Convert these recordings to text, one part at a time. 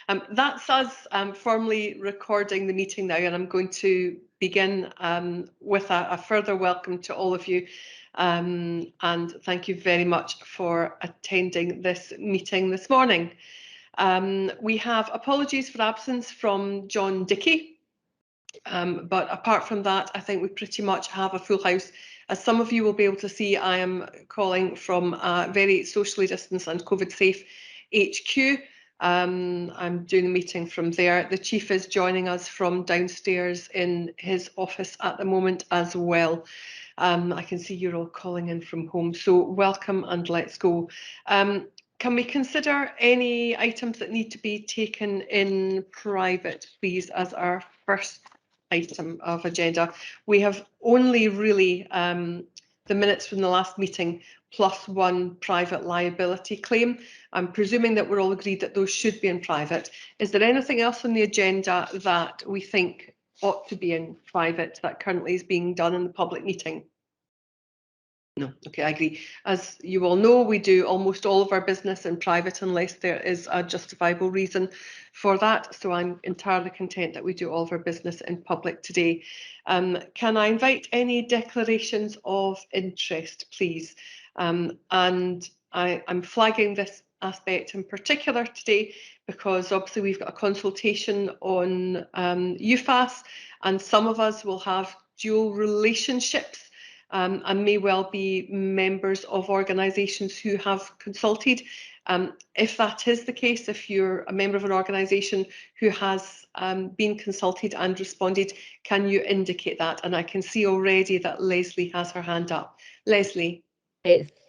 That's us formally recording the meeting now, and I'm going to begin with a further welcome to all of you. And thank you very much for attending this meeting this morning. We have apologies for absence from John Dickey, but apart from that, I think we pretty much have a full house. As some of you will be able to see, I am calling from a very socially distanced and COVID safe HQ. I'm doing the meeting from there. The Chief is joining us from downstairs in his office at the moment as well. I can see you're all calling in from home, so welcome and let's go. Can we consider any items that need to be taken in private, please, as our first item of agenda? We have only really the minutes from the last meeting plus one private liability claim. I'm presuming that we're all agreed that those should be in private. Is there anything else on the agenda that we think ought to be in private that currently is being done in the public meeting? No, okay, I agree. As you all know, we do almost all of our business in private unless there is a justifiable reason for that. So I'm entirely content that we do all of our business in public today. Can I invite any declarations of interest, please? And I'm flagging this aspect in particular today because obviously we've got a consultation on UFAS, and some of us will have dual relationships and may well be members of organisations who have consulted. If that is the case, if you're a member of an organisation who has been consulted and responded, can you indicate that? And I can see already that Leslie has her hand up. Leslie.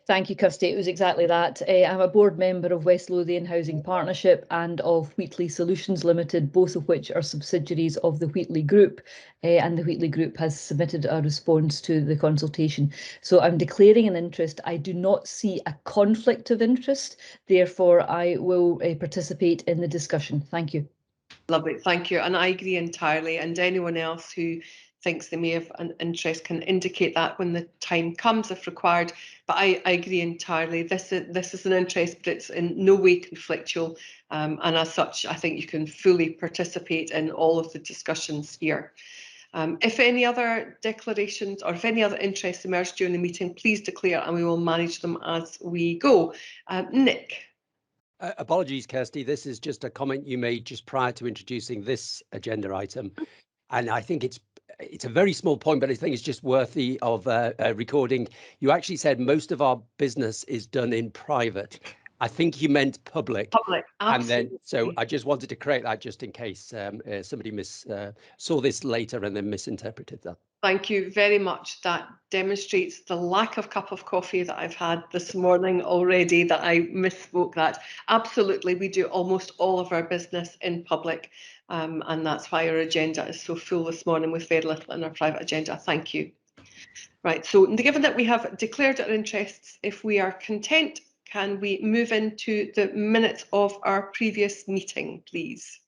Thank you, Kirsty. It was exactly that. I'm a board member of West Lothian Housing Partnership and of Wheatley Solutions Limited, both of which are subsidiaries of the Wheatley Group, and the Wheatley Group has submitted a response to the consultation. So I'm declaring an interest. I do not see a conflict of interest, therefore I will participate in the discussion. Thank you. Lovely, thank you. And I agree entirely. And anyone else who thinks they may have an interest can indicate that when the time comes if required. But I agree entirely. This is an interest, but it's in no way conflictual. And as such, I think you can fully participate in all of the discussions here. If any other declarations or if any other interests emerge during the meeting, please declare and we will manage them as we go. Nick. Apologies, Kirsty. This is just a comment you made just prior to introducing this agenda item. And I think it's a very small point, but I think it's just worthy of recording. You actually said most of our business is done in private. I think you meant public. Public, absolutely. And then, so I just wanted to correct that just in case somebody saw this later and then misinterpreted that. Thank you very much. That demonstrates the lack of cup of coffee that I've had this morning already, that I misspoke that. Absolutely, we do almost all of our business in public, and that's why our agenda is so full this morning with very little in our private agenda. Thank you. Right, so given that we have declared our interests, if we are content, can we move into the minutes of our previous meeting, please?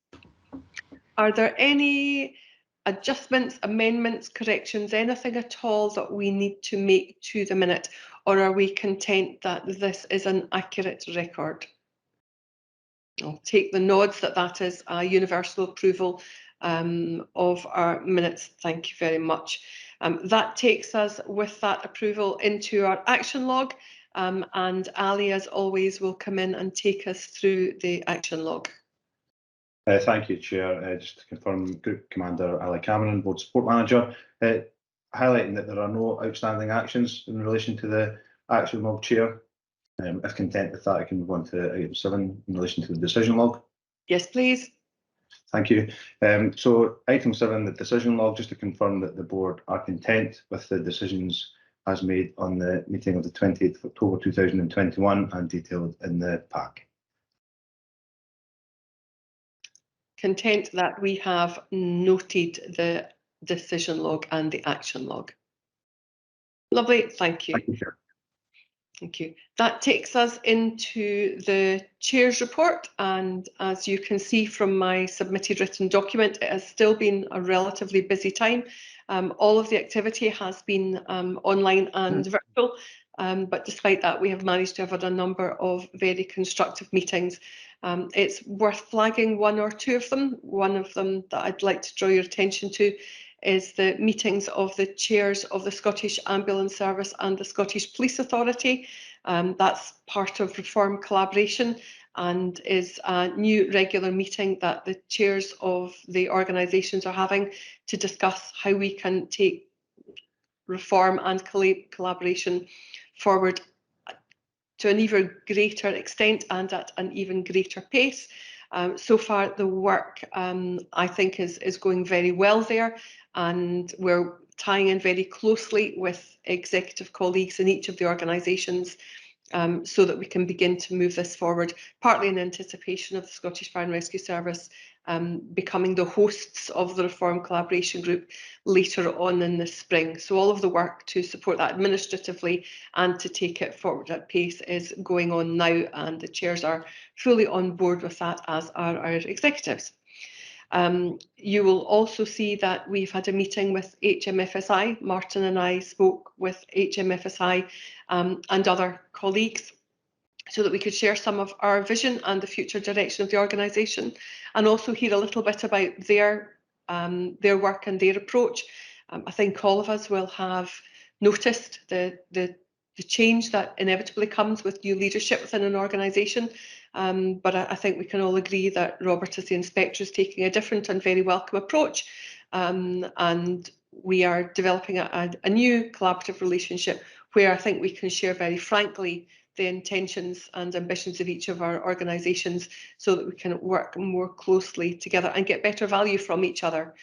Are there any adjustments, amendments, corrections, anything at all that we need to make to the minute, or are we content that this is an accurate record? I'll take the nods that is a universal approval of our minutes. Thank you very much. That takes us with that approval into our action log, and Ali, as always, will come in and take us through the action log. Thank you, Chair. Just to confirm, Group Commander Ali Cameron, Board Support Manager, highlighting that there are no outstanding actions in relation to the action log, Chair. If content with that, I can move on to item 7 in relation to the decision log. Yes, please. Thank you. So item 7, the decision log, just to confirm that the board are content with the decisions as made on the meeting of the 28th of October 2021 and detailed in the pack. Content that we have noted the decision log and the action log. Lovely, thank you. Thank you, Chair. Thank you. That takes us into the Chair's report, and as you can see from my submitted written document, it has still been a relatively busy time. All of the activity has been online and virtual. but despite that, we have managed to have had a number of very constructive meetings. It's worth flagging one or two of them. One of them that I'd like to draw your attention to is the meetings of the chairs of the Scottish Ambulance Service and the Scottish Police Authority. That's part of Reform Collaboration and is a new regular meeting that the chairs of the organisations are having to discuss how we can take reform and collaboration forward to an even greater extent and at an even greater pace. So far, the work, I think, is going very well there, and we're tying in very closely with executive colleagues in each of the organisations so that we can begin to move this forward, partly in anticipation of the Scottish Fire and Rescue Service becoming the hosts of the Reform Collaboration Group later on in the spring. So all of the work to support that administratively and to take it forward at pace is going on now, and the chairs are fully on board with that, as are our executives. You will also see that we've had a meeting with HMFSI. Martin and I spoke with HMFSI and other colleagues so that we could share some of our vision and the future direction of the organisation, and also hear a little bit about their work and their approach. I think all of us will have noticed the change that inevitably comes with new leadership within an organisation, but I think we can all agree that Robert, as the inspector, is taking a different and very welcome approach, and we are developing a new collaborative relationship where I think we can share very frankly the intentions and ambitions of each of our organisations so that we can work more closely together and get better value from each other.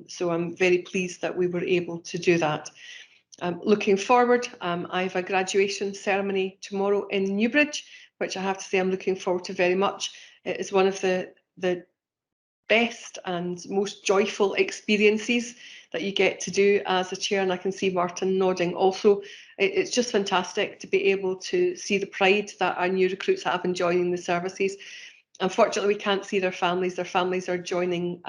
So I'm very pleased that we were able to do that. Looking forward, I have a graduation ceremony tomorrow in Newbridge, which I have to say I'm looking forward to very much. It is one of the best and most joyful experiences that you get to do as a chair, and I can see Martin nodding also. It's just fantastic to be able to see the pride that our new recruits have in joining the services. Unfortunately, we can't see their families. Their families are joining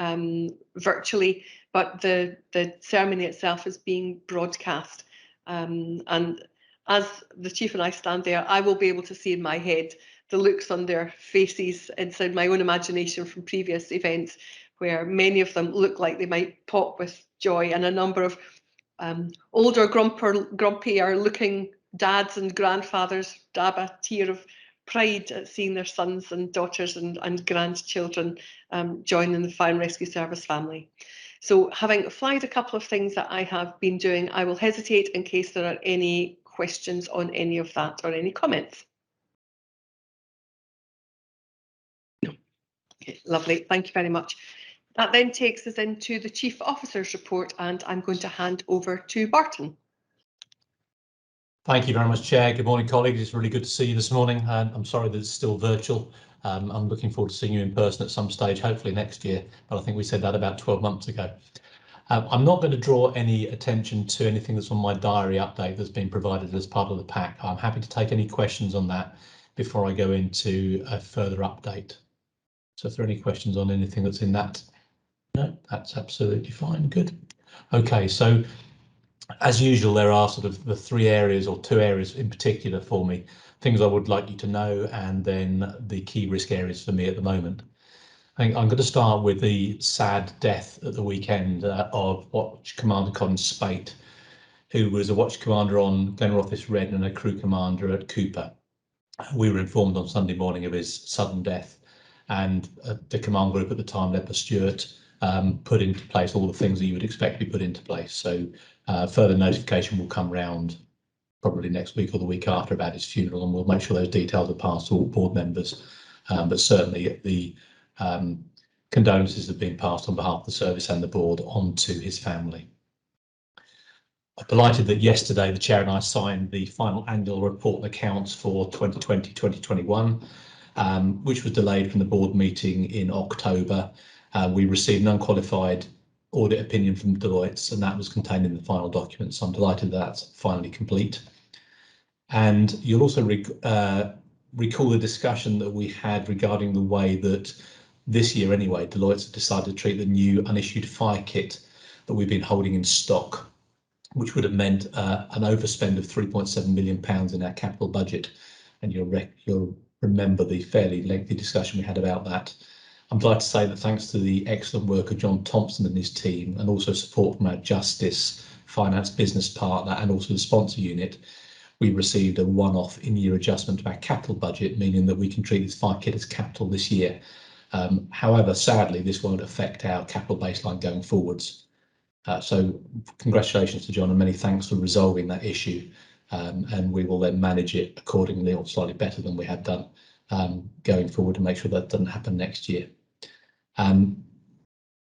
virtually, but the ceremony itself is being broadcast. And as the chief and I stand there, I will be able to see in my head the looks on their faces inside my own imagination from previous events, where many of them look like they might pop with joy, and a number of older, grumpier looking dads and grandfathers dab a tear of pride at seeing their sons and daughters and grandchildren joining the Fire and Rescue Service family. So, having flagged a couple of things that I have been doing, I will hesitate in case there are any questions on any of that or any comments. Okay, lovely, thank you very much. That then takes us into the Chief Officer's report, and I'm going to hand over to Barton. Thank you very much, Chair. Good morning, colleagues. It's really good to see you this morning. I'm sorry that it's still virtual. I'm looking forward to seeing you in person at some stage, hopefully next year, but I think we said that about 12 months ago. I'm not going to draw any attention to anything that's on my diary update that's been provided as part of the pack. I'm happy to take any questions on that before I go into a further update. So if there are any questions on anything that's in that, no, that's absolutely fine. Good. Okay, so as usual, there are sort of the three areas, or two areas in particular for me, things I would like you to know, and then the key risk areas for me at the moment. I'm going to start with the sad death at the weekend of Watch Commander Colin Spate, who was a watch commander on Glenrothes Red and a crew commander at Cooper. We were informed on Sunday morning of his sudden death, and the command group at the time, led by Stuart, put into place all the things that you would expect to be put into place. So further notification will come round probably next week or the week after about his funeral, and we'll make sure those details are passed to all board members. But certainly the condolences have been passed on behalf of the service and the board on to his family. I'm delighted that yesterday the chair and I signed the final annual report and accounts for 2020-2021. Which was delayed from the board meeting in October. We received an unqualified audit opinion from Deloitte, and that was contained in the final document. So I'm delighted that's finally complete. And you'll also recall the discussion that we had regarding the way that this year anyway, Deloitte decided to treat the new unissued fire kit that we've been holding in stock which would have meant an overspend of £3.7 million in our capital budget. And you'll remember the fairly lengthy discussion we had about that. I'm glad to say that thanks to the excellent work of John Thompson and his team, and also support from our Justice, Finance business partner, and also the sponsor unit, we received a one-off in-year adjustment to our capital budget, meaning that we can treat this fire kit as capital this year. However, sadly, this won't affect our capital baseline going forwards. So congratulations to John, and many thanks for resolving that issue. And we will then manage it accordingly, or slightly better than we have done going forward, to make sure that doesn't happen next year.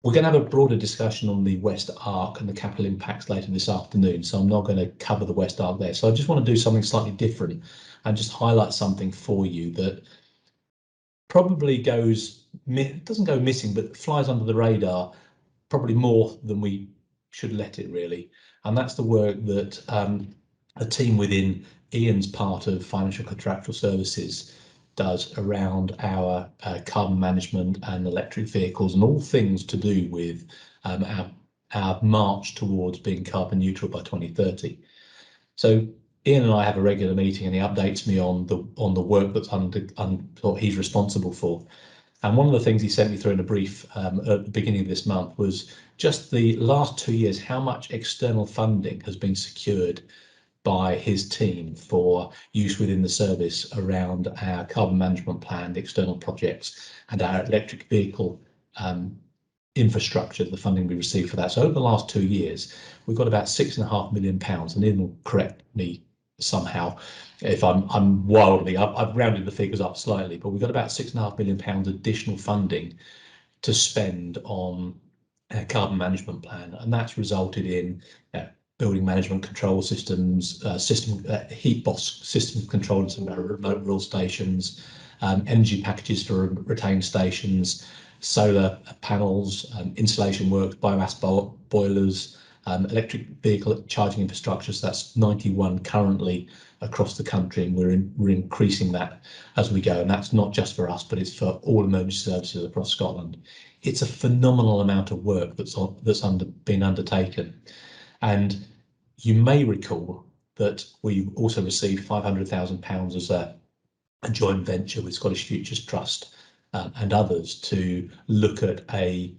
We're going to have a broader discussion on the West Arc and the capital impacts later this afternoon, so I'm not going to cover the West Arc there. So I just want to do something slightly different and just highlight something for you that probably doesn't go missing, but flies under the radar probably more than we should let it, really. And that's the work that a team within Ian's part of Financial Contractual Services does around our carbon management and electric vehicles, and all things to do with our march towards being carbon neutral by 2030. So Ian and I have a regular meeting, and he updates me on the work that's what he's responsible for. And one of the things he sent me through in a brief at the beginning of this month was just the last 2 years, how much external funding has been secured by his team for use within the service around our carbon management plan, the external projects, and our electric vehicle infrastructure, the funding we received for that. So over the last 2 years, we've got about £6.5 million, and Ian will correct me somehow if I'm wildly, I've rounded the figures up slightly, but we've got about £6.5 million additional funding to spend on a carbon management plan, and that's resulted in building management control systems, heat box system control in some of our remote rural stations, energy packages for retained stations, solar panels, insulation works, biomass boilers, electric vehicle charging infrastructure. So that's 91 currently across the country, and we're increasing that as we go. And that's not just for us, but it's for all emergency services across Scotland. It's a phenomenal amount of work that's been undertaken. And you may recall that we also received £500,000 as a joint venture with Scottish Futures Trust and others to look at a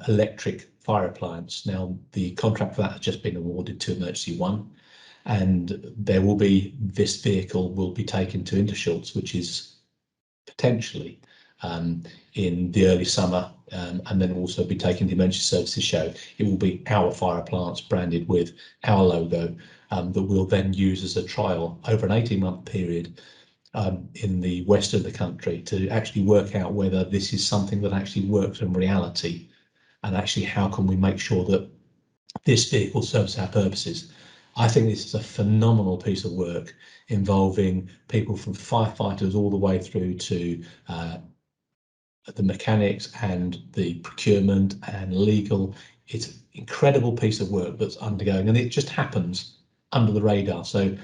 electric fire appliance. Now, the contract for that has just been awarded to Emergency One, and this vehicle will be taken to Interschultz, which is potentially in the early summer, and then also be taken to the Emergency Services Show. It will be our fire appliance branded with our logo that we'll then use as a trial over an 18-month period in the west of the country to actually work out whether this is something that actually works in reality, and actually how can we make sure that this vehicle serves our purposes. I think this is a phenomenal piece of work involving people from firefighters all the way through to the mechanics and the procurement and legal. It's an incredible piece of work that's undergoing, and it just happens under the radar. So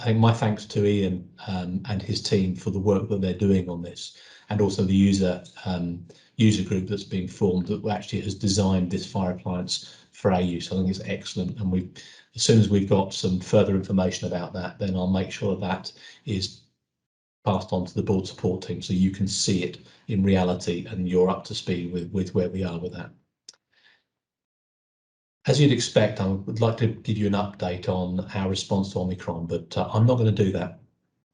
I think my thanks to Ian and his team for the work that they're doing on this, and also the user group that's being formed that actually has designed this fire appliance for our use. I think it's excellent, and as soon as we've got some further information about that, then I'll make sure that is passed on to the board support team so you can see it in reality and you're up to speed with where we are with that. As you'd expect, I would like to give you an update on our response to Omicron, but I'm not going to do that.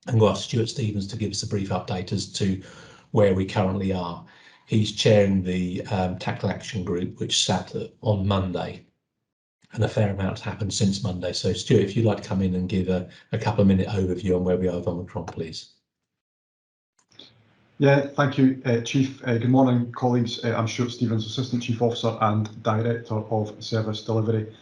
I'm going to ask Stuart Stevens to give us a brief update as to where we currently are. He's chairing the Tactical Action Group, which sat on Monday, and a fair amount's happened since Monday. So Stuart, if you'd like to come in and give a couple of minute overview on where we are with Omicron, please. Yeah, thank you, Chief. Good morning, colleagues. I'm Stuart Stevens, Assistant Chief Officer and Director of Service Delivery.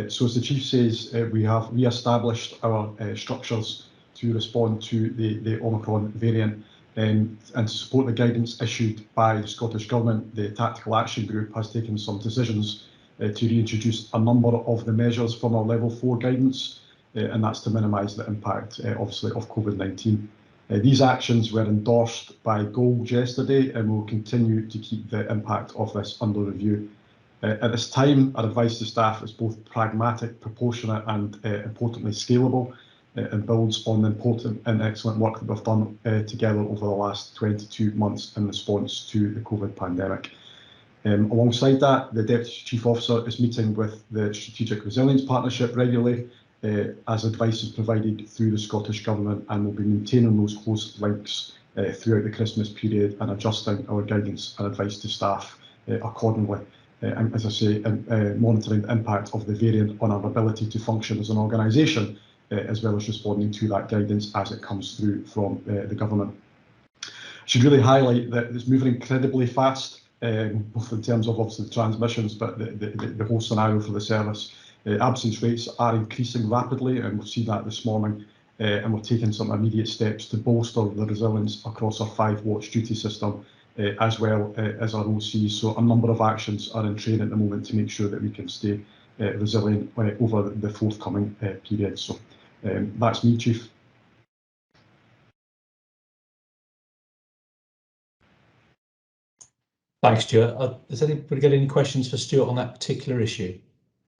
So as the Chief says, we have re-established our structures to respond to the Omicron variant, and to support the guidance issued by the Scottish Government. The Tactical Action Group has taken some decisions to reintroduce a number of the measures from our Level 4 guidance, and that's to minimise the impact, obviously, of COVID-19. These actions were endorsed by Gold yesterday, and will continue to keep the impact of this under review. At this time, our advice to staff is both pragmatic, proportionate and importantly scalable, and builds on the important and excellent work that we've done together over the last 22 months in response to the COVID pandemic. Alongside that, the Deputy Chief Officer is meeting with the Strategic Resilience Partnership regularly as advice is provided through the Scottish Government, and will be maintaining those close links throughout the Christmas period and adjusting our guidance and advice to staff accordingly. And as I say, monitoring the impact of the variant on our ability to function as an organisation, as well as responding to that guidance as it comes through from the government. I should really highlight that it's moving incredibly fast, both in terms of obviously the transmissions, but the whole scenario for the service. Absence rates are increasing rapidly, and we've seen that this morning, and we're taking some immediate steps to bolster the resilience across our 5-watch duty system, as well as our OCs. So a number of actions are in train at the moment to make sure that we can stay resilient over the forthcoming period. So that's me, Chief. Thanks, Stuart. Has anybody got any questions for Stuart on that particular issue?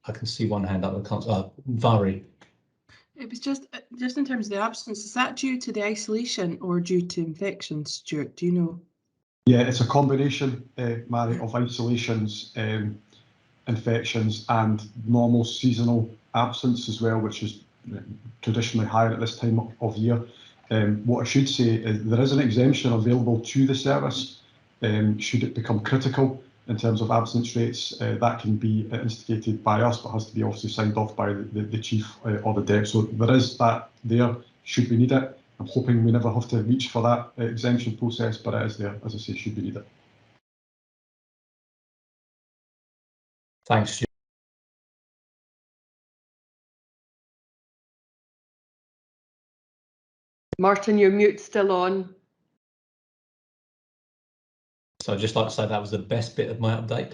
I can see one hand up. Vari. It was just in terms of the absence, is that due to the isolation or due to infections, Stuart? Do you know? Yeah, it's a combination, Mary, of isolations, infections and normal seasonal absence as well, which is traditionally higher at this time of year. What I should say is there is an exemption available to the service should it become critical in terms of absence rates. That can be instigated by us, but has to be obviously signed off by the Chief or the Dep. So there is that there should we need it. I'm hoping we never have to reach for that exemption process, but it is there, as I say, should we need it. Thanks, Stuart. Martin, your mute's still on. So I'd just like to say that was the best bit of my update.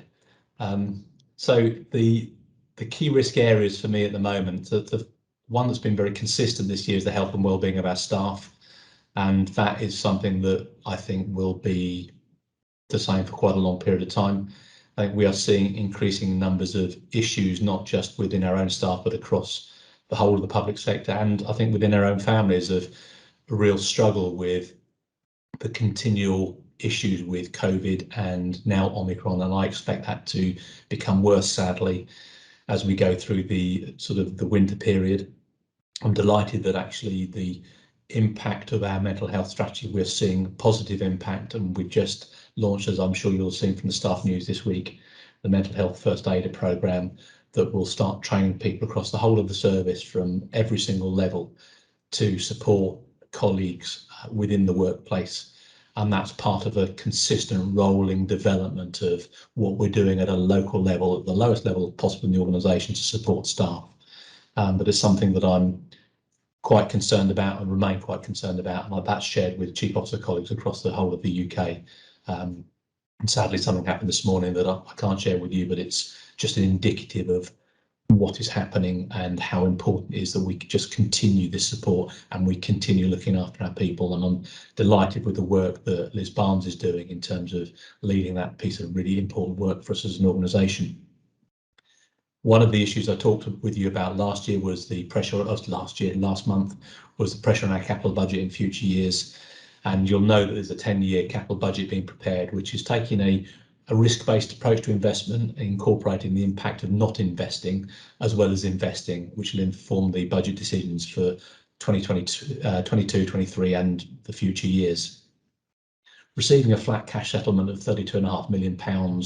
So the key risk areas for me at the moment, the one that's been very consistent this year is the health and well-being of our staff. And that is something that I think will be the same for quite a long period of time. I think we are seeing increasing numbers of issues, not just within our own staff, but across the whole of the public sector. And I think within our own families of a real struggle with the continual issues with COVID and now Omicron. And I expect that to become worse, sadly, as we go through the sort of the winter period. I'm delighted that actually the impact of our mental health strategy, we're seeing positive impact, and we've just launched, as I'm sure you'll have seen from the staff news this week, the mental health first aider programme that will start training people across the whole of the service from every single level to support colleagues within the workplace. And that's part of a consistent rolling development of what we're doing at a local level, at the lowest level possible in the organisation, to support staff. But it's something that I'm quite concerned about and remain quite concerned about, and that's shared with Chief Officer colleagues across the whole of the UK. And sadly, something happened this morning that I can't share with you, but it's just an indicative of what is happening and how important it is that we just continue this support and we continue looking after our people. And I'm delighted with the work that Liz Barnes is doing in terms of leading that piece of really important work for us as an organisation. One of the issues I talked with you about last year was the pressure last month was the pressure on our capital budget in future years. And you'll know that there's a 10-year capital budget being prepared, which is taking a risk-based approach to investment, incorporating the impact of not investing as well as investing, which will inform the budget decisions for 2022, 23 and the future years. Receiving a flat cash settlement of £32.5 million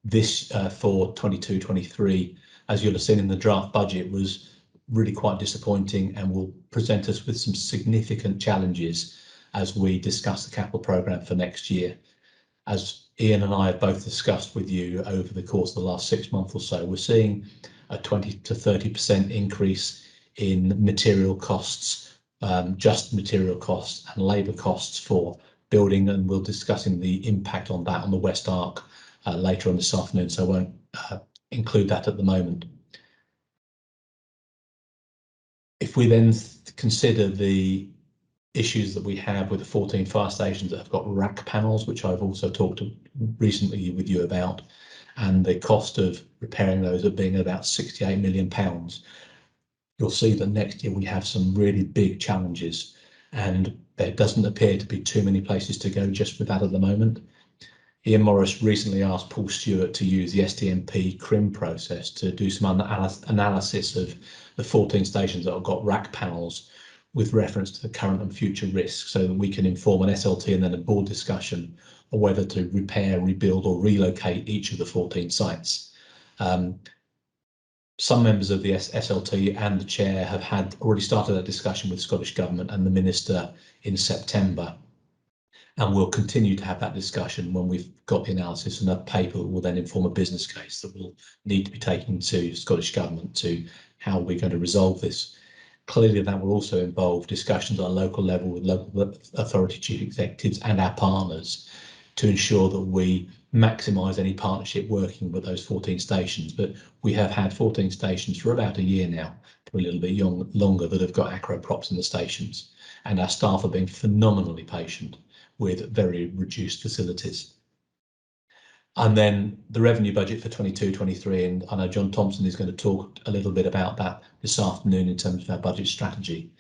this for 22-23, as you'll have seen in the draft budget, was really quite disappointing and will present us with some significant challenges as we discuss the capital programme for next year. As Ian and I have both discussed with you over the course of the last 6 months or so, we're seeing a 20 to 30% increase in material costs, just material costs and labour costs for building, and we'll be discussing the impact on that on the West Arc later on this afternoon, so I won't include that at the moment. If we then consider the issues that we have with the 14 fire stations that have got rack panels, which I've also talked recently with you about, and the cost of repairing those at being about £68 million, you'll see that next year we have some really big challenges, and there doesn't appear to be too many places to go just with that at the moment. Ian Morris recently asked Paul Stewart to use the STMP CRIM process to do some analysis of the 14 stations that have got rack panels with reference to the current and future risks, so that we can inform an SLT and then a board discussion on whether to repair, rebuild or relocate each of the 14 sites. Some members of the SLT and the chair have already started a discussion with the Scottish Government and the Minister in September, and we'll continue to have that discussion when we've got the analysis and a paper that will then inform a business case that will need to be taken to Scottish Government to how we're going to resolve this. Clearly that will also involve discussions at a local level with local authority chief executives and our partners to ensure that we maximise any partnership working with those 14 stations. But we have had 14 stations for about a year now, for a little bit longer, that have got acro props in the stations, and our staff are being phenomenally patient with very reduced facilities. And then the revenue budget for 22-23, and I know John Thompson is going to talk a little bit about that this afternoon in terms of our budget strategy.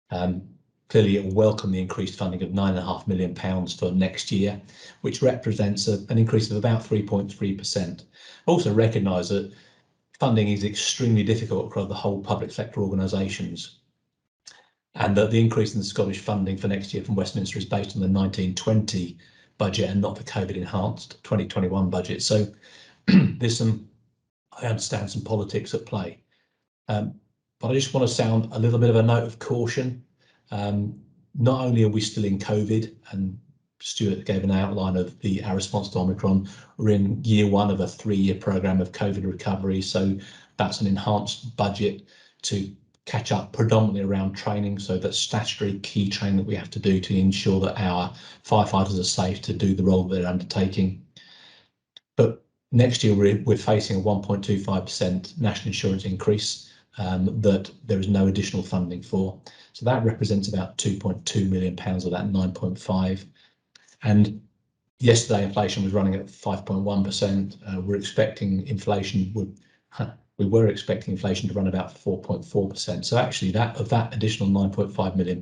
Clearly it will welcome the increased funding of £9.5 million for next year, which represents an increase of about 3.3%. Also recognise that funding is extremely difficult across the whole public sector organisations, and that the increase in the Scottish funding for next year from Westminster is based on the 1920 budget and not the COVID enhanced 2021 budget. So there's some, I understand, some politics at play. But I just want to sound a little bit of a note of caution. Not only are we still in COVID, and Stuart gave an outline of our response to Omicron, we're in year one of a 3-year programme of COVID recovery. So that's an enhanced budget to catch up predominantly around training. So that's statutory key training that we have to do to ensure that our firefighters are safe to do the role they're undertaking. But next year we're facing a 1.25% national insurance increase that there is no additional funding for. So that represents about £2.2 million of that 9.5. And yesterday inflation was running at 5.1%. We're expecting inflation we were expecting inflation to run about 4.4%. So actually of that additional £9.5 million,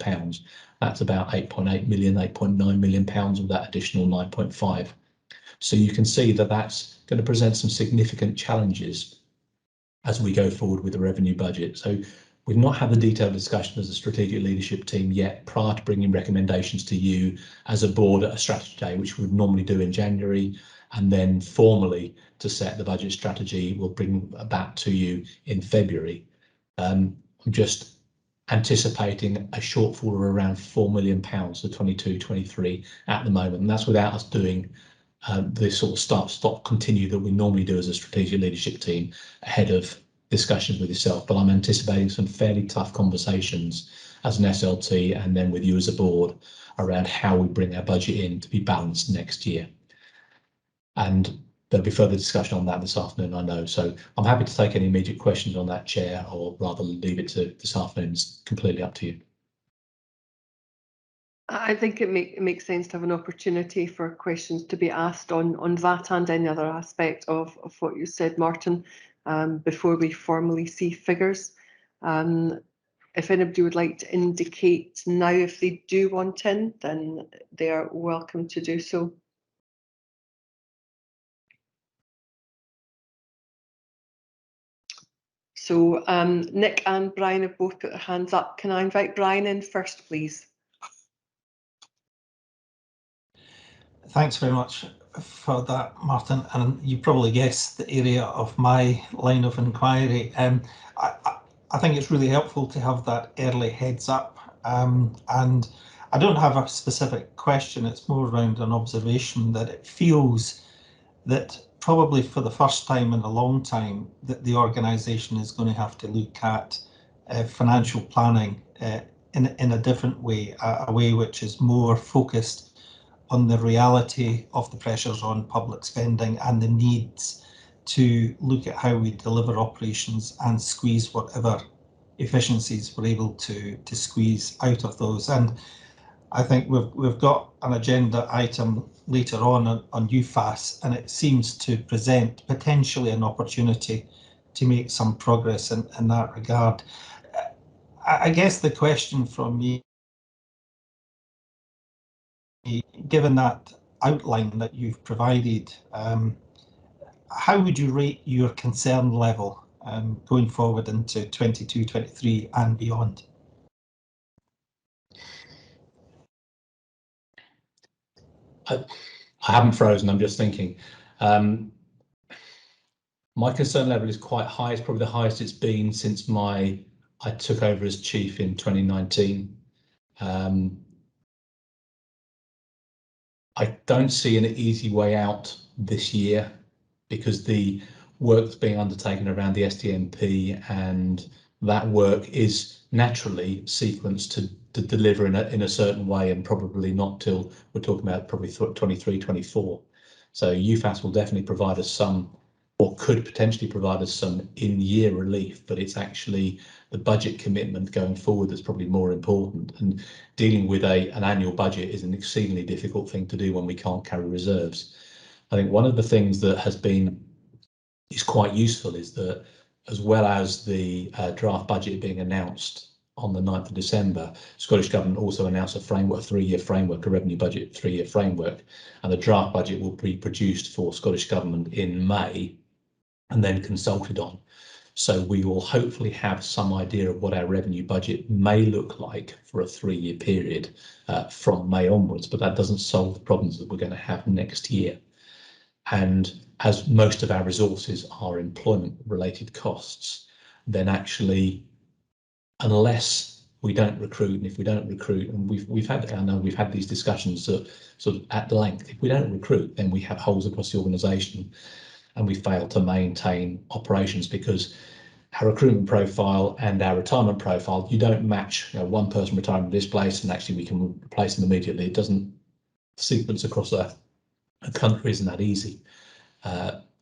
that's about 8.8 million, 8.9 million pounds of that additional 9.5. So you can see that that's going to present some significant challenges as we go forward with the revenue budget. So we've not had the detailed discussion as a strategic leadership team yet prior to bringing recommendations to you as a board at a strategy day, which we would normally do in January, and then formally to set the budget strategy, we'll bring that to you in February. I'm just anticipating a shortfall of around £4 million for 22-23 at the moment, and that's without us doing the sort of start, stop, continue that we normally do as a strategic leadership team ahead of discussions with yourself. But I'm anticipating some fairly tough conversations as an SLT and then with you as a board around how we bring our budget in to be balanced next year. And there'll be further discussion on that this afternoon, I know. So I'm happy to take any immediate questions on that, Chair, or rather leave it to this afternoon. It's completely up to you. I think it makes sense to have an opportunity for questions to be asked on that and any other aspect of what you said, Martin, before we formally see figures. If anybody would like to indicate now if they do want in, then they are welcome to do so. So Nick and Brian have both put their hands up. Can I invite Brian in first, please? Thanks very much for that, Martin. And you probably guessed the area of my line of inquiry. I think it's really helpful to have that early heads up. And I don't have a specific question. It's more around an observation that it feels that probably for the first time in a long time that the organisation is going to have to look at financial planning in a different way, a way which is more focused on the reality of the pressures on public spending and the needs to look at how we deliver operations and squeeze whatever efficiencies we're able to squeeze out of those. And I think we've got an agenda item later on UFAS, and it seems to present potentially an opportunity to make some progress in that regard. I guess the question from me, given that outline that you've provided, how would you rate your concern level going forward into 22-23 and beyond? I haven't frozen, I'm just thinking. My concern level is quite high. It's probably the highest it's been since I took over as chief in 2019. I don't see an easy way out this year because the work that's being undertaken around the SDMP and that work is naturally sequenced to deliver in a certain way, and probably not till we're talking about probably 23, 24. So UFAS will definitely provide us some, or could potentially provide us some in-year relief, but it's actually the budget commitment going forward that's probably more important. And dealing with an annual budget is an exceedingly difficult thing to do when we can't carry reserves. I think one of the things that is quite useful is that, as well as the draft budget being announced on the 9th of December, Scottish Government also announced a framework, a 3-year framework, a revenue budget 3-year framework, and the draft budget will be produced for Scottish Government in May and then consulted on. So we will hopefully have some idea of what our revenue budget may look like for a 3-year period from May onwards, but that doesn't solve the problems that we're going to have next year. And as most of our resources are employment related costs, then actually, unless we don't recruit, and if we don't recruit, and I know we've had these discussions sort of at length, if we don't recruit, then we have holes across the organisation and we fail to maintain operations, because our recruitment profile and our retirement profile, you don't match one person retiring in this place and actually we can replace them immediately. It doesn't sequence across a country, isn't that easy.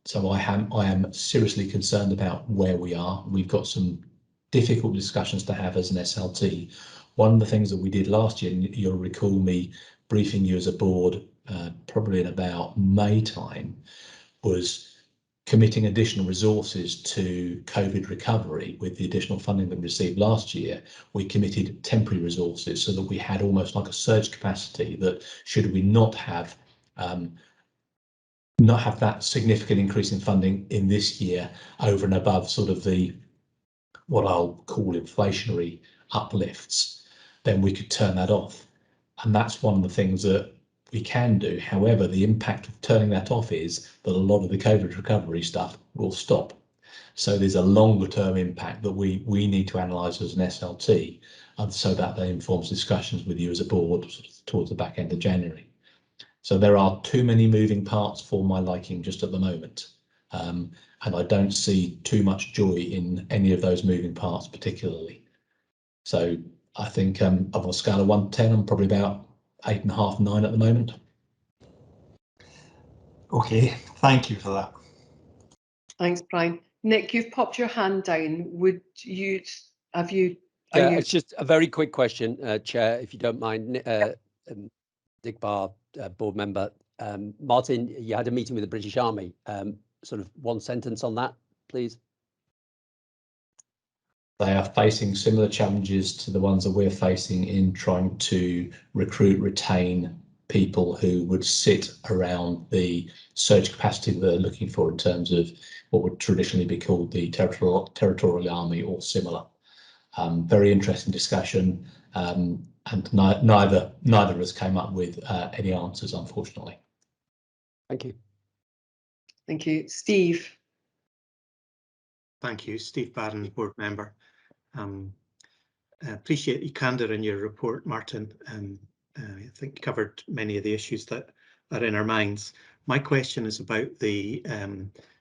So I am seriously concerned about where we are. We've got some difficult discussions to have as an SLT. One of the things that we did last year, and you'll recall me briefing you as a board probably in about May time, was committing additional resources to COVID recovery. With the additional funding that we received last year, we committed temporary resources so that we had almost like a surge capacity, that should we not have that significant increase in funding in this year over and above sort of the what I'll call inflationary uplifts, then we could turn that off. And that's one of the things that we can do. However, the impact of turning that off is that a lot of the COVID recovery stuff will stop. So there's a longer term impact that we need to analyse as an SLT, and so that informs discussions with you as a board sort of towards the back end of January. So there are too many moving parts for my liking just at the moment. And I don't see too much joy in any of those moving parts particularly. So I think of a scale of 1 to 10, I'm probably about 8.5, 9 at the moment. Okay, thank you for that. Thanks, Brian. Nick, you've popped your hand down. It's just a very quick question, Chair, if you don't mind. Dick Barr, board member. Martin, you had a meeting with the British Army. Sort of one sentence on that, please. They are facing similar challenges to the ones that we're facing in trying to recruit, retain people who would sit around the surge capacity that they're looking for in terms of what would traditionally be called the territorial army or similar. Very interesting discussion, and neither of us came up with any answers, unfortunately. Thank you. Thank you. Steve. Thank you. Steve Barron, board member. Appreciate your candour in your report, Martin. I think you covered many of the issues that are in our minds. My question is about the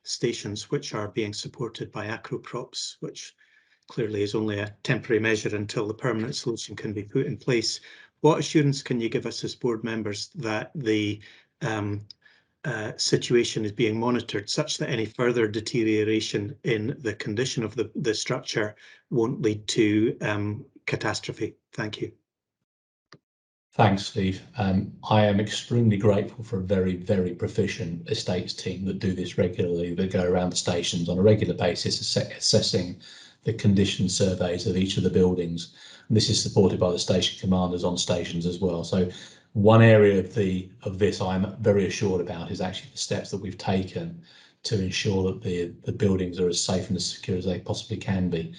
stations which are being supported by AcroProps, which clearly is only a temporary measure until the permanent solution can be put in place. What assurance can you give us as board members that the situation is being monitored such that any further deterioration in the condition of the structure won't lead to catastrophe? Thank you. Thanks, Steve. I am extremely grateful for a very, very proficient estates team that do this regularly, that go around the stations on a regular basis, assessing the condition surveys of each of the buildings. And this is supported by the station commanders on stations as well. So one area of this I'm very assured about is actually the steps that we've taken to ensure that the buildings are as safe and as secure as they possibly can be.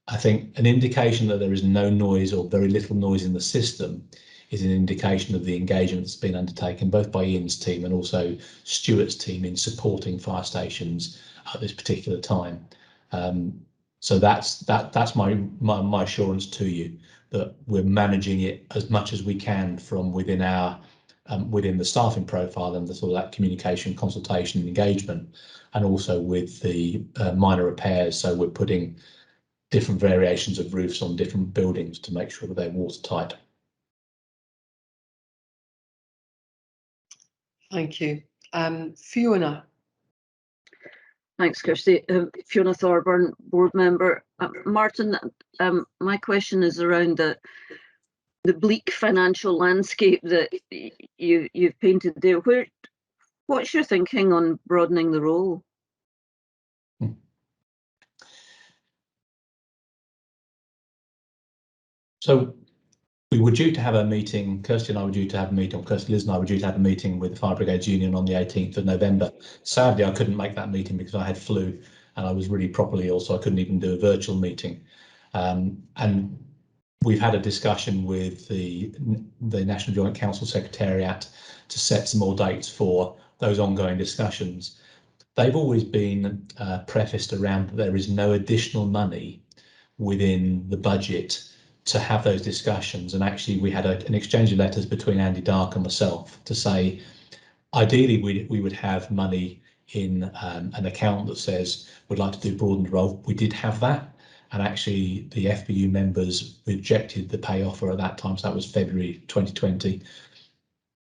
I think an indication that there is no noise or very little noise in the system is an indication of the engagement that's been undertaken both by Ian's team and also Stuart's team in supporting fire stations at this particular time. So that's my assurance to you, that we're managing it as much as we can from within our within the staffing profile and the sort of that communication, consultation, and engagement, and also with the minor repairs. So we're putting different variations of roofs on different buildings to make sure that they're watertight. Thank you. Fiona. Thanks, Kirsty. Fiona Thorburn, board member. Martin, my question is around the bleak financial landscape that you've painted there. What's your thinking on broadening the role? So we were due to have a meeting, Kirsty and I were due to have a meeting, or Kirsty, Liz and I were due to have a meeting with the Fire Brigades Union on the 18th of November. Sadly, I couldn't make that meeting because I had flu and I was really properly ill, so I couldn't even do a virtual meeting. And we've had a discussion with the National Joint Council Secretariat to set some more dates for those ongoing discussions. They've always been prefaced around that there is no additional money within the budget to have those discussions. And actually we had an exchange of letters between Andy Dark and myself to say, ideally we would have money in an account that says we'd like to do broadened role. We did have that, and actually the FBU members rejected the pay offer at that time, so that was February 2020.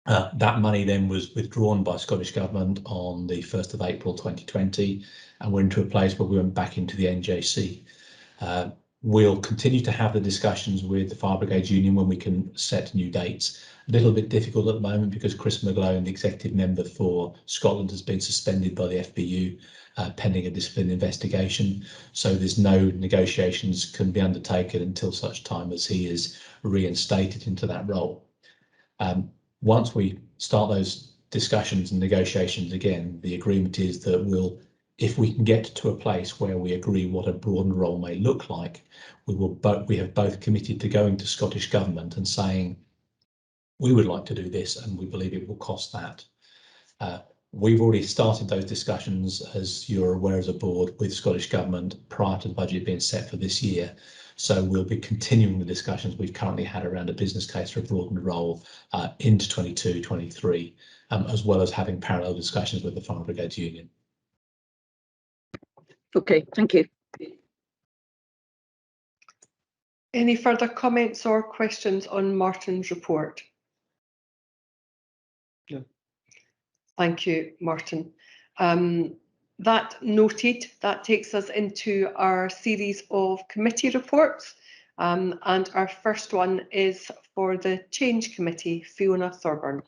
That money then was withdrawn by Scottish Government on the 1st of April 2020, and we're into a place where we went back into the NJC. We'll continue to have the discussions with the Fire Brigades Union when we can set new dates. A little bit difficult at the moment because Chris McGlone, the executive member for Scotland, has been suspended by the FBU pending a discipline investigation. So there's no negotiations can be undertaken until such time as he is reinstated into that role. Once we start those discussions and negotiations again, the agreement is that if we can get to a place where we agree what a broadened role may look like, we have both committed to going to Scottish Government and saying we would like to do this and we believe it will cost that. We've already started those discussions, as you're aware, as a board with Scottish Government prior to the budget being set for this year. So we'll be continuing the discussions we've currently had around a business case for a broadened role into 22-23, as well as having parallel discussions with the Fire Brigades Union. Okay, thank you. Any further comments or questions on Martin's report? No. Thank you, Martin. That noted, that takes us into our series of committee reports. And our first one is for the Change Committee, Fiona Thorburn.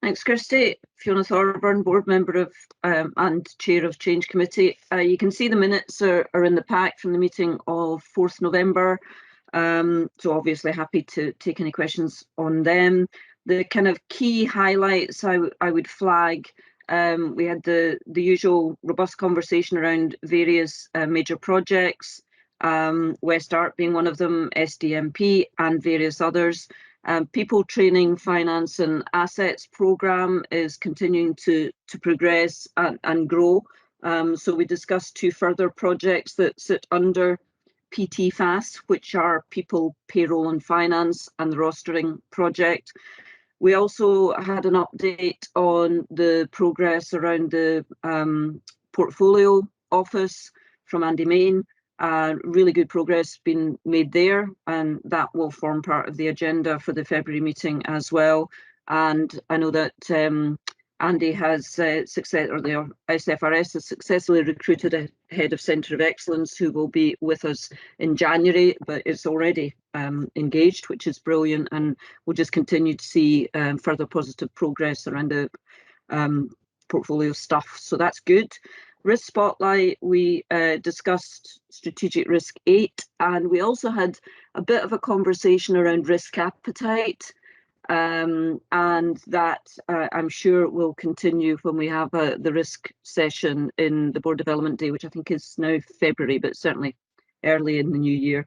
Thanks, Kirsty. Fiona Thorburn, board member of and chair of Change Committee. You can see the minutes are in the pack from the meeting of 4th November. So obviously happy to take any questions on them. The kind of key highlights I would flag, we had the usual robust conversation around various major projects, West Art being one of them, SDMP and various others. People Training, Finance and Assets programme is continuing to progress and grow. So we discussed two further projects that sit under PTFAS, which are People, Payroll and Finance, and the Rostering project. We also had an update on the progress around the portfolio office from Andy Main. Really good progress been made there, and that will form part of the agenda for the February meeting as well. And I know that Andy has the SFRS has successfully recruited a head of Centre of Excellence who will be with us in January, but is already engaged, which is brilliant, and we'll just continue to see further positive progress around the portfolio stuff. So that's good. Risk Spotlight, we discussed Strategic Risk 8, and we also had a bit of a conversation around risk appetite. And that I'm sure will continue when we have the risk session in the Board Development Day, which I think is now February, but certainly early in the new year.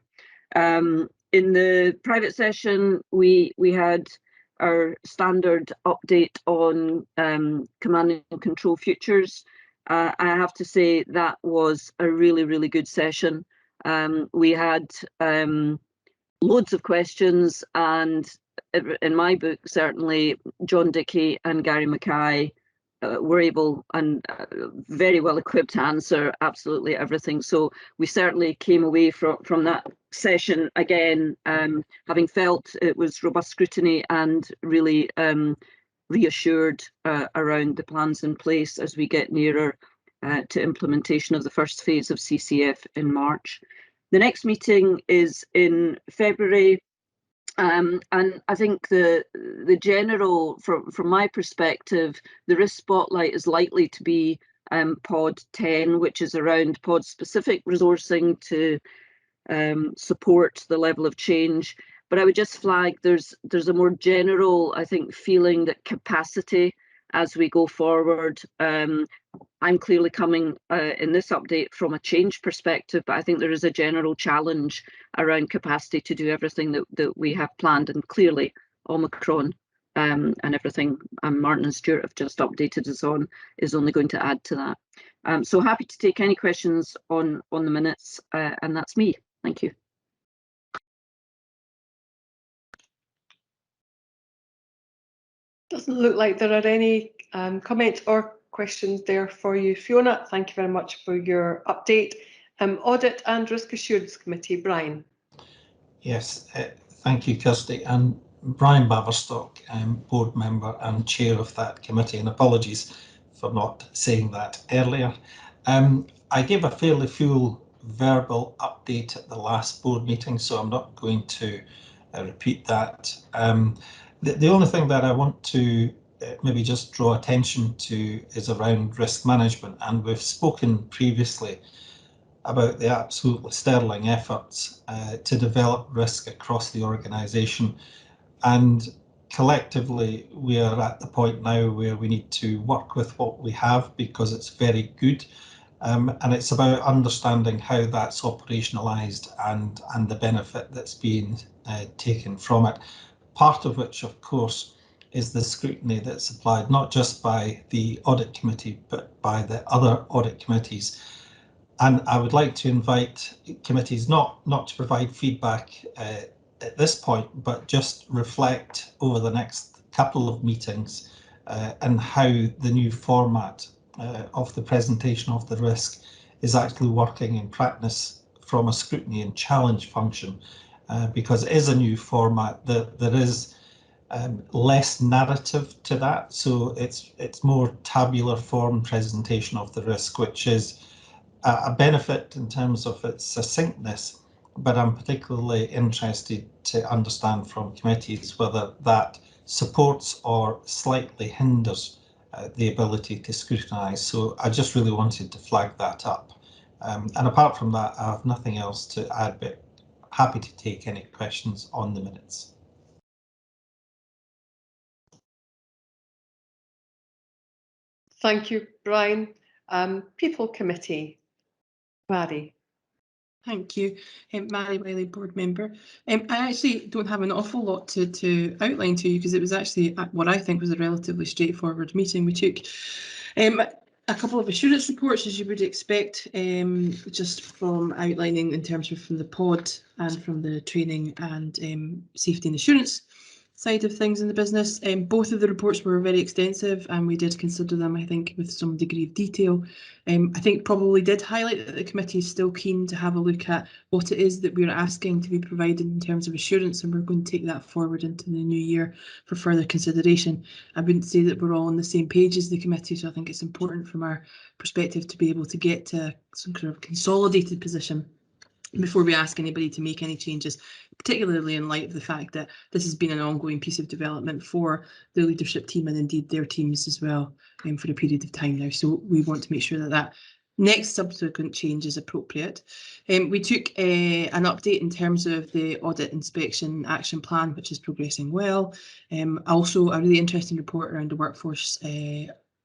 In the private session, we had our standard update on command and control futures. I have to say that was a really, really good session. We had loads of questions, and in my book, certainly John Dickey and Gary Mackay were able and very well equipped to answer absolutely everything. So we certainly came away from that session again, having felt it was robust scrutiny and really reassured around the plans in place as we get nearer to implementation of the first phase of CCF in March. The next meeting is in February. And I think the general, from my perspective, the risk spotlight is likely to be pod 10, which is around pod specific resourcing to support the level of change. But I would just flag there's a more general, I think, feeling that capacity as we go forward. I'm clearly coming in this update from a change perspective, but I think there is a general challenge around capacity to do everything that we have planned, and clearly Omicron and everything Martin and Stuart have just updated us on is only going to add to that. So happy to take any questions on the minutes, and that's me. Thank you. Doesn't look like there are any comments or questions there for you, Fiona. Thank you very much for your update. Audit and Risk Assurance Committee, Brian. Yes, thank you, Kirsty. And Brian Baverstock, board member and chair of that committee, and apologies for not saying that earlier. I gave a fairly full verbal update at the last board meeting, so I'm not going to repeat that. The only thing that I want to maybe just draw attention to is around risk management, and we've spoken previously about the absolutely sterling efforts to develop risk across the organisation, and collectively we are at the point now where we need to work with what we have because it's very good, and it's about understanding how that's operationalised and the benefit that's being taken from it. Part of which, of course, is the scrutiny that's applied not just by the audit committee but by the other audit committees. And I would like to invite committees not to provide feedback at this point, but just reflect over the next couple of meetings and how the new format of the presentation of the risk is actually working in practice from a scrutiny and challenge function. Because it is a new format, there is less narrative to that, so it's more tabular form presentation of the risk, which is a benefit in terms of its succinctness, but I'm particularly interested to understand from committees whether that supports or slightly hinders the ability to scrutinise. So I just really wanted to flag that up. And apart from that, I have nothing else to add, but happy to take any questions on the minutes. Thank you, Brian. People Committee, Mary. Thank you, Mary Wiley, board member. I actually don't have an awful lot to outline to you because it was actually what I think was a relatively straightforward meeting. We took a couple of assurance reports, as you would expect, just from outlining in terms of from the pod and from the training and safety and assurance side of things in the business. Both of the reports were very extensive and we did consider them, I think, with some degree of detail. I think probably did highlight that the committee is still keen to have a look at what it is that we're asking to be provided in terms of assurance, and we're going to take that forward into the new year for further consideration. I wouldn't say that we're all on the same page as the committee, so I think it's important from our perspective to be able to get to some kind of consolidated position before we ask anybody to make any changes, particularly in light of the fact that this has been an ongoing piece of development for the leadership team and indeed their teams as well for a period of time now. So we want to make sure that that next subsequent change is appropriate. We took an update in terms of the audit inspection action plan, which is progressing well. Also a really interesting report around the workforce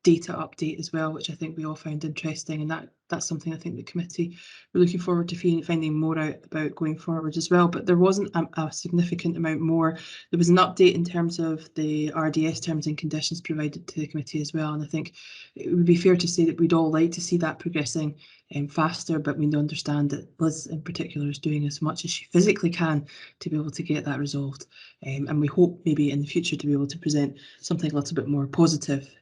data update as well, which I think we all found interesting, and that's something I think the committee we're looking forward to finding more out about going forward as well. But there wasn't a significant amount more. There was an update in terms of the RDS terms and conditions provided to the committee as well, and I think it would be fair to say that we'd all like to see that progressing faster, but we understand that Liz in particular is doing as much as she physically can to be able to get that resolved, and we hope maybe in the future to be able to present something a little bit more positive,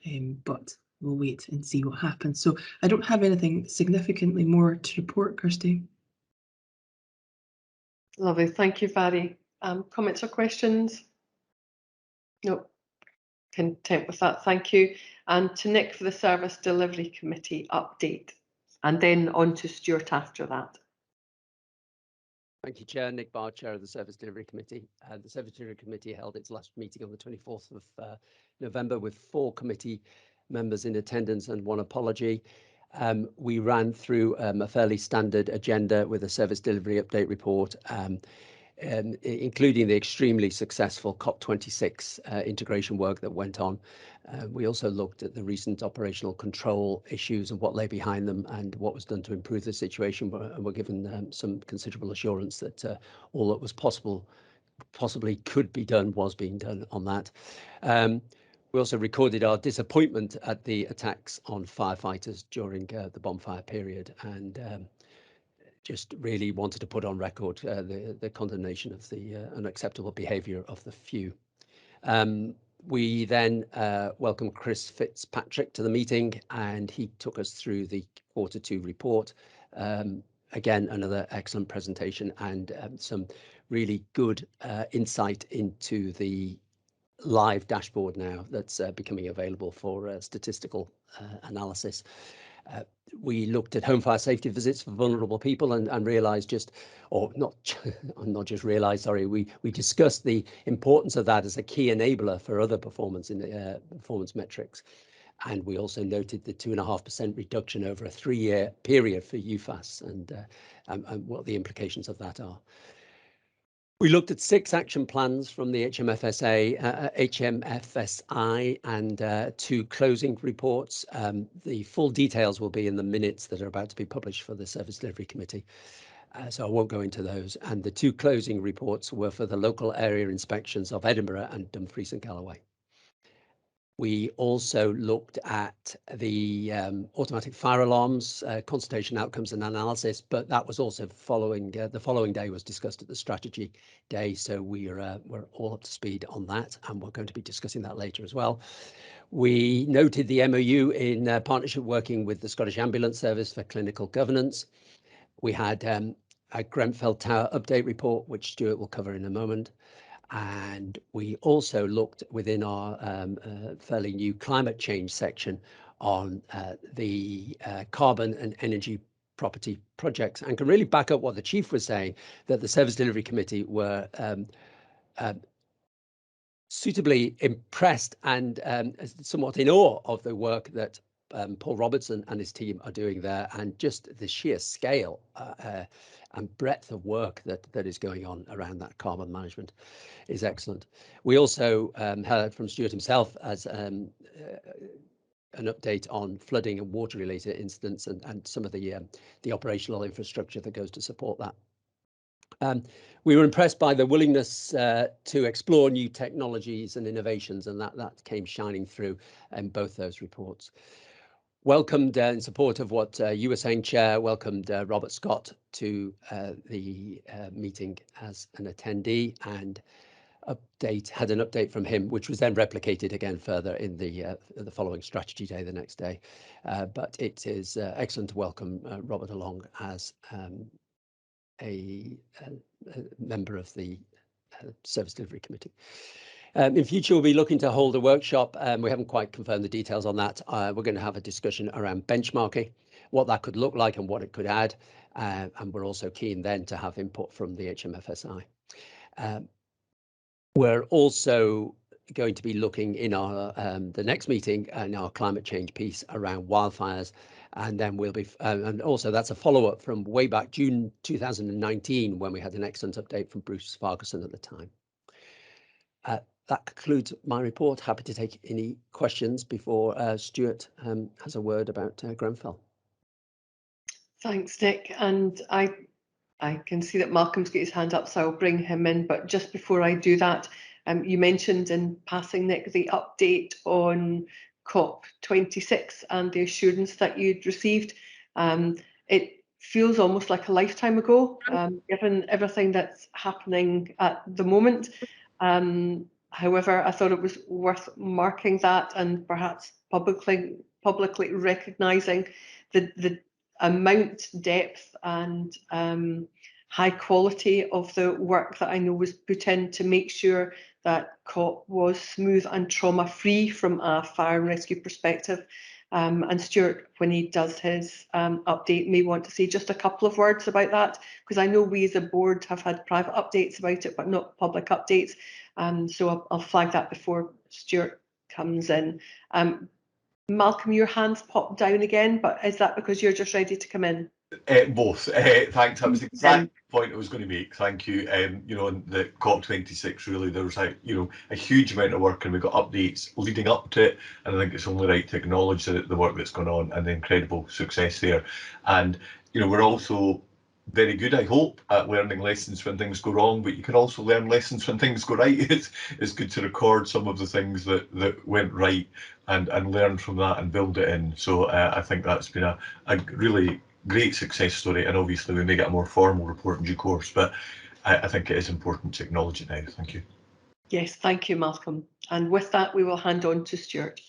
but we'll wait and see what happens. So I don't have anything significantly more to report, Kirsty. Lovely, thank you, Barry. Comments or questions? No, content with that, thank you. And to Nick for the Service Delivery Committee update, and then on to Stuart after that. Thank you, Chair. Nick Barr, Chair of the Service Delivery Committee. The Service Delivery Committee held its last meeting on the 24th of November with 4 committee members in attendance and 1 apology. We ran through a fairly standard agenda with a service delivery update report, including the extremely successful COP26 integration work that went on. We also looked at the recent operational control issues and what lay behind them and what was done to improve the situation, and we're given some considerable assurance that all that was possibly could be done was being done on that. We also recorded our disappointment at the attacks on firefighters during the bonfire period, and just really wanted to put on record the condemnation of the unacceptable behaviour of the few. We then welcomed Chris Fitzpatrick to the meeting, and he took us through the Q2 report. Again, another excellent presentation and some really good insight into the live dashboard now that's becoming available for statistical analysis. We looked at home fire safety visits for vulnerable people and realised we discussed the importance of that as a key enabler for other performance metrics. And we also noted the 2.5% reduction over a 3-year period for UFAS and what the implications of that are. We looked at 6 action plans from the HMFSI and 2 closing reports. The full details will be in the minutes that are about to be published for the Service Delivery Committee, so I won't go into those. And the 2 closing reports were for the local area inspections of Edinburgh and Dumfries and Galloway. We also looked at the automatic fire alarms, consultation outcomes and analysis, but that was also following, the following day was discussed at the strategy day. So we're all up to speed on that, and we're going to be discussing that later as well. We noted the MOU in partnership working with the Scottish Ambulance Service for clinical governance. We had a Grenfell Tower update report, which Stuart will cover in a moment. And we also looked within our fairly new climate change section on the carbon and energy property projects, and can really back up what the Chief was saying, that the Service Delivery Committee were suitably impressed and somewhat in awe of the work that Paul Robertson and his team are doing there, and just the sheer scale and breadth of work that is going on around that carbon management is excellent. We also heard from Stuart himself as an update on flooding and water related incidents and some of the operational infrastructure that goes to support that. We were impressed by the willingness to explore new technologies and innovations, and that came shining through in both those reports. Welcomed in support of what you were saying, Chair, welcomed Robert Scott to the meeting as an attendee, and update, had an update from him, which was then replicated again further in the following strategy day the next day. But it is excellent to welcome Robert along as a member of the Service Delivery Committee. In future, we'll be looking to hold a workshop. We haven't quite confirmed the details on that. We're going to have a discussion around benchmarking, what that could look like and what it could add. And we're also keen then to have input from the HMFSI. We're also going to be looking in our the next meeting in our climate change piece around wildfires, and then we'll be and also that's a follow-up from way back June 2019 when we had an excellent update from Bruce Farguson at the time. That concludes my report. Happy to take any questions before Stuart has a word about Grenfell. Thanks, Nick. And I can see that Malcolm's got his hand up, so I'll bring him in. But just before I do that, you mentioned in passing, Nick, the update on COP26 and the assurance that you'd received. It feels almost like a lifetime ago, given everything that's happening at the moment. However, I thought it was worth marking that and perhaps publicly recognising the amount, depth and high quality of the work that I know was put in to make sure that COP was smooth and trauma-free from a fire and rescue perspective. And Stuart, when he does his update, may want to say just a couple of words about that, because I know we as a board have had private updates about it, but not public updates. So I'll flag that before Stuart comes in. Malcolm, your hand's popped down again, but is that because you're just ready to come in? Both. Thanks. That was the exact point I was going to make. Thank you. You know, on the COP26, really, there was a huge amount of work, and we got updates leading up to it. And I think it's only right to acknowledge the work that's gone on and the incredible success there. And we're also very good, I hope, at learning lessons when things go wrong, but you can also learn lessons when things go right. It's good to record some of the things that went right and learn from that and build it in. So I think that's been a really great success story, and obviously we may get a more formal report in due course, but I think it is important to acknowledge it now. Thank you. Yes, thank you, Malcolm. And with that, we will hand on to Stuart.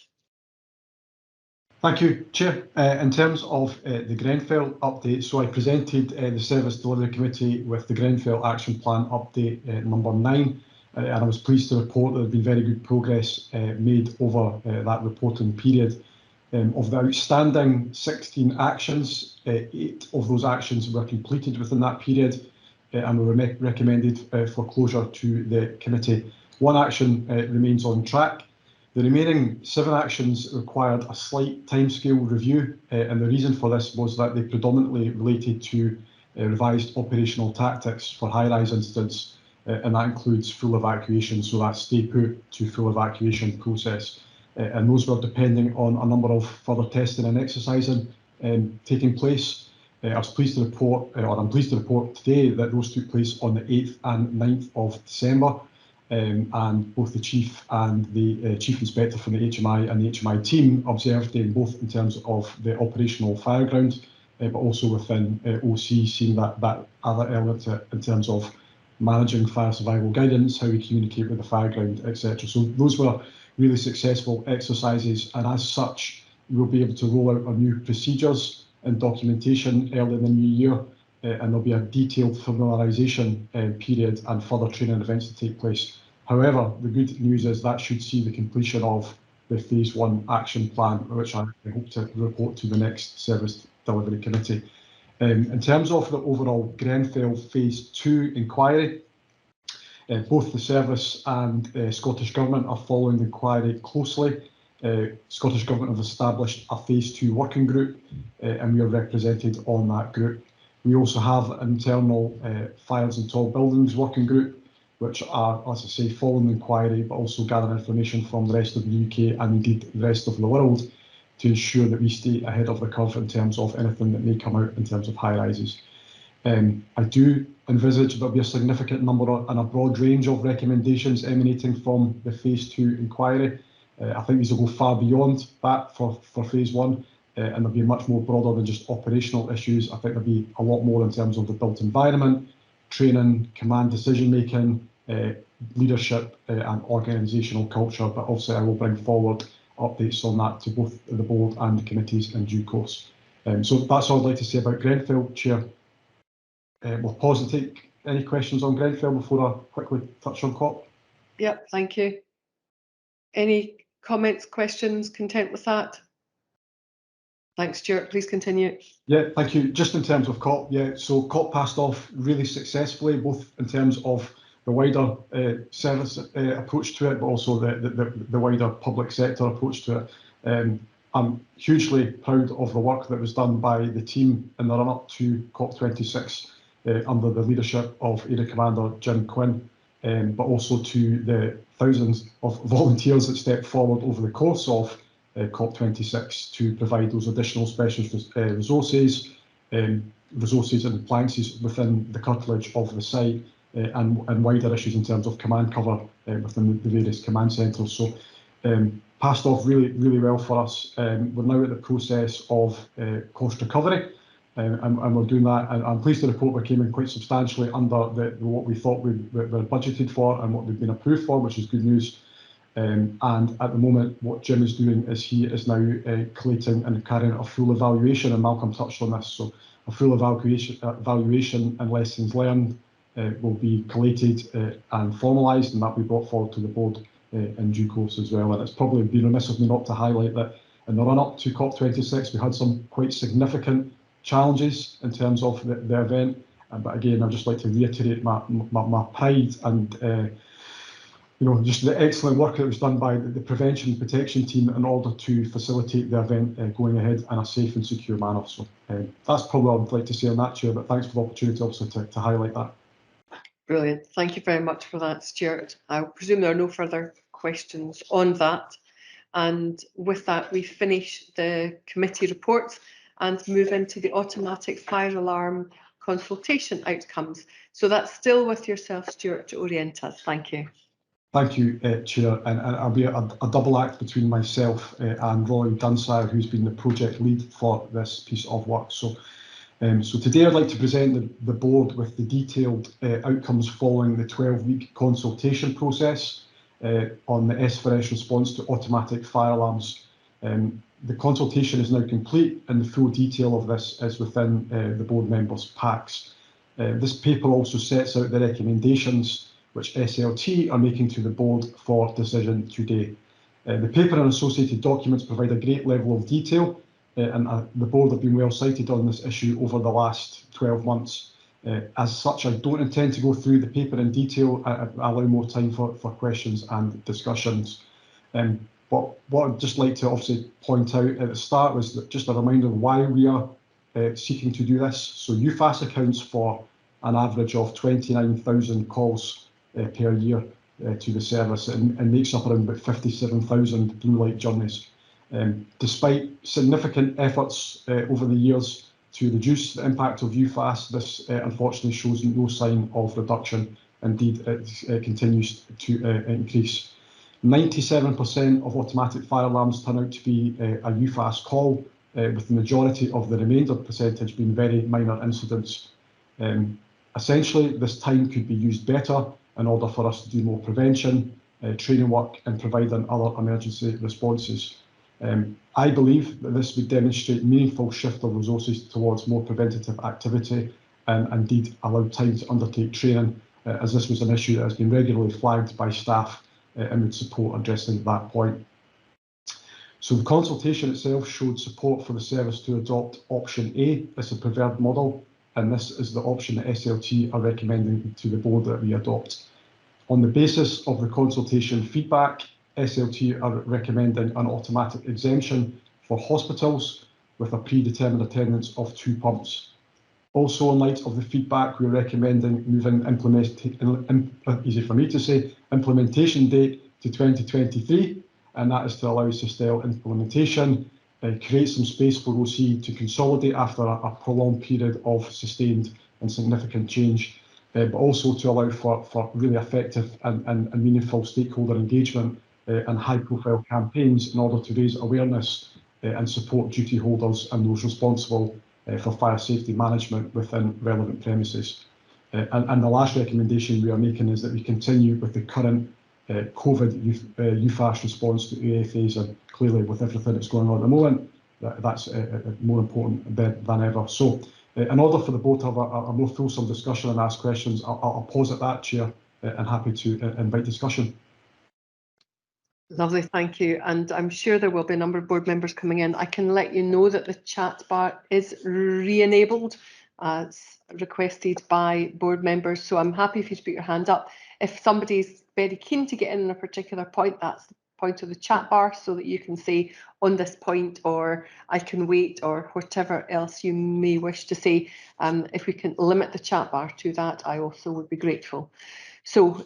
Thank you, Chair. In terms of the Grenfell update, so I presented the Service Delivery Committee with the Grenfell Action Plan update number 9, and I was pleased to report that there has been very good progress made over that reporting period. Of the outstanding 16 actions, 8 of those actions were completed within that period and were recommended for closure to the committee. 1 action remains on track. The remaining 7 actions required a slight timescale review, and the reason for this was that they predominantly related to revised operational tactics for high-rise incidents, and that includes full evacuation, so that's stay put to full evacuation process. And those were depending on a number of further testing and exercising taking place. I was pleased to report, or I'm pleased to report today, that those took place on the 8th and 9th of December. And both the Chief and the Chief Inspector from the HMI and the HMI team observed them both in terms of the operational fireground, but also within OC, seeing that other element in terms of managing fire survival guidance, how we communicate with the fireground, etc. So those were really successful exercises, and as such, we'll be able to roll out our new procedures and documentation early in the new year, and there'll be a detailed familiarisation period and further training events to take place. However, the good news is that should see the completion of the Phase 1 action plan, which I hope to report to the next Service Delivery Committee. In terms of the overall Grenfell Phase 2 inquiry, both the Service and Scottish Government are following the inquiry closely. Scottish Government have established a Phase 2 working group, and we are represented on that group. We also have an internal fires and tall buildings working group, which are, as I say, following the inquiry, but also gathering information from the rest of the UK and indeed the rest of the world to ensure that we stay ahead of the curve in terms of anything that may come out in terms of high rises. I do envisage there'll be a significant number and a broad range of recommendations emanating from the Phase 2 inquiry. I think these will go far beyond that for Phase 1, and there'll be much more broader than just operational issues. I think there'll be a lot more in terms of the built environment, training, command decision making, leadership and organisational culture, but obviously I will bring forward updates on that to both the board and the committees in due course. So that's all I'd like to say about Grenfell, Chair. We'll pause and take any questions on Grenfell before I quickly touch on COP. Yep, thank you. Any comments, questions, content with that? Thanks, Stuart. Please continue. Yeah, thank you. Just in terms of COP, yeah, so COP passed off really successfully, both in terms of the wider service approach to it, but also the wider public sector approach to it. I'm hugely proud of the work that was done by the team in the run-up to COP26 under the leadership of Area Commander Jim Quinn, but also to the thousands of volunteers that stepped forward over the course of COP26 to provide those additional specialist resources and appliances within the curtilage of the site and wider issues in terms of command cover within the various command centres. So passed off really well for us. We're now at the process of cost recovery and we're doing that. And I'm pleased to report we came in quite substantially under what we thought we were budgeted for and what we've been approved for, which is good news. And at the moment, what Jim is doing is he is now collating and carrying out a full evaluation, and Malcolm touched on this. So a full evaluation and lessons learned will be collated and formalised, and that will be brought forward to the board in due course as well. And it's probably been remiss of me not to highlight that in the run-up to COP26, we had some quite significant challenges in terms of the event. But again, I'd just like to reiterate my pride and just the excellent work that was done by the prevention and protection team in order to facilitate the event going ahead in a safe and secure manner. So that's probably what I'd like to say on that, Chair, but thanks for the opportunity also to highlight that. Brilliant. Thank you very much for that, Stuart. I presume there are no further questions on that. And with that, we finish the committee reports and move into the automatic fire alarm consultation outcomes. So that's still with yourself, Stuart, to orient us. Thank you. Thank you, Chair, and I'll be a double act between myself and Roy Dunsire, who's been the project lead for this piece of work. So today I'd like to present the board with the detailed outcomes following the 12-week consultation process on the SFRS response to automatic fire alarms. The consultation is now complete and the full detail of this is within the board members' packs. This paper also sets out the recommendations which SLT are making to the board for decision today. The paper and associated documents provide a great level of detail and the board have been well cited on this issue over the last 12 months. As such, I don't intend to go through the paper in detail. I allow more time for questions and discussions. But what I'd just like to obviously point out at the start was that just a reminder of why we are seeking to do this. So UFAS accounts for an average of 29,000 calls per year to the service and makes up around about 57,000 blue light journeys. Despite significant efforts over the years to reduce the impact of UFAS, this unfortunately shows no sign of reduction. Indeed, it continues to increase. 97% of automatic fire alarms turn out to be a UFAS call, with the majority of the remainder percentage being very minor incidents. Essentially, this time could be used better in order for us to do more prevention, training work and providing other emergency responses. I believe that this would demonstrate meaningful shift of resources towards more preventative activity and indeed allow time to undertake training, as this was an issue that has been regularly flagged by staff and would support addressing that point. So the consultation itself showed support for the service to adopt option A as the preferred model, and this is the option that SLT are recommending to the board that we adopt. On the basis of the consultation feedback, SLT are recommending an automatic exemption for hospitals with a predetermined attendance of 2 pumps. Also, in light of the feedback, we're recommending moving implementation date to 2023, and that is to allow us to style implementation, create some space for OC to consolidate after a prolonged period of sustained and significant change, but also to allow for really effective and meaningful stakeholder engagement and high-profile campaigns in order to raise awareness and support duty holders and those responsible for fire safety management within relevant premises. And the last recommendation we are making is that we continue with the current COVID UFAS response to EFAs, and clearly with everything that's going on at the moment, that's more important than ever. So in order for the board to have a more fulsome discussion and ask questions, I'll pause at that, Chair, and happy to invite discussion. Lovely, thank you. And I'm sure there will be a number of board members coming in. I can let you know that the chat bar is re-enabled as requested by board members. So I'm happy if you put your hand up. If somebody's very keen to get in on a particular point, that's the point of the chat bar, so that you can say on this point, or I can wait, or whatever else you may wish to say. If we can limit the chat bar to that, I also would be grateful. So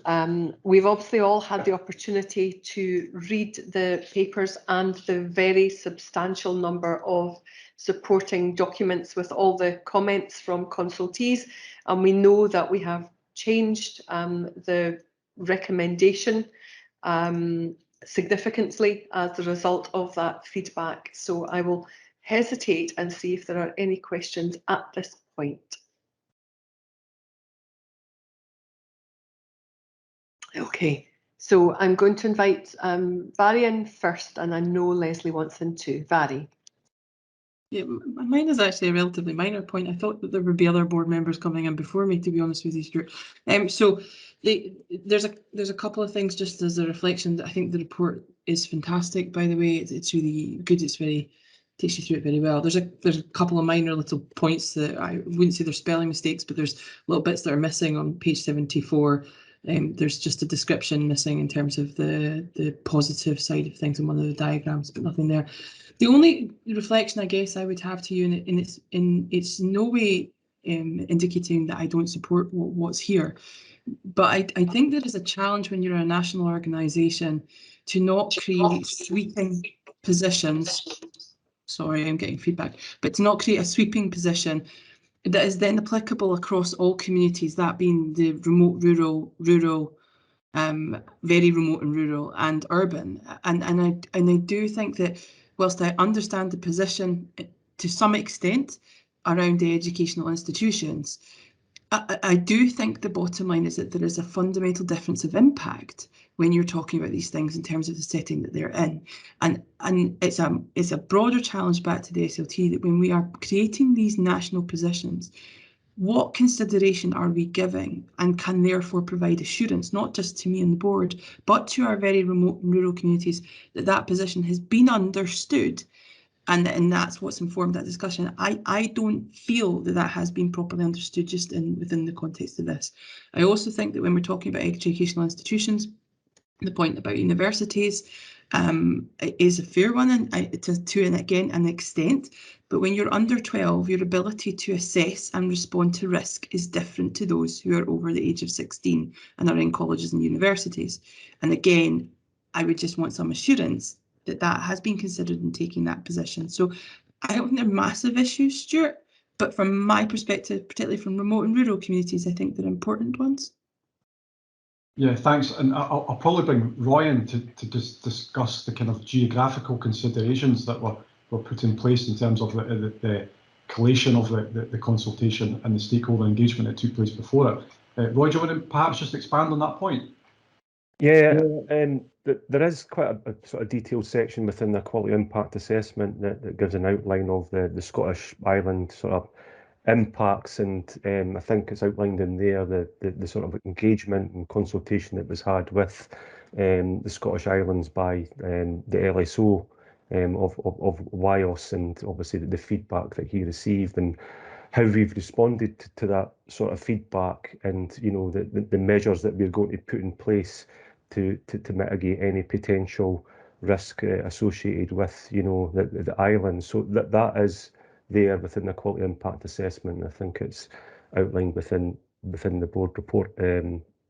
we've obviously all had the opportunity to read the papers and the very substantial number of supporting documents with all the comments from consultees, and we know that we have changed the recommendation significantly as a result of that feedback. So I will hesitate and see if there are any questions at this point. Okay, so I'm going to invite Barry in first, and I know Leslie wants in too. Barry. Yeah, mine is actually a relatively minor point. I thought that there would be other board members coming in before me, to be honest with you, Stuart. So there's a couple of things just as a reflection. I think the report is fantastic, by the way. It's really good. It's very takes you through it very well. There's a couple of minor little points that I wouldn't say they're spelling mistakes, but there's little bits that are missing on page 74. There's just a description missing in terms of the positive side of things in one of the diagrams, but nothing there. The only reflection I guess I would have to you, and it's no way indicating that I don't support what's here, but I think there is a challenge when you're a national organisation to not create sweeping positions. Sorry, I'm getting feedback, but to not create a sweeping position that is then applicable across all communities, that being the remote, rural, very remote and rural, and urban. And I do think that whilst I understand the position to some extent around the educational institutions, I do think the bottom line is that there is a fundamental difference of impact when you're talking about these things in terms of the setting that they're in. And it's a broader challenge back to the SLT that when we are creating these national positions, what consideration are we giving, and can therefore provide assurance, not just to me and the board, but to our very remote and rural communities, that that position has been understood, and that's what's informed that discussion. I don't feel that that has been properly understood just within the context of this. I also think that when we're talking about educational institutions, the point about universities is a fair one, and to an extent. But when you're under 12, your ability to assess and respond to risk is different to those who are over the age of 16 and are in colleges and universities. And again, I would just want some assurance that that has been considered in taking that position. So I don't think they're massive issues, Stuart, but from my perspective, particularly from remote and rural communities, I think they're important ones. Yeah, thanks. And I'll probably bring Roy in to discuss the kind of geographical considerations that were put in place in terms of the collation of the consultation and the stakeholder engagement that took place before it. Roy, do you want to perhaps just expand on that point? Yeah, there is quite a sort of detailed section within the quality impact assessment that gives an outline of the Scottish Island sort of impacts, and I think it's outlined in there the sort of engagement and consultation that was had with the Scottish Islands by the LSO of WIOS, and obviously the feedback that he received and how we've responded to that sort of feedback, and you know the measures that we're going to put in place to mitigate any potential risk associated with the islands. So that is there within the quality impact assessment. I think it's outlined within the board report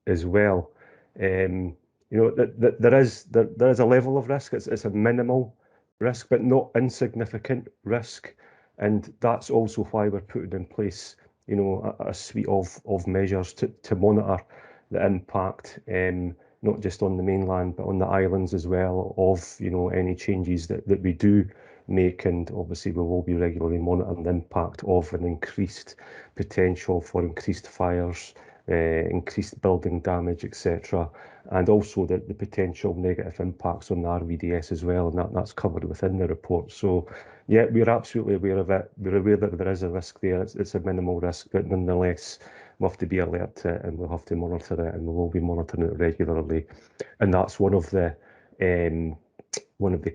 as well. There is a level of risk. It's a minimal risk, but not insignificant risk, and that's also why we're putting in place a suite of measures to monitor the impact, not just on the mainland but on the islands as well, of any changes that we do make, and obviously we will be regularly monitoring the impact of an increased potential for increased fires, increased building damage, etc., and also the potential negative impacts on the RVDS as well, and that's covered within the report. So yeah, we're absolutely aware of it. We're aware that there is a risk there. It's a minimal risk, but nonetheless we'll have to be alert to it, and we'll have to monitor it, and we will be monitoring it regularly. And that's one of the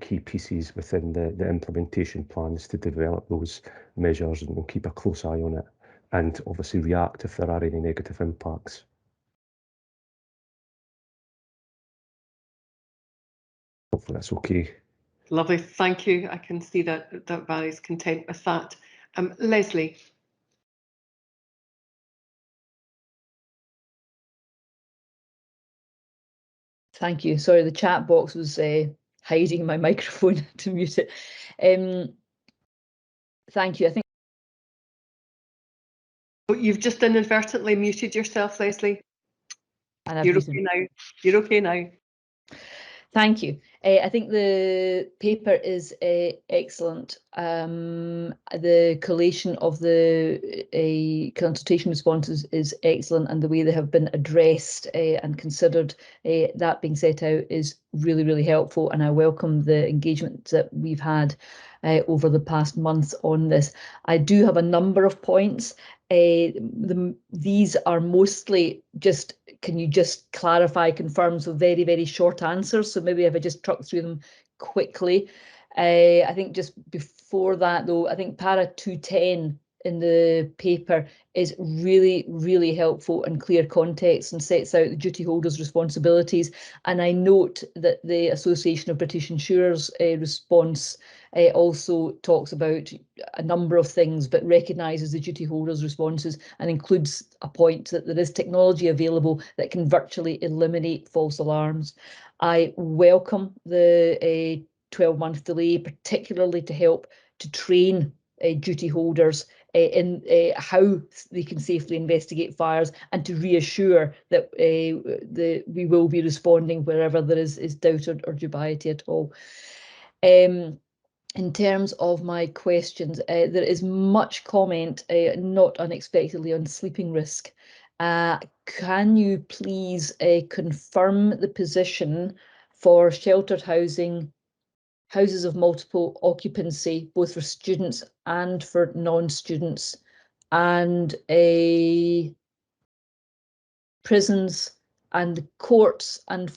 key pieces within the implementation plan, is to develop those measures, and we'll keep a close eye on it, and obviously react if there are any negative impacts. Hopefully that's okay. Lovely, thank you. I can see that Barry's content with that. Leslie. Thank you. Sorry, the chat box was hiding my microphone to mute it. Thank you. I think You've just inadvertently muted yourself, Leslie. And You're okay now. You're okay now. Thank you. I think the paper is excellent. The collation of the consultation responses is excellent, and the way they have been addressed and considered, that being set out, is really, really helpful. And I welcome the engagement that we've had over the past months on this. I do have a number of points. These are mostly just, can you just clarify, confirm, so very, very short answers. So maybe if I just truck through them quickly. I think just before that though, I think para 210 in the paper is really, really helpful and clear context, and sets out the duty holders' responsibilities. And I note that the Association of British Insurers response also talks about a number of things, but recognises the duty holders' responses, and includes a point that there is technology available that can virtually eliminate false alarms. I welcome the 12-month delay, particularly to help to train duty holders in how they can safely investigate fires, and to reassure that we will be responding wherever there is doubt or dubiety at all. In terms of my questions, there is much comment, not unexpectedly, on sleeping risk. Can you please confirm the position for sheltered housing, houses of multiple occupancy, both for students and for non-students, and prisons and courts and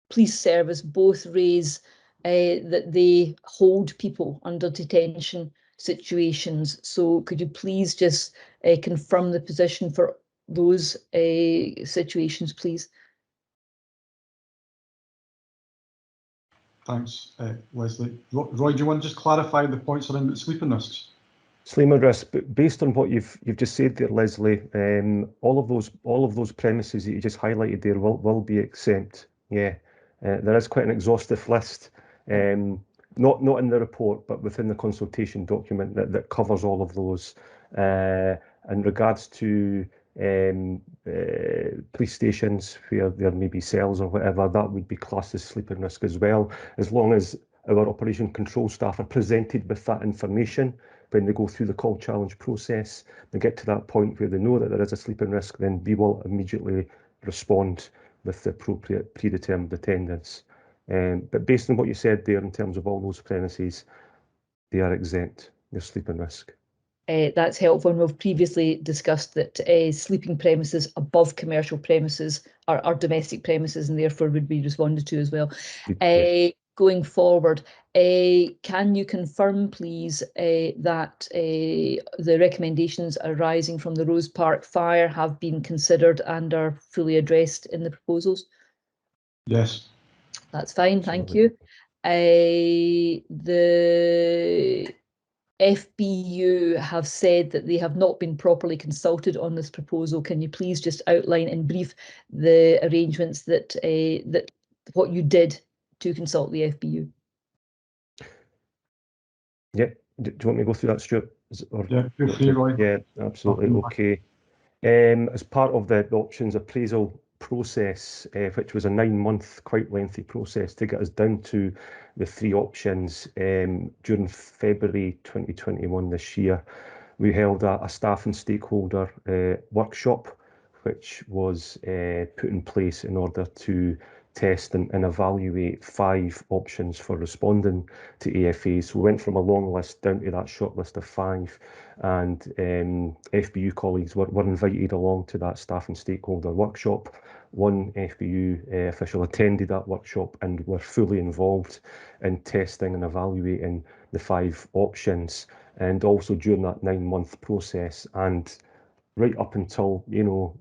police service both raise that they hold people under detention situations. So could you please just confirm the position for those situations, please? Thanks, Leslie. Roy, do you want to just clarify the points around sleeping risks? Sleeping risk, but based on what you've just said there, Leslie, all of those premises that you just highlighted there will be exempt. Yeah, there is quite an exhaustive list, not in the report, but within the consultation document that covers all of those. In regards to police stations where there may be cells or whatever, that would be classed as sleeping risk as well, as long as our operation control staff are presented with that information when they go through the call challenge process. They get to that point where they know that there is a sleeping risk, then we will immediately respond with the appropriate predetermined attendance. But based on what you said there, in terms of all those premises, they are exempt, they're sleeping risk. That's helpful, and we've previously discussed that sleeping premises above commercial premises are domestic premises, and therefore would be responded to as well. Yes. Going forward, can you confirm, please, that the recommendations arising from the Rose Park fire have been considered and are fully addressed in the proposals? Yes. That's fine, thank you. The FBU have said that they have not been properly consulted on this proposal. Can you please just outline in brief the arrangements that what you did to consult the FBU? Yeah, do you want me to go through that, Stuart? Yeah, feel free, Roy. Yeah, absolutely. Okay. As part of the options appraisal process, which was a 9-month, quite lengthy process to get us down to the 3 options. During February 2021 this year, we held a staff and stakeholder workshop, which was put in place in order to test and evaluate 5 options for responding to AFAs. So we went from a long list down to that short list of 5, and FBU colleagues were invited along to that staff and stakeholder workshop. One FBU official attended that workshop and were fully involved in testing and evaluating the 5 options, and also during that 9-month process, and right up until, you know,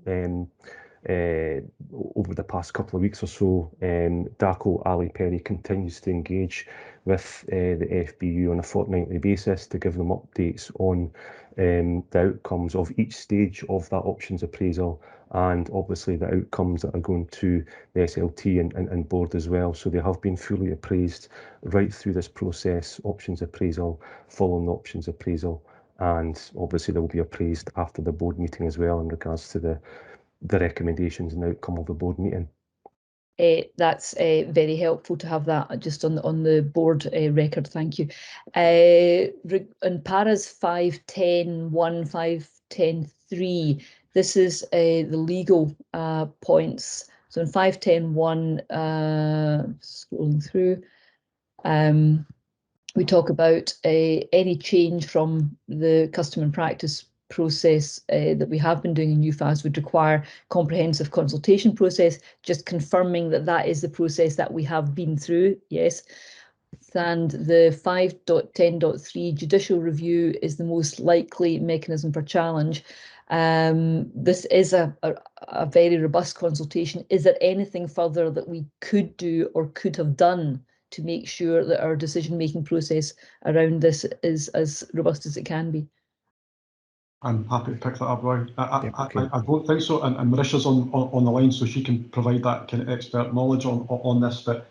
over the past couple of weeks or so, DACO Ali Perry continues to engage with the FBU on a fortnightly basis to give them updates on the outcomes of each stage of that options appraisal, and obviously the outcomes that are going to the SLT and board as well. So they have been fully appraised right through this process, options appraisal, following the options appraisal, and obviously they will be appraised after the board meeting as well in regards to the recommendations and outcome of the board meeting. That's very helpful to have that just on the board record. Thank you. In paras 5.10.1, 5.10.3, this is the legal points. So in 5.10.1, scrolling through, we talk about any change from the custom and practice process that we have been doing in UFAS would require comprehensive consultation process, just confirming that that is the process that we have been through, yes. And the 5.10.3 judicial review is the most likely mechanism for challenge. This is a very robust consultation. Is there anything further that we could do or could have done to make sure that our decision-making process around this is as robust as it can be? I'm happy to pick that up, Roy. I don't think so, and Marisha's on the line, so she can provide that kind of expert knowledge on this. But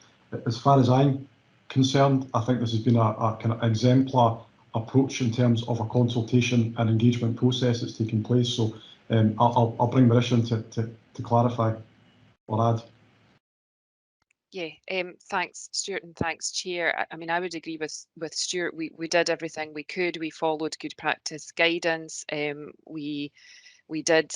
as far as I'm concerned, I think this has been a kind of exemplar approach in terms of a consultation and engagement process that's taking place. So I'll bring Marisha in to clarify or add. Yeah, thanks, Stuart, and thanks, Chair. I mean, I would agree with Stuart. We did everything we could. We followed good practice guidance. We did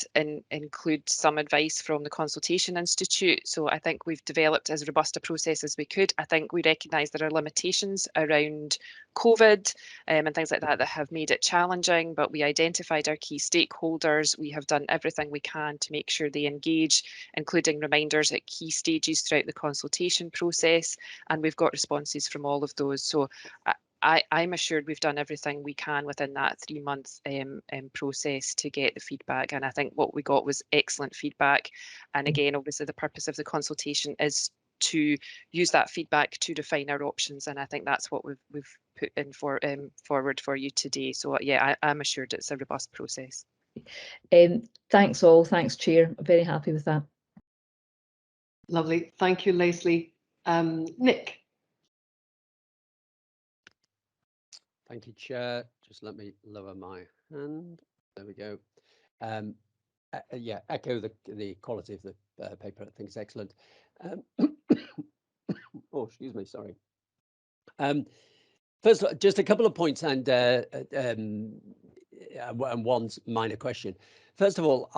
include some advice from the Consultation Institute. So I think we've developed as robust a process as we could. I think we recognise there are limitations around COVID and things like that that have made it challenging, but we identified our key stakeholders. We have done everything we can to make sure they engage, including reminders at key stages throughout the consultation process. And we've got responses from all of those. So I'm assured we've done everything we can within that 3-month process to get the feedback. And I think what we got was excellent feedback. And again, obviously the purpose of the consultation is to use that feedback to define our options. And I think that's what we've put in forward for you today. So yeah, I'm assured it's a robust process. Thanks all. Thanks, Chair. I'm very happy with that. Lovely. Thank you, Leslie. Nick. Thank you, Chair. Just let me lower my hand. There we go. Yeah, echo the quality of the paper. I think it's excellent. Oh, excuse me, sorry. First, just a couple of points and one minor question. First of all,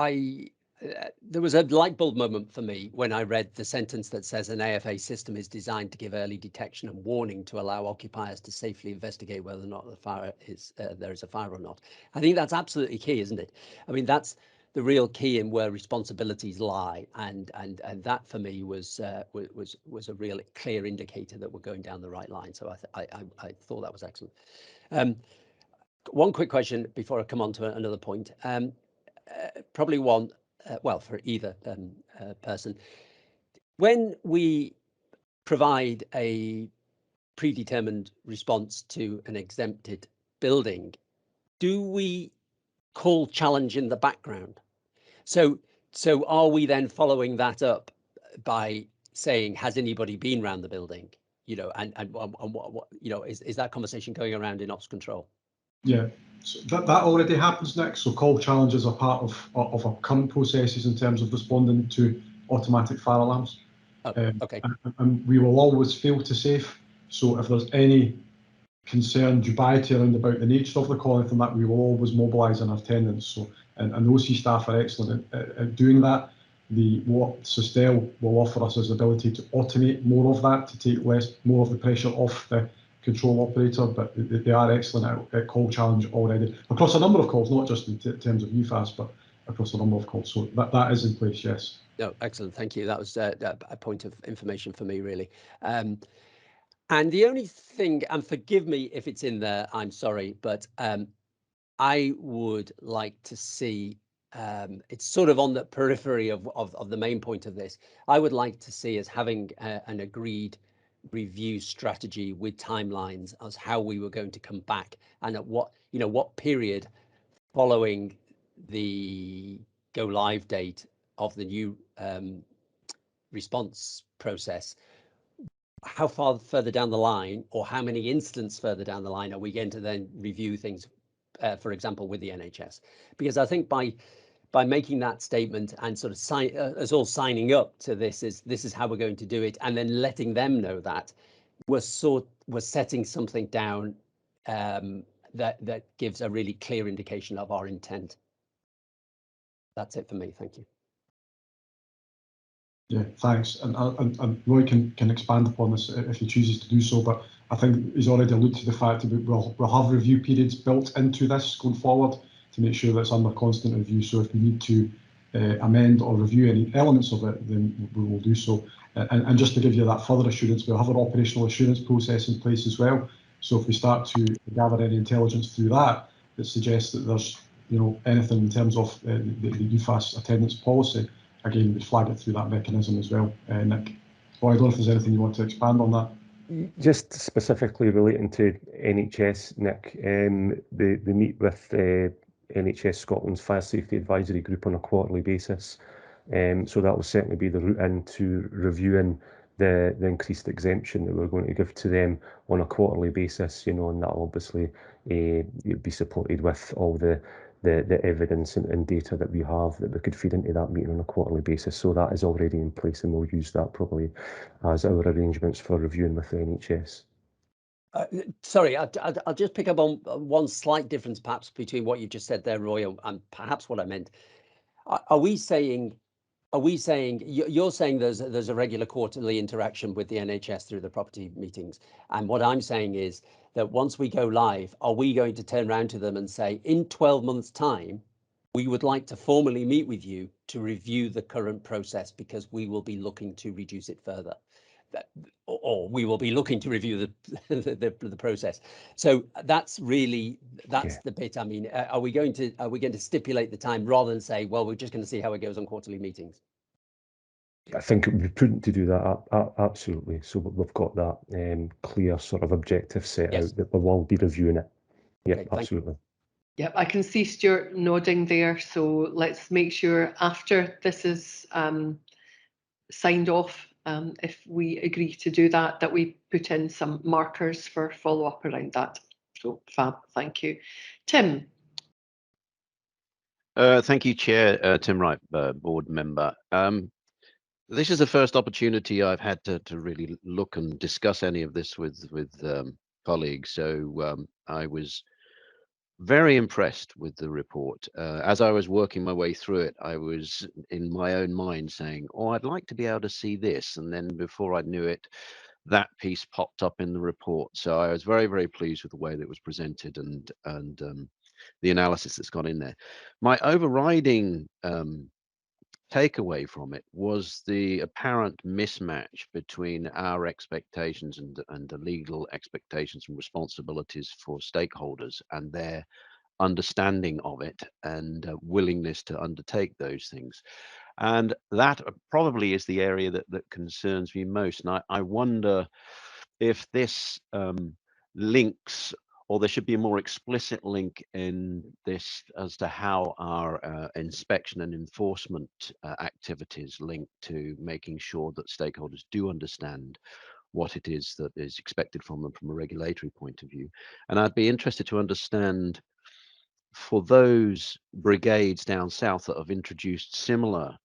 there was a light bulb moment for me when I read the sentence that says an AFA system is designed to give early detection and warning to allow occupiers to safely investigate whether or not there is a fire or not. I think that's absolutely key, isn't it? I mean, that's the real key in where responsibilities lie, and that for me was a real clear indicator that we're going down the right line. So I thought that was excellent. One quick question before I come on to another point. Probably one. Well, for either person, when we provide a predetermined response to an exempted building, do we call challenge in the background? So are we then following that up by saying, has anybody been around the building? You know, and what you know, is that conversation going around in ops control? Yeah, so that already happens next. So call challenges are part of our current processes in terms of responding to automatic fire alarms. Okay. And we will always fail to safe. So if there's any concern, dubiety around about the nature of the call, anything that we will always mobilise in our attendance. So, and the OC staff are excellent at doing that. What Sustain will offer us is the ability to automate more of that, to take more of the pressure off the control operator, but they are excellent at call challenge already across a number of calls, not just in terms of UFAS, but across a number of calls. So that is in place, yes. No, excellent. Thank you. That was a point of information for me, really. And the only thing, and forgive me if it's in there, I'm sorry, but I would like to see, it's sort of on the periphery of the main point of this. I would like to see us having an agreed review strategy with timelines as how we were going to come back and at what period following the go live date of the new response process, how far further down the line, or how many instances further down the line are we going to then review things, for example, with the NHS? Because I think by making that statement and sort of us all signing up to this is how we're going to do it, and then letting them know that we're setting something down that gives a really clear indication of our intent. That's it for me. Thank you. Yeah, thanks. And Roy can expand upon this if he chooses to do so, but I think he's already alluded to the fact that we'll have review periods built into this going forward to make sure that it's under constant review. So if we need to amend or review any elements of it, then we will do so. And just to give you that further assurance, we'll have an operational assurance process in place as well. So if we start to gather any intelligence through that suggests that there's anything in terms of the UFAS attendance policy, again, we flag it through that mechanism as well. Nick, I don't know if there's anything you want to expand on that. Just specifically relating to NHS, Nick, they meet with NHS Scotland's Fire Safety Advisory Group on a quarterly basis. So that will certainly be the route into reviewing the increased exemption that we're going to give to them on a quarterly basis, and that will obviously be supported with all the evidence and data that we have that we could feed into that meeting on a quarterly basis. So that is already in place, and we'll use that probably as our arrangements for reviewing with the NHS. Sorry, I'll just pick up on one slight difference perhaps between what you just said there, Roy, and perhaps what I meant. Are we saying you're saying there's a regular quarterly interaction with the NHS through the property meetings, and what I'm saying is that once we go live, are we going to turn around to them and say, in 12 months' time, we would like to formally meet with you to review the current process because we will be looking to reduce it further, or we will be looking to review the process. So that's the bit. I mean, are we going to stipulate the time rather than say, well, we're just going to see how it goes on quarterly meetings? I think it would be prudent to do that, absolutely. So we've got that clear sort of objective set out that we will be reviewing it. Yeah, okay, absolutely. Yep, I can see Stuart nodding there. So let's make sure after this is signed off, if we agree to do that, that we put in some markers for follow-up around that. So fab, thank you. Tim. Thank you, Chair. Tim Wright, board member. This is the first opportunity I've had to really look and discuss any of this with colleagues. So I was very impressed with the report. As I was working my way through it, I was in my own mind saying, oh, I'd like to be able to see this. And then before I knew it, that piece popped up in the report. So I was very, very pleased with the way that it was presented and the analysis that's gone in there. My overriding takeaway from it was the apparent mismatch between our expectations and the legal expectations and responsibilities for stakeholders and their understanding of it and willingness to undertake those things. And that probably is the area that concerns me most. And I wonder if this links, or there should be a more explicit link in this as to how our inspection and enforcement activities link to making sure that stakeholders do understand what it is that is expected from them from a regulatory point of view. And I'd be interested to understand, for those brigades down south that have introduced similar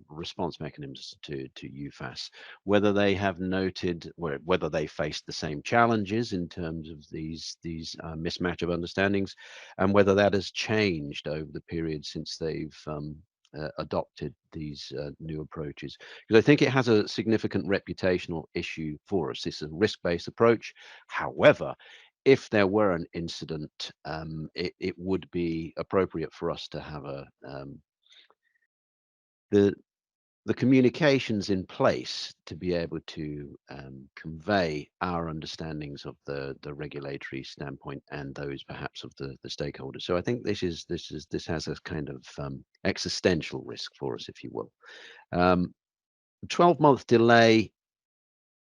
response mechanisms to UFAS, whether they have noted, whether they faced the same challenges in terms of these mismatch of understandings, and whether that has changed over the period since they've adopted these new approaches. Because I think it has a significant reputational issue for us. This is a risk-based approach. However, if there were an incident, it would be appropriate for us to have the communications in place to be able to convey our understandings of the regulatory standpoint and those perhaps of the stakeholders. So I think this has a kind of existential risk for us, if you will. 12-month delay,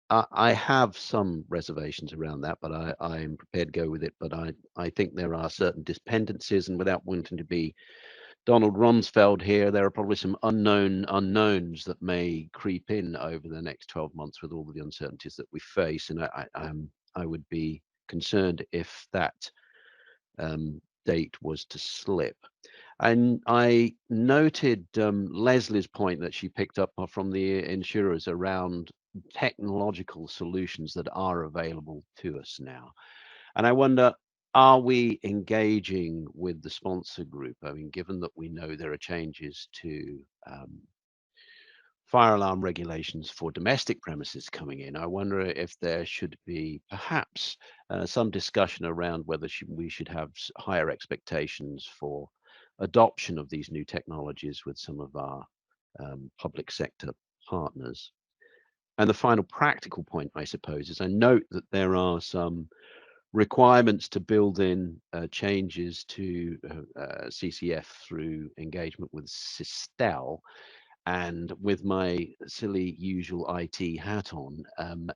I have some reservations around that, but I'm prepared to go with it. But I think there are certain dependencies, and without wanting to be Donald Rumsfeld here, there are probably some unknowns that may creep in over the next 12 months with all of the uncertainties that we face. And I would be concerned if that date was to slip. And I noted Leslie's point that she picked up from the insurers around technological solutions that are available to us now. And I wonder, are we engaging with the sponsor group? I mean, given that we know there are changes to fire alarm regulations for domestic premises coming in, I wonder if there should be perhaps some discussion around whether we should have higher expectations for adoption of these new technologies with some of our public sector partners. And the final practical point, I suppose, is I note that there are some requirements to build in changes to CCF through engagement with Sistel. And with my silly usual IT hat on,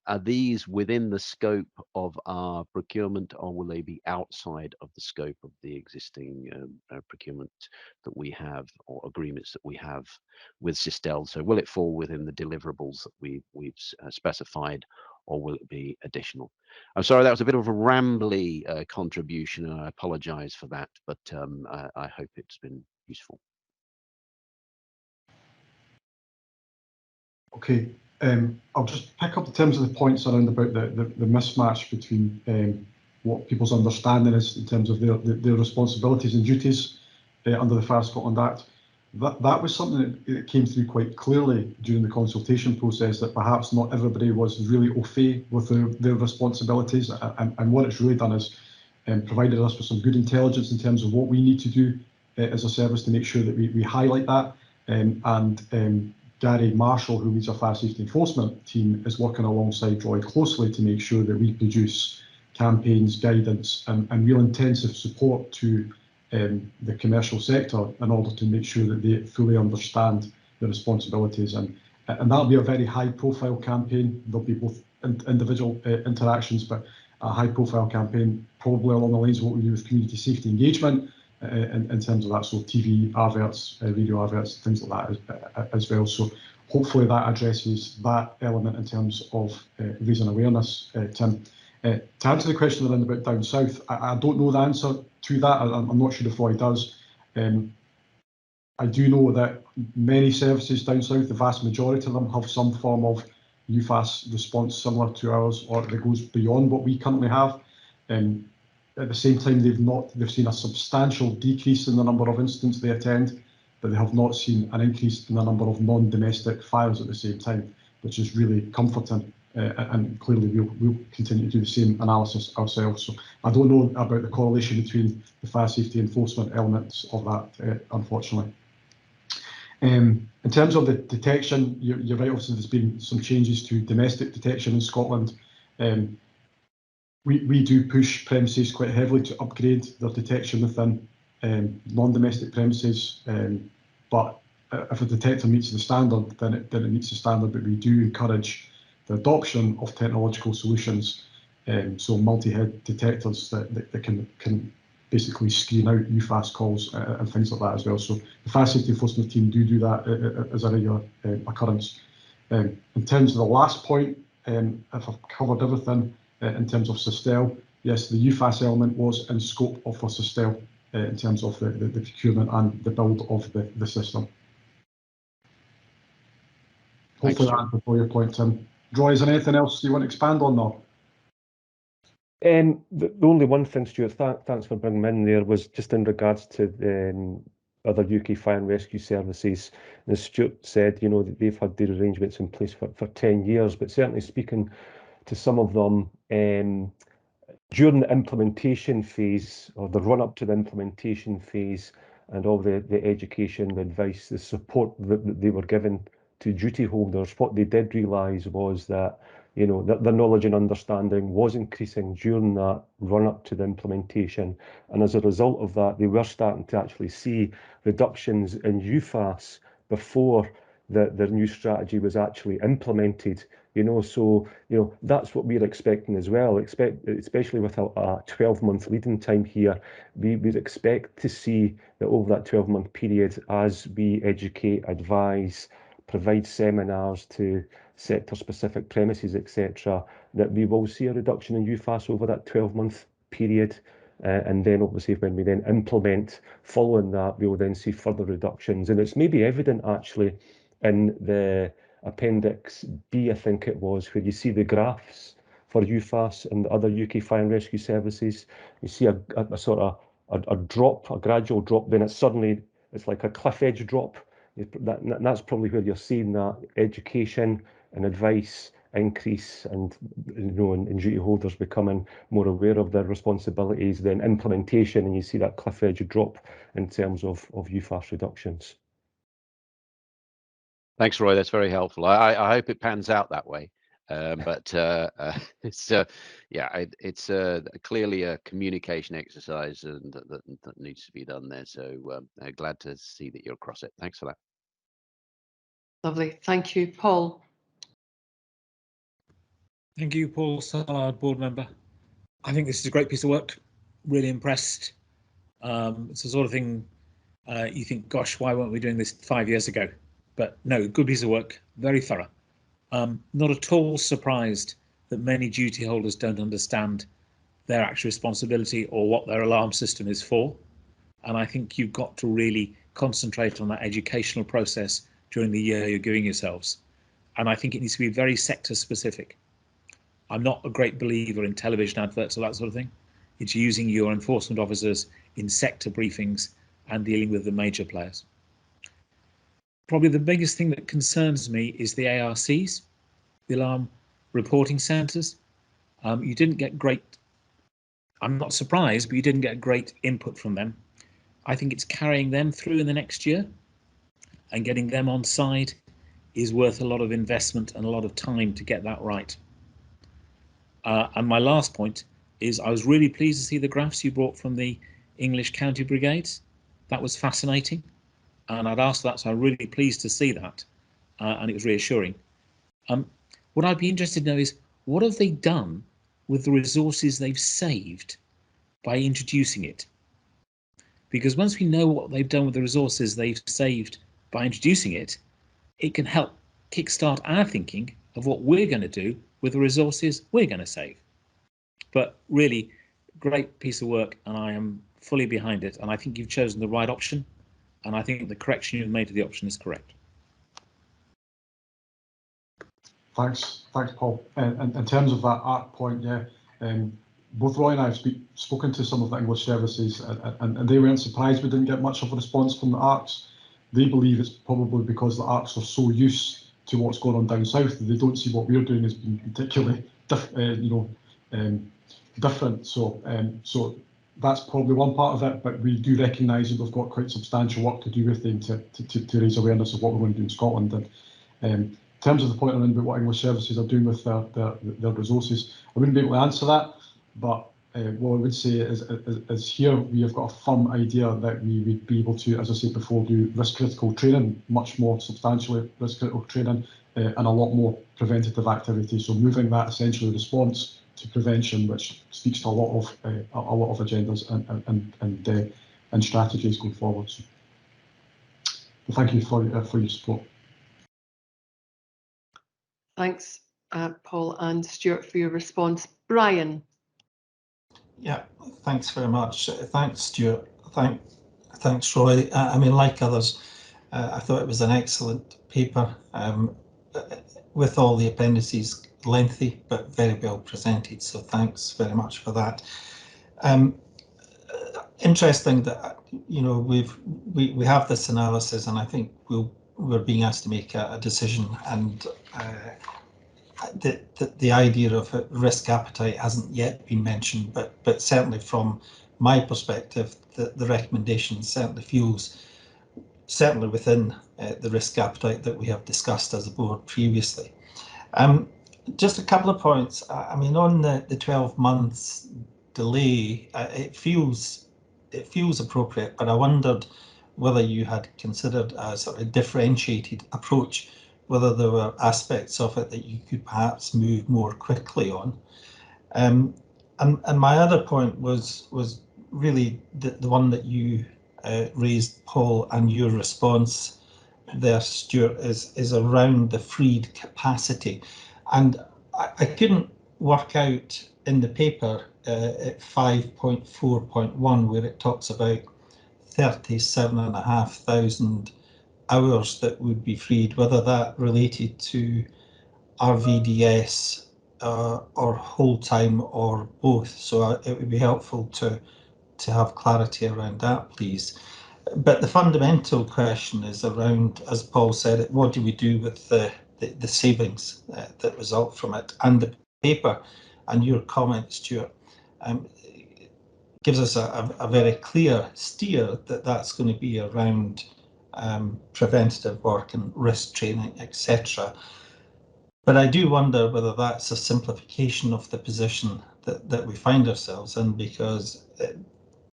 are these within the scope of our procurement, or will they be outside of the scope of the existing procurement that we have, or agreements that we have with Sistel? So will it fall within the deliverables that we've specified, or will it be additional? I'm sorry, that was a bit of a rambly contribution, and I apologize for that, but I hope it's been useful. Okay, I'll just pick up the terms of the points around about the mismatch between what people's understanding is in terms of their responsibilities and duties under the Fire Scotland Act. That was something that came through quite clearly during the consultation process, that perhaps not everybody was really au fait with their responsibilities, and what it's really done is provided us with some good intelligence in terms of what we need to do as a service to make sure that we highlight that, and Gary Marshall, who leads our fire safety enforcement team, is working alongside Roy closely to make sure that we produce campaigns, guidance, and real intensive support to the commercial sector in order to make sure that they fully understand the responsibilities. And that'll be a very high profile campaign. There'll be both individual interactions, but a high profile campaign, probably along the lines of what we do with community safety engagement, in terms of that, so TV adverts, radio adverts, things like that as well. So hopefully that addresses that element in terms of raising awareness, Tim. To answer the question around about down south, I don't know the answer to that. I'm not sure if Roy does. I do know that many services down south, the vast majority of them, have some form of UFAS response similar to ours, or that goes beyond what we currently have. At the same time, they've seen a substantial decrease in the number of incidents they attend, but they have not seen an increase in the number of non-domestic fires at the same time, which is really comforting. And clearly we'll continue to do the same analysis ourselves. So I don't know about the correlation between the fire safety enforcement elements of that, unfortunately. In terms of the detection, you're right, obviously there's been some changes to domestic detection in Scotland. We do push premises quite heavily to upgrade their detection within non-domestic premises, but if a detector meets the standard, then it meets the standard. But we do encourage the adoption of technological solutions, so multi-head detectors that can basically screen out UFAS calls and things like that as well. So the fire safety enforcement team do that as a regular occurrence. In terms of the last point, if I've covered everything, in terms of Sistel, yes, the UFAS element was in scope of for Sistel in terms of the procurement and the build of the system. Hopefully that answers all your point, Tim. Roy, is there anything else you want to expand on now? The only one thing, Stuart, thanks for bringing me in there, was just in regards to the other UK fire and rescue services. As Stuart said, you know, that they've had their arrangements in place for 10 years, but certainly speaking to some of them, during the implementation phase, or the run up to the implementation phase, and all the education, the advice, the support that they were given to duty holders, what they did realise was that, you know, that their knowledge and understanding was increasing during that run up to the implementation. And as a result of that, they were starting to actually see reductions in UFAS before the new strategy was actually implemented. You know, so, you know, that's what we're expecting as well. Especially with a 12-month leading time here, we'd expect to see that over that 12-month period, as we educate, advise, provide seminars to sector-specific premises, etc., that we will see a reduction in UFAS over that 12-month period. And then obviously when we then implement following that, we will then see further reductions. And it's maybe evident actually in the Appendix B, I think it was, where you see the graphs for UFAS and the other UK fire and rescue services. You see a sort of a drop, a gradual drop, then it's like a cliff edge drop. That's probably where you're seeing that education and advice increase, and, you know, and duty holders becoming more aware of their responsibilities, then implementation, and you see that cliff edge drop in terms of UFAS reductions. Thanks, Roy. That's very helpful. I hope it pans out that way. But it's it's clearly a communication exercise and that needs to be done there. So glad to see that you're across it. Thanks for that. Lovely. Thank you, Paul. Thank you, Paul Sallard, board member. I think this is a great piece of work. Really impressed. It's the sort of thing you think, gosh, why weren't we doing this 5 years ago? But no, good piece of work, very thorough. Not at all surprised that many duty holders don't understand their actual responsibility or what their alarm system is for. And I think you've got to really concentrate on that educational process during the year you're giving yourselves. And I think it needs to be very sector specific. I'm not a great believer in television adverts or that sort of thing. It's using your enforcement officers in sector briefings and dealing with the major players. Probably the biggest thing that concerns me is the ARCs, the alarm reporting centres. You didn't get great, I'm not surprised, but you didn't get great input from them. I think it's carrying them through in the next year, and getting them on side is worth a lot of investment and a lot of time to get that right. And my last point is I was really pleased to see the graphs you brought from the English County Brigades. That was fascinating. And I'd asked that, so I'm really pleased to see that, and it was reassuring. What I'd be interested to know is, what have they done with the resources they've saved by introducing it? Because once we know what they've done with the resources they've saved by introducing it, it can help kickstart our thinking of what we're going to do with the resources we're going to save. But really, great piece of work, and I am fully behind it, and I think you've chosen the right option. And I think the correction you've made to the option is correct. Thanks, Paul. And in terms of that ARC point, yeah, both Roy and I have spoken to some of the English services, and they weren't surprised we didn't get much of a response from the ARCs. They believe it's probably because the ARCs are so used to what's going on down south that they don't see what we're doing as being particularly different. So that's probably one part of it, but we do recognise that we've got quite substantial work to do with them to raise awareness of what we're going to do in Scotland. And in terms of the point around about what English services are doing with their resources, I wouldn't be able to answer that, but what I would say is here we have got a firm idea that we would be able to, as I said before, do risk critical training, much more substantially risk critical training, and a lot more preventative activity. So moving that essentially response to prevention, which speaks to a lot of agendas and strategies going forward. So, well, thank you for your support. Thanks, Paul and Stuart, for your response. Brian. Yeah, thanks very much. Thanks, Stuart. Thanks, Roy. I mean, like others, I thought it was an excellent paper. with all the appendices, lengthy but very well presented. So thanks very much for that. Interesting that we have this analysis, and I think we're being asked to make a decision, and the idea of risk appetite hasn't yet been mentioned, but certainly from my perspective, the recommendation certainly feels certainly within the risk appetite that we have discussed as a board previously. Just a couple of points. I mean, on the 12 months delay, it feels appropriate, but I wondered whether you had considered a sort of differentiated approach, whether there were aspects of it that you could perhaps move more quickly on. And my other point was really the one that you raised, Paul, and your response there, Stuart, is around the freed capacity. And I couldn't work out in the paper at 5.4.1 where it talks about 37,500 hours that would be freed, whether that related to RVDS or whole time or both. So it would be helpful to have clarity around that, please. But the fundamental question is around, as Paul said, what do we do with the savings that result from it? And the paper and your comment, Stuart, gives us a very clear steer that that's going to be around preventative work and risk training, etc. But I do wonder whether that's a simplification of the position that we find ourselves in, because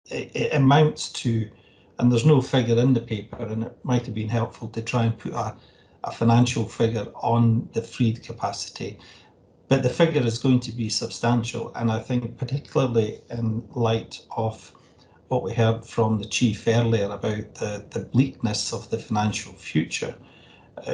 it amounts to, and there's no figure in the paper, and it might have been helpful to try and put a financial figure on the freed capacity, but the figure is going to be substantial. And I think particularly in light of what we heard from the Chief earlier about the bleakness of the financial future,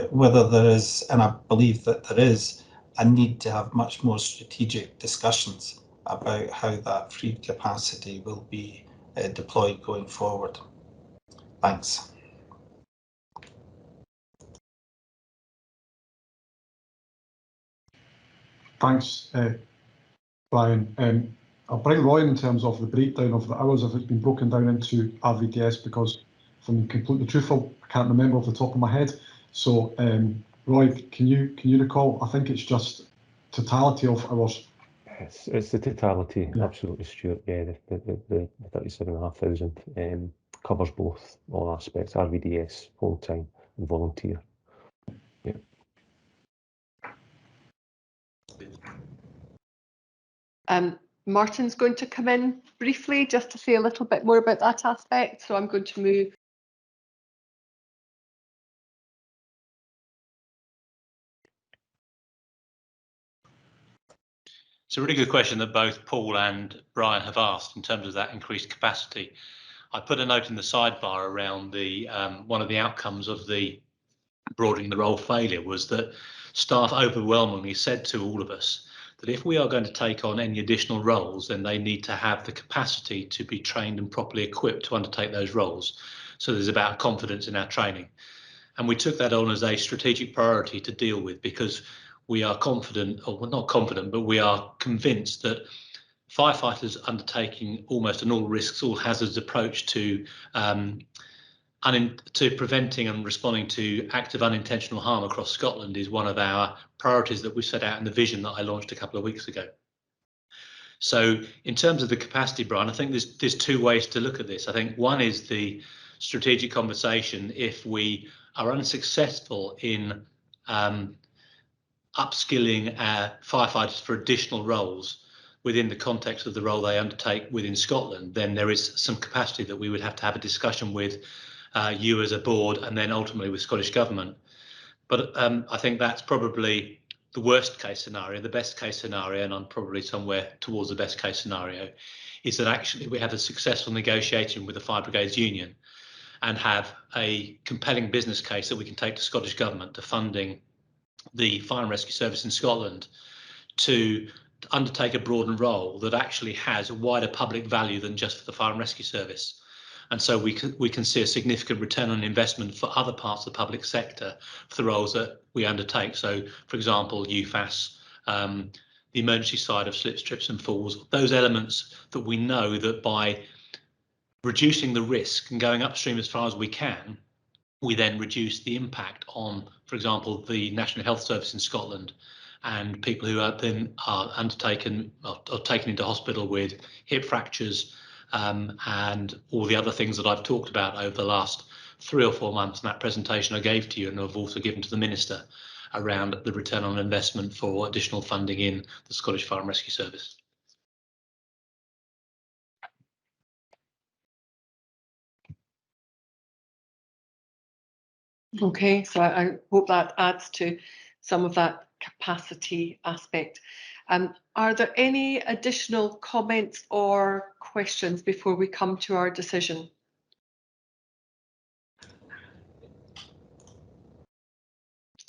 whether there is, and I believe that there is, a need to have much more strategic discussions about how that freed capacity will be deployed going forward. Thanks. Thanks, Brian. I'll bring Roy in terms of the breakdown of the hours, if it's been broken down into RVDS, because if I'm completely truthful, I can't remember off the top of my head. So, Roy, can you recall? I think it's just totality of hours. It's the totality, Yeah. Absolutely, Stuart. Yeah, the 37,500 covers both, all aspects, RVDS, full-time and volunteer. Yeah. Martin's going to come in briefly just to say a little bit more about that aspect. So I'm going to move. It's a really good question that both Paul and Brian have asked in terms of that increased capacity. I put a note in the sidebar around the one of the outcomes of the broadening the role failure was that staff overwhelmingly said to all of us that if we are going to take on any additional roles, then they need to have the capacity to be trained and properly equipped to undertake those roles. So there's about confidence in our training. And we took that on as a strategic priority to deal with, because we are confident, or well, not confident, but we are convinced that firefighters undertaking almost an all risks, all hazards approach to preventing and responding to active unintentional harm across Scotland is one of our priorities that we set out in the vision that I launched a couple of weeks ago. So in terms of the capacity, Brian, I think there's two ways to look at this. I think one is the strategic conversation. If we are unsuccessful in upskilling our firefighters for additional roles within the context of the role they undertake within Scotland, then there is some capacity that we would have to have a discussion with you as a board, and then ultimately with Scottish Government. But I think that's probably the worst case scenario. The best case scenario, and I'm probably somewhere towards the best case scenario, is that actually we have a successful negotiation with the Fire Brigades Union and have a compelling business case that we can take to Scottish Government to funding the Fire and Rescue Service in Scotland to undertake a broadened role that actually has a wider public value than just for the Fire and Rescue Service. And so we can see a significant return on investment for other parts of the public sector for the roles that we undertake. So, for example, UFAS, the emergency side of slips, trips and falls, those elements that we know that by reducing the risk and going upstream as far as we can, we then reduce the impact on, for example, the National Health Service in Scotland and people who have been undertaken or taken into hospital with hip fractures and all the other things that I've talked about over the last 3 or 4 months in that presentation I gave to you, and I've also given to the Minister around the return on investment for additional funding in the Scottish Fire and Rescue Service. Okay, so I hope that adds to some of that capacity aspect. Are there any additional comments or questions before we come to our decision?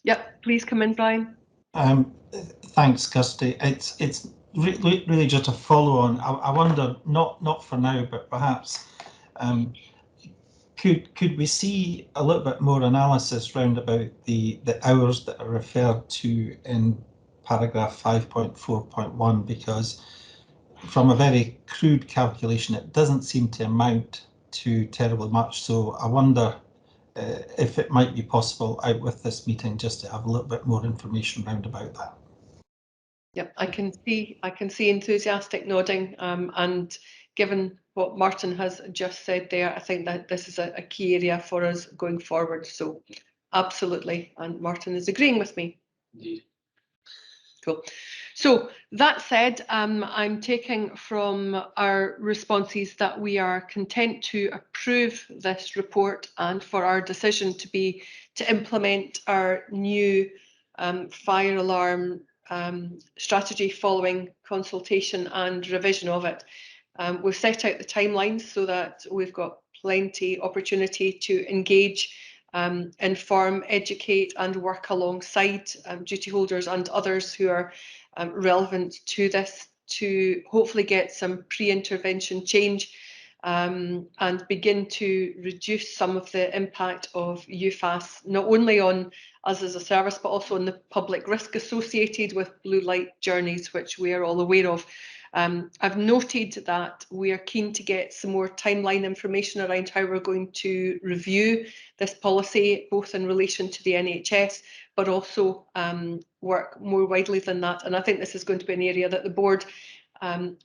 Yep, please come in, Brian. Thanks, Kirsty. It's really just a follow on. I wonder, not for now, but perhaps could we see a little bit more analysis round about the hours that are referred to in paragraph 5.4.1, because from a very crude calculation it doesn't seem to amount to terribly much. So I wonder if it might be possible out with this meeting just to have a little bit more information round about that. Yep, I can see enthusiastic nodding, and given what Martin has just said there, I think that this is a key area for us going forward. So absolutely, and Martin is agreeing with me. Indeed. Cool. So that said, I'm taking from our responses that we are content to approve this report and for our decision to be to implement our new fire alarm strategy following consultation and revision of it. We've set out the timelines so that we've got plenty opportunity to engage, inform, educate and work alongside duty holders and others who are relevant to this to hopefully get some pre-intervention change and begin to reduce some of the impact of UFAS, not only on us as a service, but also on the public risk associated with blue light journeys, which we are all aware of. I've noted that we are keen to get some more timeline information around how we're going to review this policy, both in relation to the NHS, but also work more widely than that. And I think this is going to be an area that the board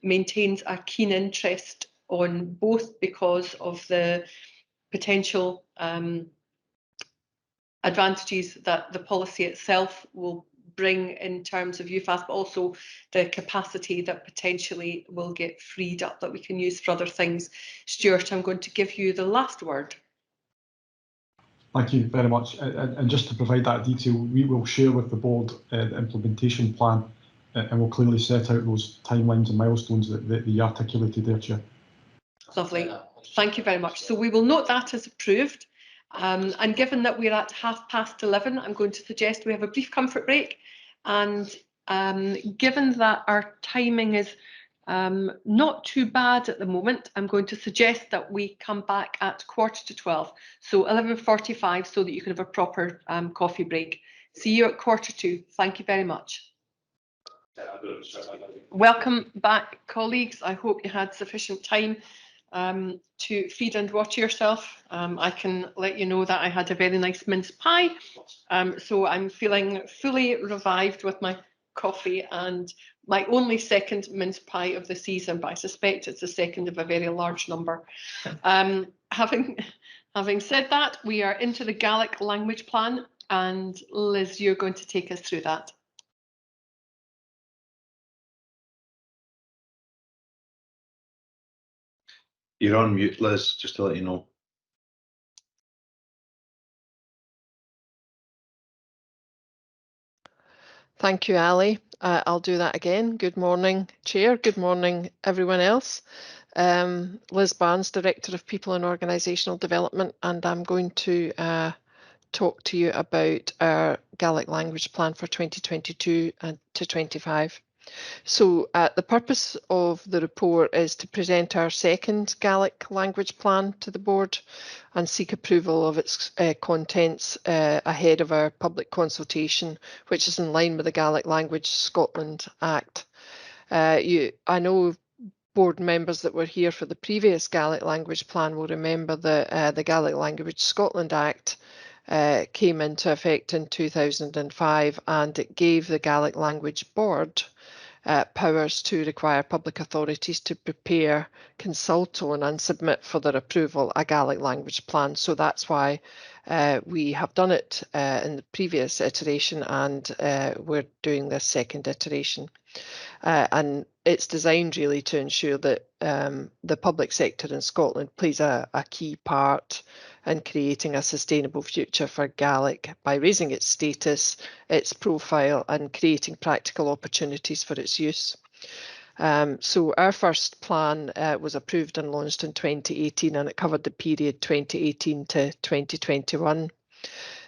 maintains a keen interest on, both because of the potential advantages that the policy itself will bring in terms of UFAS, but also the capacity that potentially will get freed up that we can use for other things. Stuart, I'm going to give you the last word. Thank you very much. And just to provide that detail, we will share with the board the implementation plan, and we'll clearly set out those timelines and milestones that you articulated there, Chair. Lovely. Thank you very much. So we will note that as approved. And given that we're at 11:30, I'm going to suggest we have a brief comfort break. And given that our timing is not too bad at the moment, I'm going to suggest that we come back at 11:45, so 11:45, so that you can have a proper coffee break. See you at 1:45. Thank you very much. Welcome back, colleagues. I hope you had sufficient time to feed and water yourself. I can let you know that I had a very nice mince pie, so I'm feeling fully revived with my coffee and my only second mince pie of the season, but I suspect it's the second of a very large number. Having said that, we are into the Gaelic language plan, and Liz, you're going to take us through that. You're on mute, Liz, just to let you know. Thank you, Ali. I'll do that again. Good morning, Chair. Good morning, everyone else. Liz Barnes, Director of People and Organisational Development, and I'm going to talk to you about our Gaelic language plan for 2022 to 25. So the purpose of the report is to present our second Gaelic language plan to the board and seek approval of its contents ahead of our public consultation, which is in line with the Gaelic Language Scotland Act. I know board members that were here for the previous Gaelic language plan will remember that the Gaelic Language Scotland Act came into effect in 2005, and it gave the Gaelic Language Board powers to require public authorities to prepare, consult on and submit for their approval a Gaelic language plan. So that's why we have done it in the previous iteration, and we're doing this second iteration. And it's designed really to ensure that the public sector in Scotland plays a key part in creating a sustainable future for Gaelic by raising its status, its profile, and creating practical opportunities for its use. So our first plan was approved and launched in 2018, and it covered the period 2018 to 2021.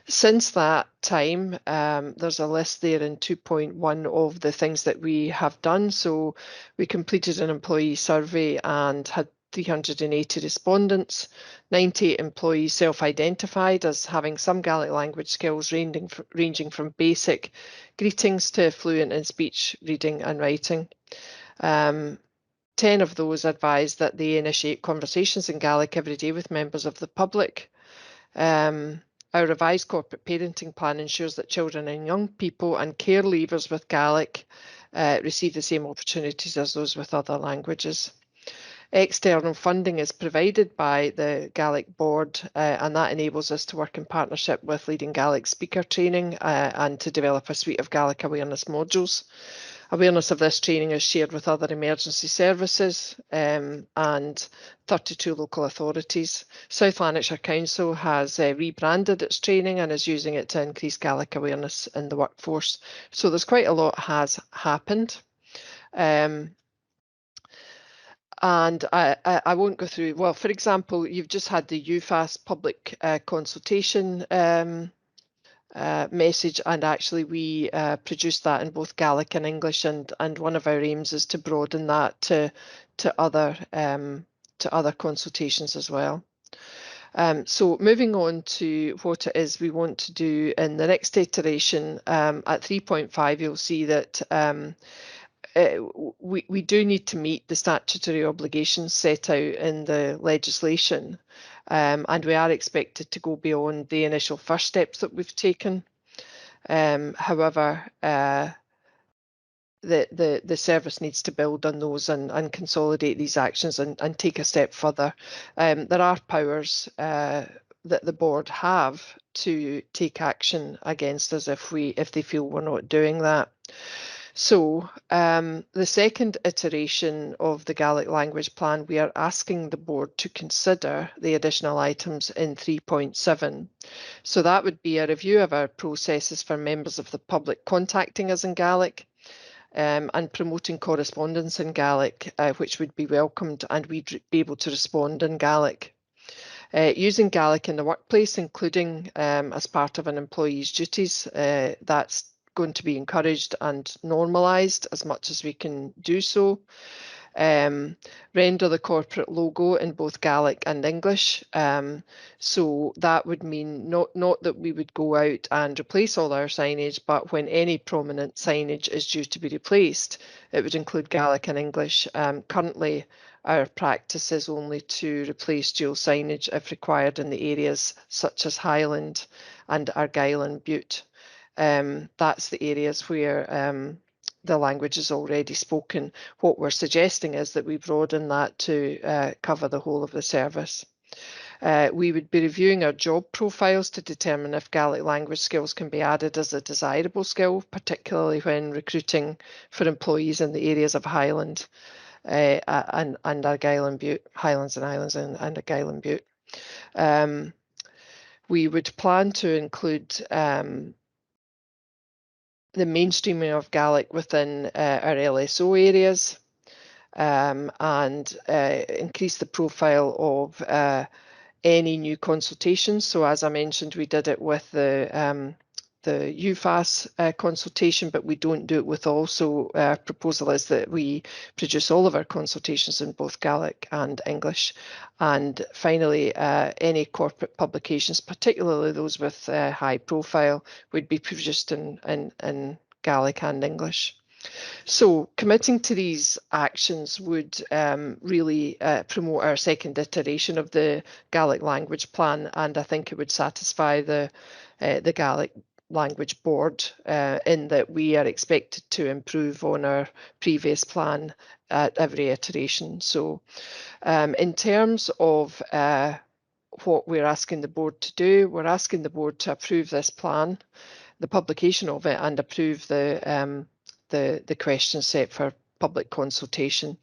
Since that time, there's a list there in 2.1 of the things that we have done. So we completed an employee survey and had 380 respondents. 98 employees self-identified as having some Gaelic language skills ranging from basic greetings to fluent in speech, reading and writing. 10 of those advised that they initiate conversations in Gaelic every day with members of the public. Our revised corporate parenting plan ensures that children and young people and care leavers with Gaelic receive the same opportunities as those with other languages. External funding is provided by the Gaelic Board, and that enables us to work in partnership with leading Gaelic speaker training and to develop a suite of Gaelic awareness modules. Awareness of this training is shared with other emergency services and 32 local authorities. South Lanarkshire Council has rebranded its training and is using it to increase Gaelic awareness in the workforce. So there's quite a lot has happened. And I won't go through, well, for example, you've just had the UFAS public consultation message, and actually we produced that in both Gaelic and English, and one of our aims is to broaden that to other consultations as well. So moving on to what it is we want to do in the next iteration, at 3.5 you'll see that we do need to meet the statutory obligations set out in the legislation, and we are expected to go beyond the initial first steps that we've taken. However, the service needs to build on those and consolidate these actions and take a step further. There are powers that the board have to take action against us if they feel we're not doing that. So the second iteration of the Gaelic language plan, we are asking the board to consider the additional items in 3.7. So that would be a review of our processes for members of the public contacting us in Gaelic, and promoting correspondence in Gaelic, which would be welcomed, and we'd be able to respond in Gaelic. Using Gaelic in the workplace, including as part of an employee's duties, that's going to be encouraged and normalised as much as we can do so. Render the corporate logo in both Gaelic and English. So that would mean not that we would go out and replace all our signage, but when any prominent signage is due to be replaced, it would include Gaelic and English. Currently, our practice is only to replace dual signage if required in the areas such as Highland and Argyll and Bute. That's the areas where the language is already spoken. What we're suggesting is that we broaden that to cover the whole of the service. We would be reviewing our job profiles to determine if Gaelic language skills can be added as a desirable skill, particularly when recruiting for employees in the areas of Highland and Argyll and Bute, Highlands and Islands and Argyll and Bute. We would plan to include the mainstreaming of Gaelic within our LSO areas, and increase the profile of any new consultations. So as I mentioned, we did it with the UFAS consultation, but we don't do it with all. So our proposal is that we produce all of our consultations in both Gaelic and English. And finally, any corporate publications, particularly those with high profile, would be produced in Gaelic and English. So committing to these actions would really promote our second iteration of the Gaelic language plan, and I think it would satisfy the Gaelic language board in that we are expected to improve on our previous plan at every iteration. So in terms of what we're asking the board to do, we're asking the board to approve this plan, the publication of it, and approve the questions set for public consultation.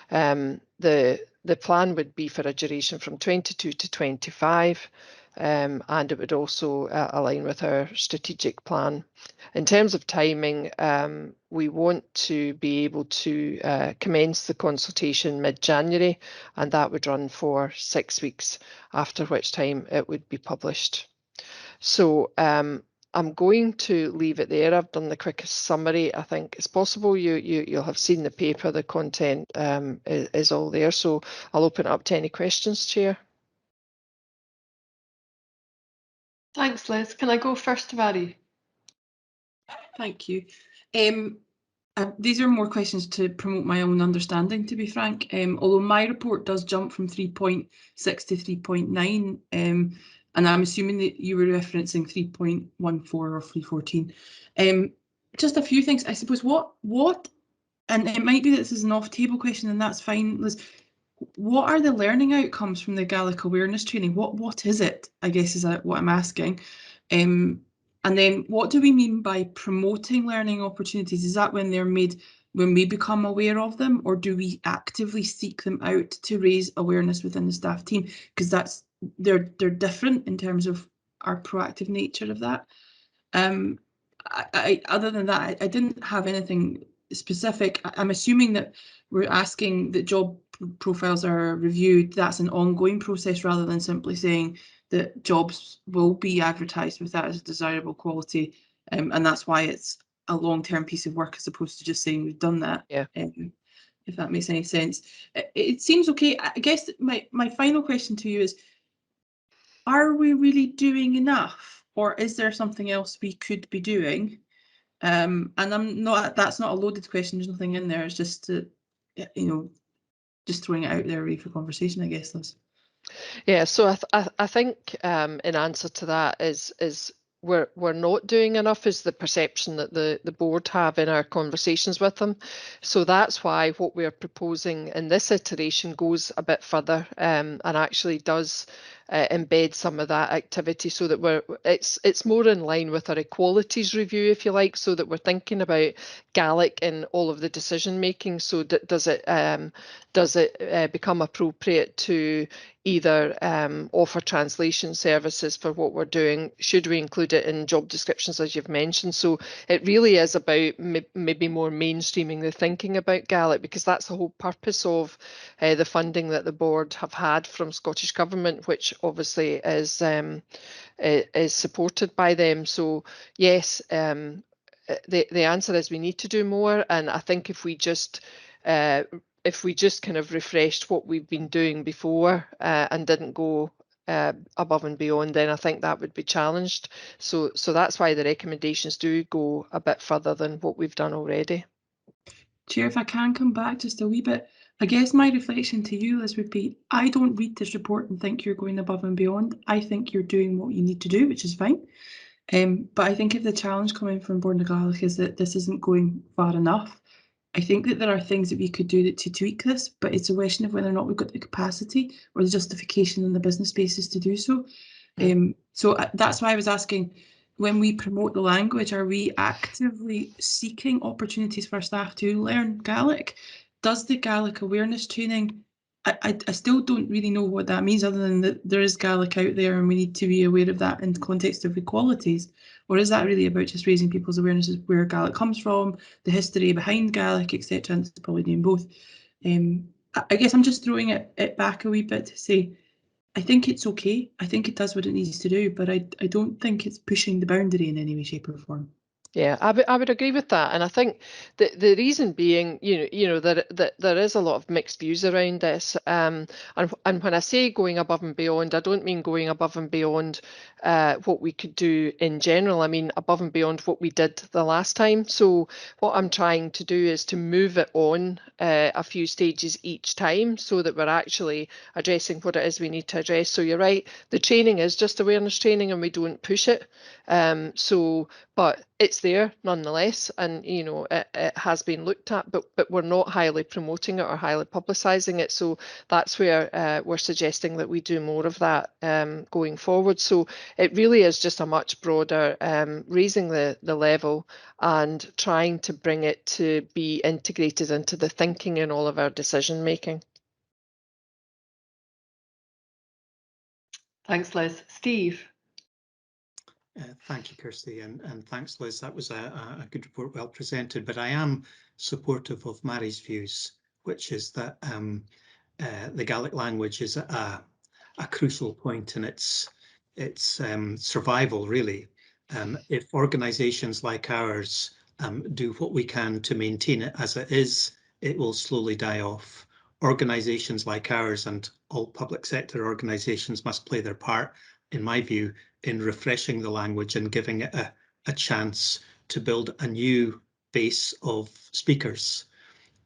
The plan would be for a duration from 22 to 25, and it would also align with our strategic plan. In terms of timing, we want to be able to commence the consultation mid-January, and that would run for 6 weeks, after which time it would be published. So I'm going to leave it there. I've done the quickest summary I think is possible. You'll have seen the paper, the content is all there. So I'll open it up to any questions, Chair. Thanks, Liz. Can I go first, Vary? Thank you. These are more questions to promote my own understanding, to be frank. Although my report does jump from 3.6 to 3.9, and I'm assuming that you were referencing 3.14 or 3.14. Just a few things, I suppose. What, and it might be that this is an off-table question, and that's fine, Liz. What are the learning outcomes from the Gaelic awareness training? What is it, I guess, is what I'm asking. And then what do we mean by promoting learning opportunities? Is that when they're made, when we become aware of them, or do we actively seek them out to raise awareness within the staff team? Because they're different in terms of our proactive nature of that. Other than that, I didn't have anything specific. I'm assuming that we're asking that job profiles are reviewed. That's an ongoing process rather than simply saying that jobs will be advertised with that as a desirable quality, and that's why it's a long-term piece of work as opposed to just saying we've done that. Yeah. If that makes any sense. It seems okay. I guess my final question to you is, are we really doing enough, or is there something else we could be doing? And that's not a loaded question, there's nothing in there, it's just to, just throwing it out there ready for conversation, I guess, Liz. Yeah, so I think in answer to that is we're not doing enough is the perception that the board have in our conversations with them. So that's why what we're proposing in this iteration goes a bit further and actually does embed some of that activity, so that it's more in line with our equalities review, if you like, so that we're thinking about Gaelic in all of the decision making. So does it become appropriate to either offer translation services for what we're doing? Should we include it in job descriptions, as you've mentioned? So it really is about maybe more mainstreaming the thinking about Gaelic, because that's the whole purpose of the funding that the board have had from Scottish Government, which obviously is supported by them. So yes, the answer is we need to do more, and I think if we just kind of refreshed what we've been doing before and didn't go above and beyond, then I think that would be challenged. So that's why the recommendations do go a bit further than what we've done already. Chair, if I can come back just a wee bit, I guess my reflection to you, Liz, would be, I don't read this report and think you're going above and beyond. I think you're doing what you need to do, which is fine. But I think if the challenge coming from Board na Gaelic is that this isn't going far enough, I think that there are things that we could do to tweak this, but it's a question of whether or not we've got the capacity or the justification in the business basis to do so. So that's why I was asking, when we promote the language, are we actively seeking opportunities for staff to learn Gaelic? Does the Gaelic awareness training, I still don't really know what that means, other than that there is Gaelic out there and we need to be aware of that in the context of equalities. Or is that really about just raising people's awareness of where Gaelic comes from, the history behind Gaelic, etc.? And it's probably doing both. I guess I'm just throwing it back a wee bit to say, I think it's okay. I think it does what it needs to do, but I don't think it's pushing the boundary in any way, shape or form. Yeah, I would agree with that, and I think the reason being, that there is a lot of mixed views around this, and when I say going above and beyond, I don't mean going above and beyond what we could do in general. I mean above and beyond what we did the last time. So what I'm trying to do is to move it on a few stages each time, so that we're actually addressing what it is we need to address. So you're right, the training is just awareness training, and we don't push it. But it's there nonetheless, and it has been looked at, but we're not highly promoting it or highly publicising it. So that's where we're suggesting that we do more of that going forward. So it really is just a much broader raising the level and trying to bring it to be integrated into the thinking in all of our decision making. Thanks, Liz. Steve. Thank you, Kirsty, and thanks, Liz. That was a good report, well presented. But I am supportive of Mary's views, which is that the Gaelic language is a crucial point in its survival, really. If organisations like ours do what we can to maintain it as it is, it will slowly die off. Organisations like ours and all public sector organisations must play their part, in my view, in refreshing the language and giving it a chance to build a new base of speakers.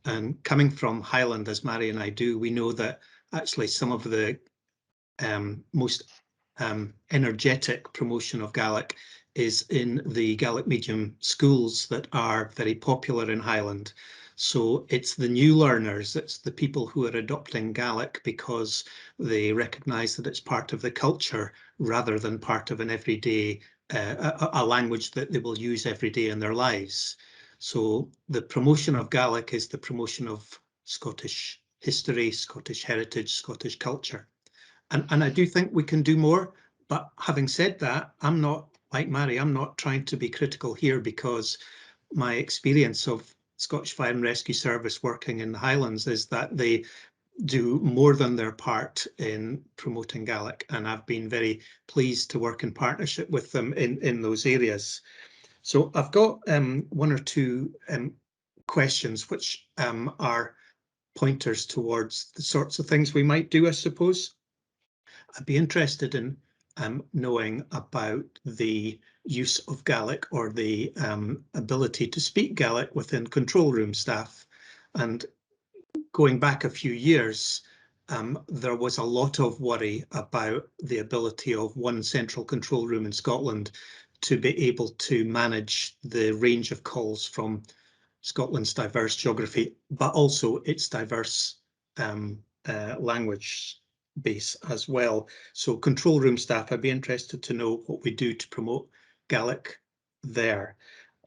And coming from Highland, as Mary and I do, we know that actually some of the most energetic promotion of Gaelic is in the Gaelic medium schools that are very popular in Highland. So it's the new learners, it's the people who are adopting Gaelic because they recognise that it's part of the culture rather than part of an everyday, a language that they will use every day in their lives. So the promotion of Gaelic is the promotion of Scottish history, Scottish heritage, Scottish culture. And I do think we can do more. But having said that, I'm not, like Mary, I'm not trying to be critical here, because my experience of Scottish Fire and Rescue Service working in the Highlands is that they do more than their part in promoting Gaelic, and I've been very pleased to work in partnership with them in those areas. So I've got one or two questions which are pointers towards the sorts of things we might do, I suppose. I'd be interested in knowing about the use of Gaelic, or the ability to speak Gaelic within control room staff. And going back a few years, there was a lot of worry about the ability of one central control room in Scotland to be able to manage the range of calls from Scotland's diverse geography, but also its diverse language base as well. So control room staff, I'd be interested to know what we do to promote Gaelic there.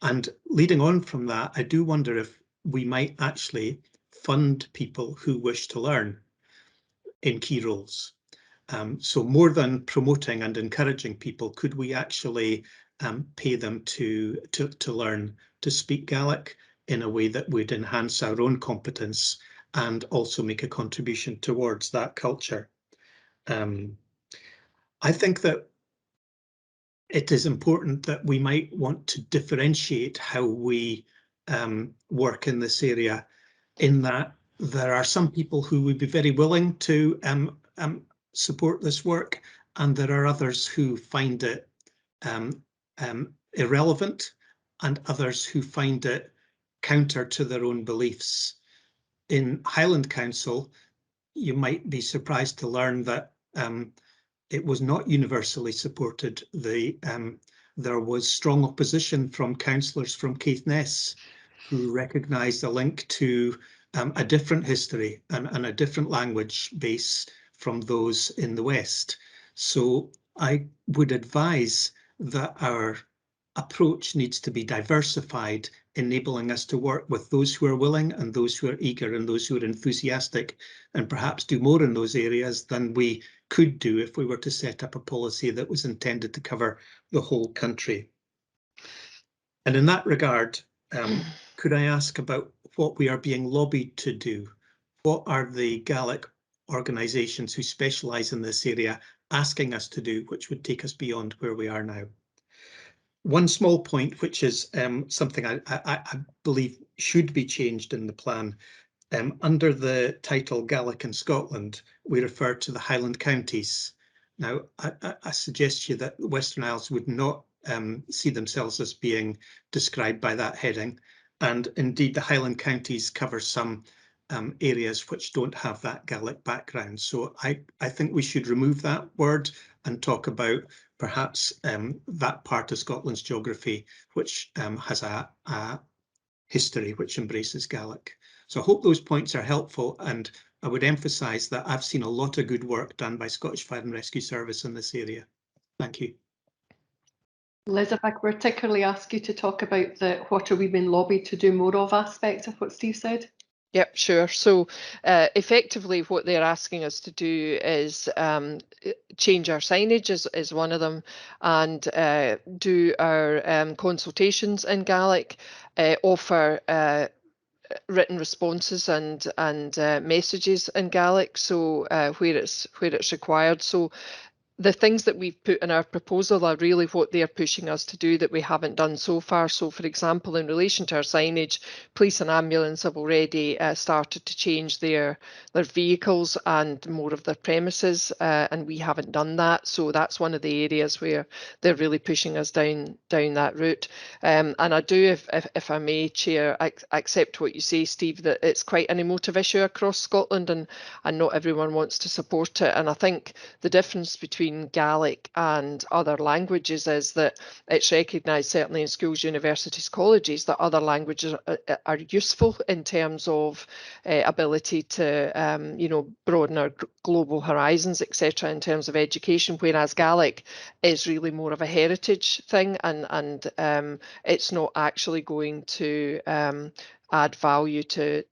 And leading on from that, I do wonder if we might actually fund people who wish to learn in key roles. So more than promoting and encouraging people, could we actually pay them to learn to speak Gaelic in a way that would enhance our own competence and also make a contribution towards that culture? I think that it is important that we might want to differentiate how we work in this area, in that there are some people who would be very willing to support this work, and there are others who find it irrelevant, and others who find it counter to their own beliefs. In Highland Council, you might be surprised to learn that it was not universally supported. There was strong opposition from councillors from Caithness who recognised a link to a different history and a different language base from those in the West. So I would advise that our approach needs to be diversified, enabling us to work with those who are willing and those who are eager and those who are enthusiastic, and perhaps do more in those areas than we could do if we were to set up a policy that was intended to cover the whole country. And in that regard, could I ask about what we are being lobbied to do? What are the Gaelic organisations who specialise in this area asking us to do, which would take us beyond where we are now. One small point, which is something I believe should be changed in the plan. Under the title Gaelic in Scotland, we refer to the Highland counties. Now, I suggest to you that the Western Isles would not see themselves as being described by that heading. And indeed, the Highland counties cover some areas which don't have that Gaelic background. So I think we should remove that word and talk about perhaps that part of Scotland's geography which has a history which embraces Gaelic. So I hope those points are helpful, and I would emphasise that I've seen a lot of good work done by Scottish Fire and Rescue Service in this area. Thank you. Liz, if I could particularly ask you to talk about the what are we being lobbied to do more of aspect of what Steve said. Yep, sure. So effectively what they're asking us to do is change our signage is one of them, and do our consultations in Gaelic, offer written responses and messages in Gaelic, so where it's required. So the things that we've put in our proposal are really what they're pushing us to do that we haven't done so far. So, for example, in relation to our signage, police and ambulance have already started to change their vehicles and more of their premises, and we haven't done that. So that's one of the areas where they're really pushing us down that route. And I do, if I may, Chair, accept what you say, Steve, that it's quite an emotive issue across Scotland, and not everyone wants to support it. And I think the difference between Gaelic and other languages is that it's recognised, certainly in schools, universities, colleges, that other languages are useful in terms of ability to broaden our global horizons, etc., in terms of education, whereas Gaelic is really more of a heritage thing, and it's not actually going to add value to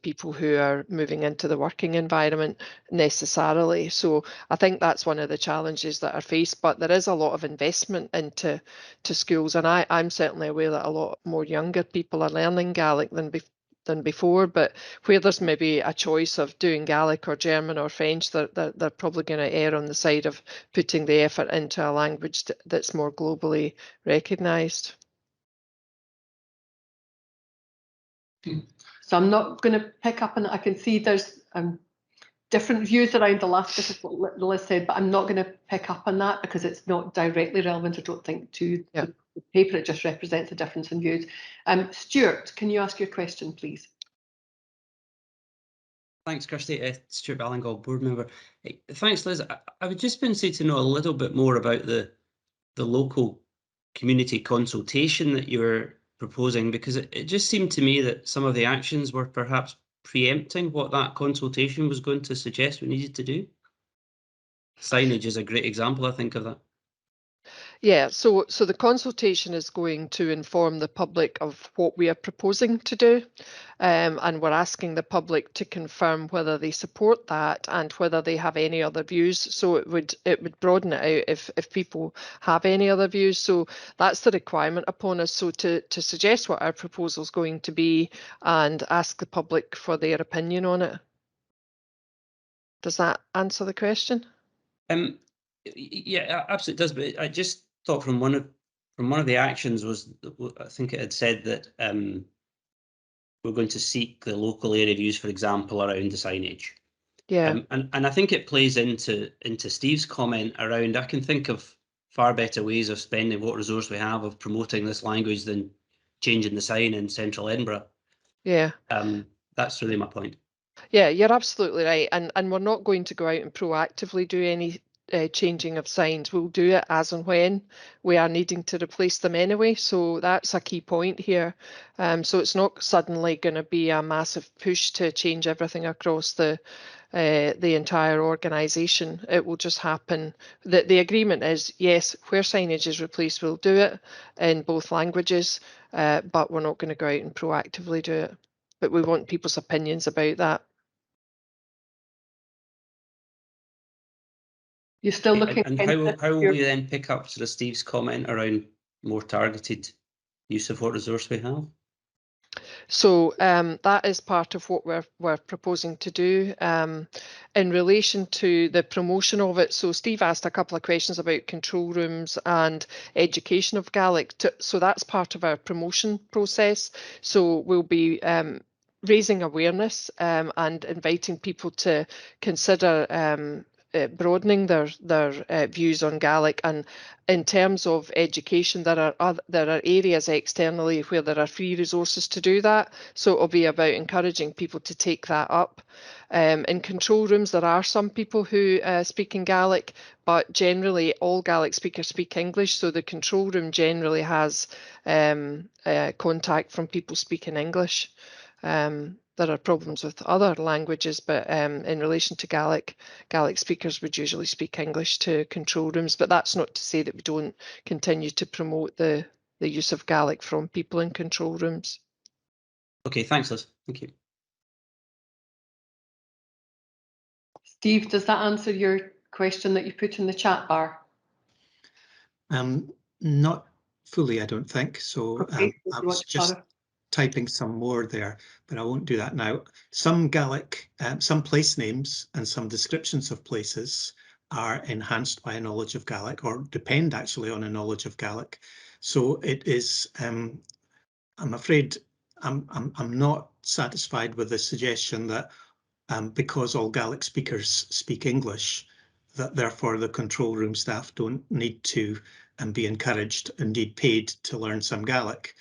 people who are moving into the working environment necessarily. So I think that's one of the challenges that are faced, but there is a lot of investment into schools, and I'm certainly aware that a lot more younger people are learning Gaelic than before, but where there's maybe a choice of doing Gaelic or German or French, they're probably going to err on the side of putting the effort into a language that's more globally recognised. So I'm not going to pick up on it. I can see there's different views around the last bit of what Liz said, but I'm not going to pick up on that because it's not directly relevant, I don't think, to the paper. It just represents a difference in views. Stuart, can you ask your question, please? Thanks, Kirsty. Stuart Ballingall, board member. Thanks, Liz. I would just be interested to know a little bit more about the local community consultation that you're proposing, because it just seemed to me that some of the actions were perhaps preempting what that consultation was going to suggest we needed to do. Signage is a great example, I think, of that. Yeah, so the consultation is going to inform the public of what we are proposing to do, and we're asking the public to confirm whether they support that and whether they have any other views. So it would broaden it out if people have any other views. So that's the requirement upon us. So to suggest what our proposal is going to be and ask the public for their opinion on it. Does that answer the question? Yeah, absolutely does. But I just thought from one of the actions was, I think it had said that we're going to seek the local area views, for example, around the signage. Yeah. And I think it plays into Steve's comment around, I can think of far better ways of spending what resource we have of promoting this language than changing the sign in central Edinburgh. Yeah. That's really my point. Yeah, you're absolutely right. And we're not going to go out and proactively do any changing of signs. We'll do it as and when we are needing to replace them anyway. So that's a key point here. So it's not suddenly going to be a massive push to change everything across the entire organisation. It will just happen. The agreement is, yes, where signage is replaced, we'll do it in both languages, but we're not going to go out and proactively do it. But we want people's opinions about that. You're still looking. And how will we then pick up sort of Steve's comment around more targeted use of what resource we have? So that is part of what we're proposing to do. In relation to the promotion of it, so Steve asked a couple of questions about control rooms and education of Gaelic. So that's part of our promotion process. So we'll be raising awareness and inviting people to consider broadening their views on Gaelic. And in terms of education, there are areas externally where there are free resources to do that. So it'll be about encouraging people to take that up. In control rooms, there are some people who speak in Gaelic, but generally all Gaelic speakers speak English. So the control room generally has contact from people speaking English. There are problems with other languages, but in relation to Gaelic speakers would usually speak English to control rooms. But that's not to say that we don't continue to promote the use of Gaelic from people in control rooms. Okay, thanks, Liz. Thank you. Steve, does that answer your question that you put in the chat bar? Not fully, I don't think. So okay, I was just typing some more there, but I won't do that now. Some Gaelic, some place names and some descriptions of places are enhanced by a knowledge of Gaelic, or depend actually on a knowledge of Gaelic. So it is, I'm afraid I'm not satisfied with the suggestion that because all Gaelic speakers speak English, that therefore the control room staff don't need to be encouraged, indeed paid, to learn some Gaelic.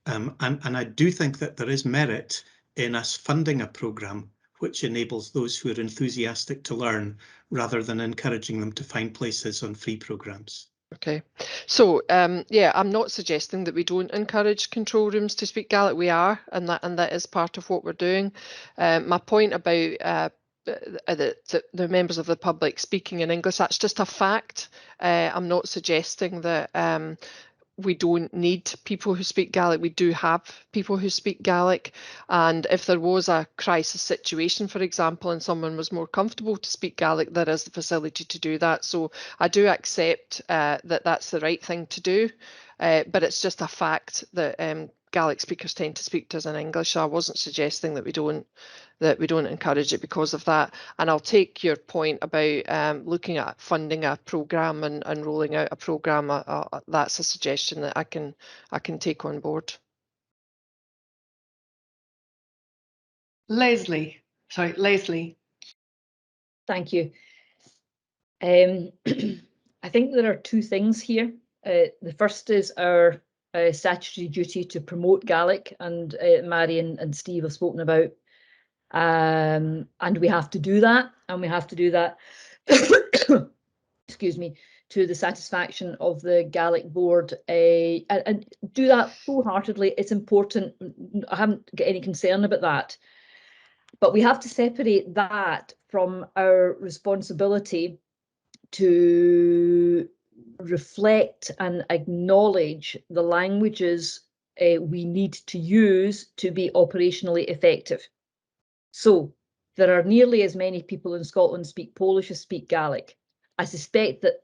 And I do think that there is merit in us funding a programme which enables those who are enthusiastic to learn, rather than encouraging them to find places on free programmes. Okay, so yeah, I'm not suggesting that we don't encourage control rooms to speak Gaelic. We are, and that is part of what we're doing. My point about the members of the public speaking in English, that's just a fact. I'm not suggesting that we don't need people who speak Gaelic. We do have people who speak Gaelic, and if there was a crisis situation, for example, and someone was more comfortable to speak Gaelic, there is the facility to do that. So I do accept that that's the right thing to do, but it's just a fact that Gaelic speakers tend to speak to us in English. So I wasn't suggesting that we don't encourage it because of that. And I'll take your point about looking at funding a programme and rolling out a programme. That's a suggestion that I can take on board. Leslie. Thank you. I think there are two things here. The first is our statutory duty to promote Gaelic, and Mary and Steve have spoken about. And we have to do that, excuse me, to the satisfaction of the Gaelic board, and do that wholeheartedly. It's important. I haven't got any concern about that, but we have to separate that from our responsibility to reflect and acknowledge the languages we need to use to be operationally effective. So there are nearly as many people in Scotland speak Polish as speak Gaelic. I suspect that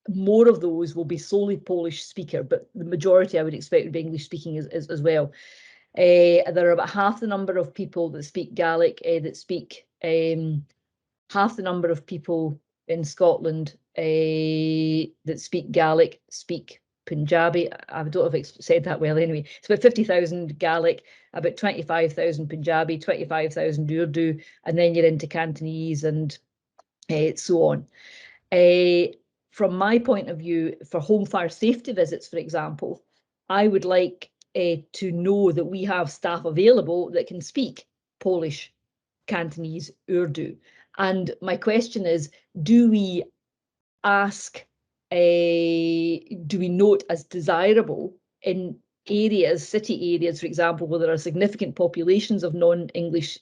more of those will be solely Polish speaker, but the majority I would expect would be English speaking as well. There are about half the number of people that speak Gaelic that speak, half the number of people in Scotland that speak Gaelic speak Punjabi. I don't know if I said that well anyway. It's about 50,000 Gaelic, about 25,000 Punjabi, 25,000 Urdu, and then you're into Cantonese and so on. From my point of view, for home fire safety visits, for example, I would like to know that we have staff available that can speak Polish, Cantonese, Urdu. And my question is, do we note as desirable in areas, city areas, for example, where there are significant populations of non-English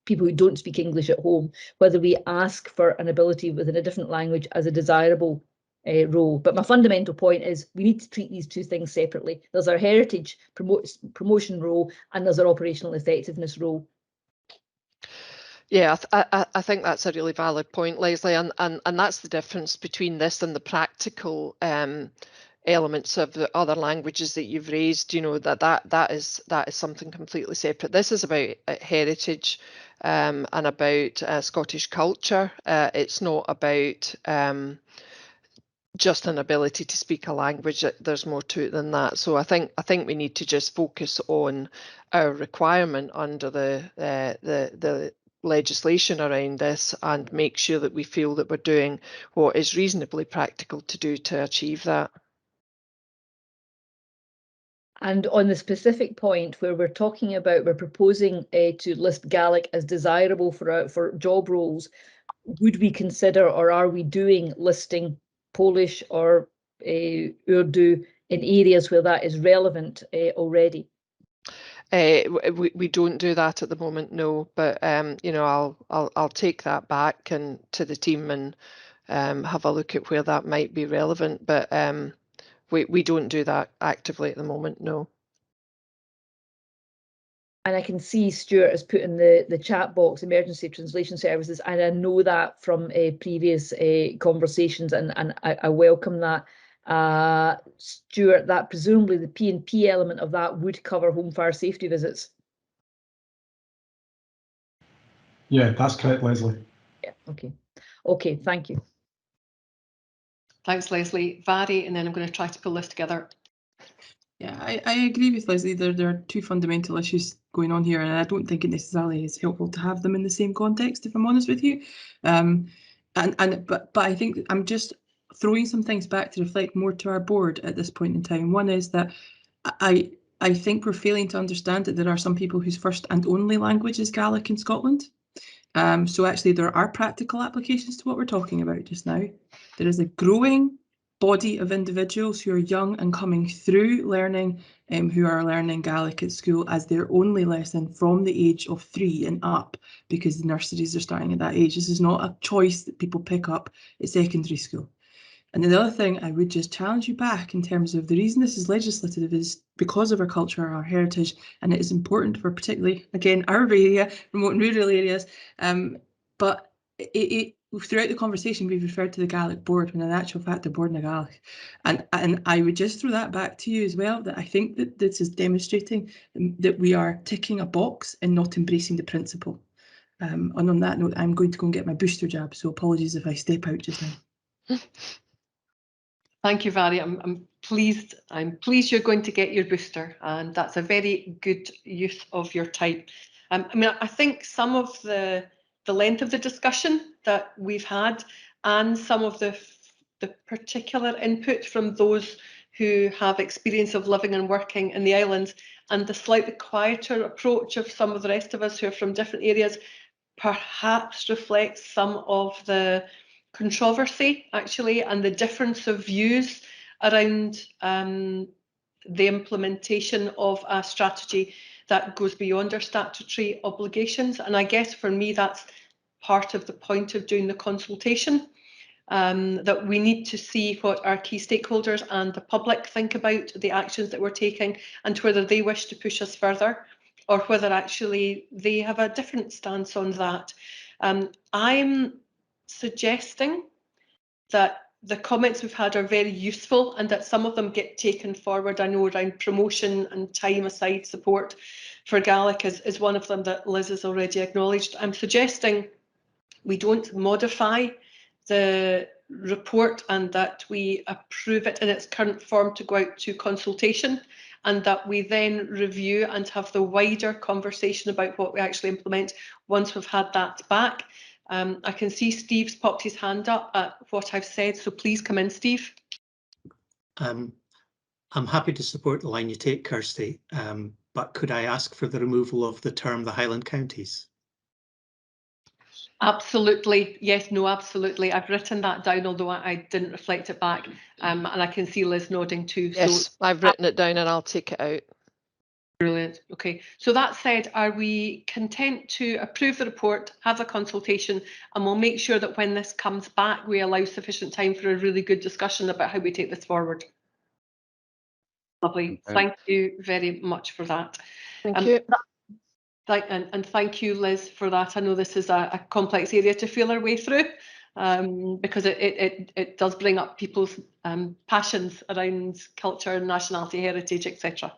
people who don't speak English at home, whether we ask for an ability within a different language as a desirable role? But my fundamental point is we need to treat these two things separately. There's our heritage promotion role, and there's our operational effectiveness role. Yeah, I think that's a really valid point, Leslie, and that's the difference between this and the practical elements of the other languages that you've raised, you know, that is something completely separate. This is about heritage and about Scottish culture. It's not about just an ability to speak a language. There's more to it than that. So I think we need to just focus on our requirement under the legislation around this and make sure that we feel that we're doing what is reasonably practical to do to achieve that. And on the specific point where we're talking about, we're proposing to list Gaelic as desirable for job roles, would we consider, or are we doing, listing Polish or Urdu in areas where that is relevant already? We don't do that at the moment, no. But you know, I'll take that back and to the team and have a look at where that might be relevant. But we don't do that actively at the moment, no. And I can see Stuart has put in the chat box emergency translation services, and I know that from previous conversations, and I welcome that. Stuart, that presumably the P&P element of that would cover home fire safety visits. Yeah, that's correct, Leslie. Yeah, okay, thank you. Thanks, Leslie. Vary, and then I'm going to try to pull this together. Yeah, I agree with Leslie. There are two fundamental issues going on here, and I don't think it necessarily is helpful to have them in the same context, if I'm honest with you. But I think I'm just throwing some things back to reflect more to our board at this point in time. One is that I think we're failing to understand that there are some people whose first and only language is Gaelic in Scotland. So actually there are practical applications to what we're talking about just now. There is a growing body of individuals who are young and coming through learning, who are learning Gaelic at school as their only lesson from the age of 3 and up, because the nurseries are starting at that age. This is not a choice that people pick up at secondary school. And the other thing I would just challenge you back in terms of the reason this is legislative is because of our culture, our heritage, and it is important for particularly, again, our area, remote and rural areas. But throughout the conversation, we've referred to the Gaelic board when in actual fact they're board in Gaelic. And I would just throw that back to you as well, that I think that this is demonstrating that we are ticking a box and not embracing the principle. And on that note, I'm going to go and get my booster jab, so apologies if I step out just now. Thank you, Vary. I'm pleased you're going to get your booster, and that's a very good use of your time. I mean, I think some of the length of the discussion that we've had and some of the particular input from those who have experience of living and working in the islands, and the slightly quieter approach of some of the rest of us who are from different areas, perhaps reflects some of the controversy actually and the difference of views around the implementation of a strategy that goes beyond our statutory obligations. And I guess for me that's part of the point of doing the consultation, that we need to see what our key stakeholders and the public think about the actions that we're taking and whether they wish to push us further or whether actually they have a different stance on that. I'm suggesting that the comments we've had are very useful and that some of them get taken forward. I know around promotion and time aside support for Gaelic is one of them that Liz has already acknowledged. I'm suggesting we don't modify the report and that we approve it in its current form to go out to consultation, and that we then review and have the wider conversation about what we actually implement once we've had that back. I can see Steve's popped his hand up at what I've said, so please come in, Steve. I'm happy to support the line you take, Kirsty, but could I ask for the removal of the term the Highland Counties? Absolutely, yes, no, absolutely. I've written that down, although I didn't reflect it back, and I can see Liz nodding too. Yes, so I've written it down and I'll take it out. Brilliant. Okay, so that said, are we content to approve the report, have a consultation, and we'll make sure that when this comes back, we allow sufficient time for a really good discussion about how we take this forward? Lovely. Okay. Thank you very much for that. Thank you. And thank you, Liz, for that. I know this is a complex area to feel our way through. because it does bring up people's passions around culture, nationality, heritage, etc.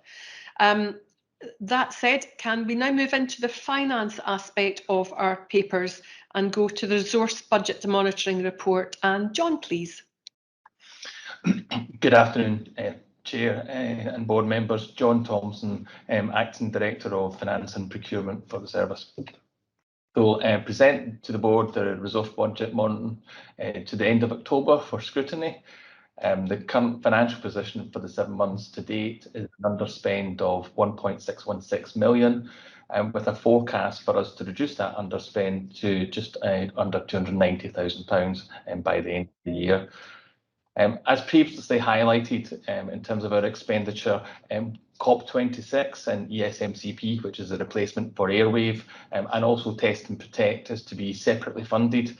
That said, can we now move into the finance aspect of our papers and go to the resource budget monitoring report? And John, please. Good afternoon, Chair and board members. John Thompson, Acting Director of Finance and Procurement for the service. So present to the board the resource budget monitoring to the end of October for scrutiny. The current financial position for the 7 months to date is an underspend of 1.616 million, with a forecast for us to reduce that underspend to just under £290,000 by the end of the year. As previously highlighted, in terms of our expenditure, COP26 and ESMCP, which is a replacement for Airwave, and also Test and Protect, is to be separately funded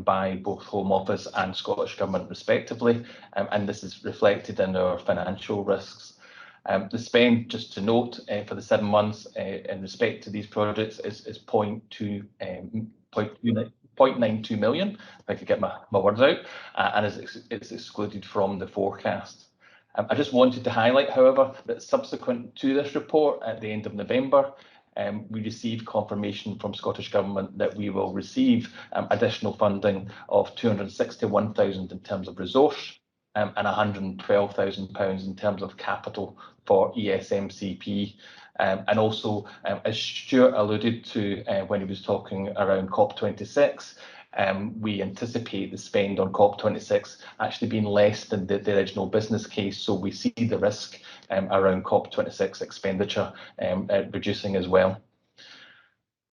by both Home Office and Scottish Government respectively, and this is reflected in our financial risks. The spend, just to note, for the 7 months in respect to these projects is 0.92 million, if I could get my words out, and it's excluded from the forecast. I just wanted to highlight, however, that subsequent to this report at the end of November, we received confirmation from Scottish Government that we will receive additional funding of £261,000 in terms of resource and £112,000 in terms of capital for ESMCP. And also, as Stuart alluded to when he was talking around COP26, we anticipate the spend on COP26 actually being less than the original business case. So we see the risk around COP26 expenditure reducing as well.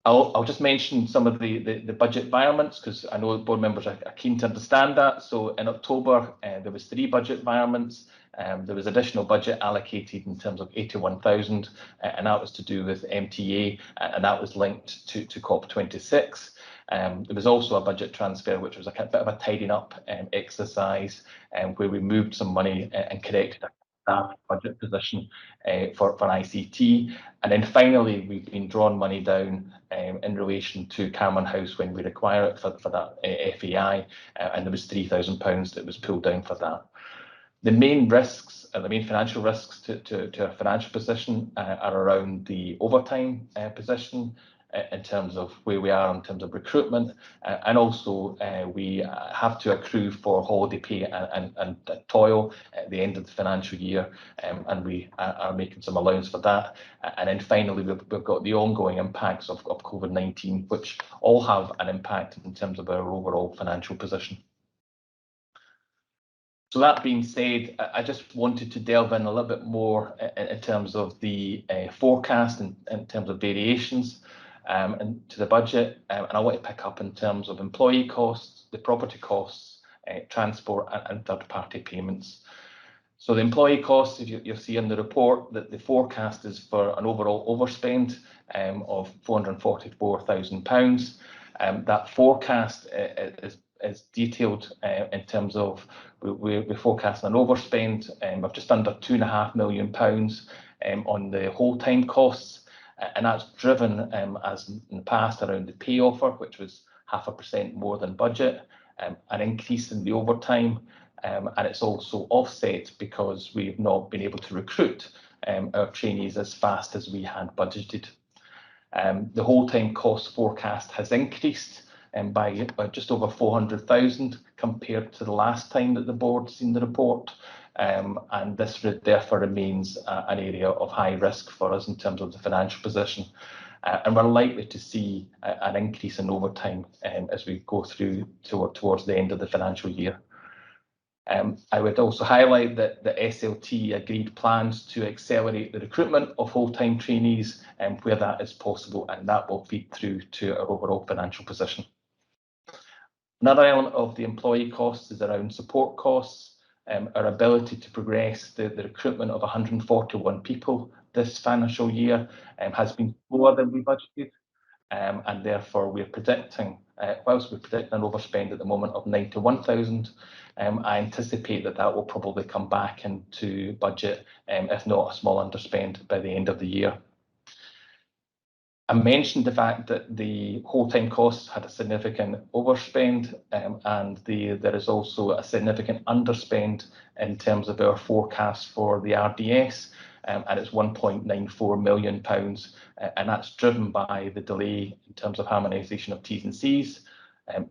I'll just mention some of the budget environments, because I know board members are keen to understand that. So in October, there was 3 budget environments. There was additional budget allocated in terms of 81,000, and that was to do with MTA, and that was linked to COP26. There was also a budget transfer, which was a bit of a tidying up exercise, where we moved some money and corrected a staff budget position for ICT. And then finally, we've been drawing money down in relation to Cameron House when we require it for that FAI, and there was £3,000 that was pulled down for that. The main risks, the main financial risks to our financial position are around the overtime position, in terms of where we are in terms of recruitment, and also we have to accrue for holiday pay and toil at the end of the financial year, and we are making some allowance for that. And then finally, we've got the ongoing impacts of COVID-19, which all have an impact in terms of our overall financial position. So that being said, I just wanted to delve in a little bit more in terms of the forecast and in terms of variations and to the budget, and I want to pick up in terms of employee costs, the property costs, transport and third-party payments. So the employee costs, you'll see in the report that the forecast is for an overall overspend of £444,000. That forecast is detailed in terms of we're forecasting an overspend of just under £2.5 million on the whole time costs, and that's driven as in the past around the pay offer, which was 0.5% more than budget, an increase in the overtime, and it's also offset because we've not been able to recruit our trainees as fast as we had budgeted. The whole time cost forecast has increased by just over 400,000 compared to the last time that the board seen the report, and this therefore remains an area of high risk for us in terms of the financial position, and we're likely to see an increase in overtime as we go through towards the end of the financial year. I would also highlight that the SLT agreed plans to accelerate the recruitment of full-time trainees where that is possible, and that will feed through to our overall financial position. Another element of the employee costs is around support costs. Our ability to progress the recruitment of 141 people this financial year has been lower than we budgeted, and therefore we're predicting, whilst we're predicting an overspend at the moment of 91,000, I anticipate that will probably come back into budget, if not a small underspend by the end of the year. I mentioned the fact that the whole time costs had a significant overspend, and there is also a significant underspend in terms of our forecast for the RDS, and it's £1.94 million, and that's driven by the delay in terms of harmonisation of T's and C's,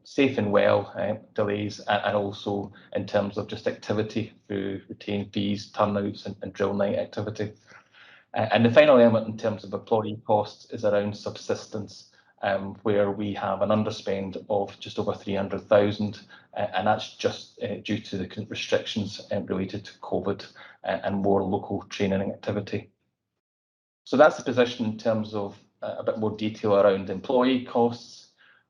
safe and well delays, and also in terms of just activity through retained fees, turnouts, and drill night activity. And the final element in terms of employee costs is around subsistence, where we have an underspend of just over 300,000, and that's just due to the restrictions related to COVID and more local training activity. So that's the position in terms of a bit more detail around employee costs.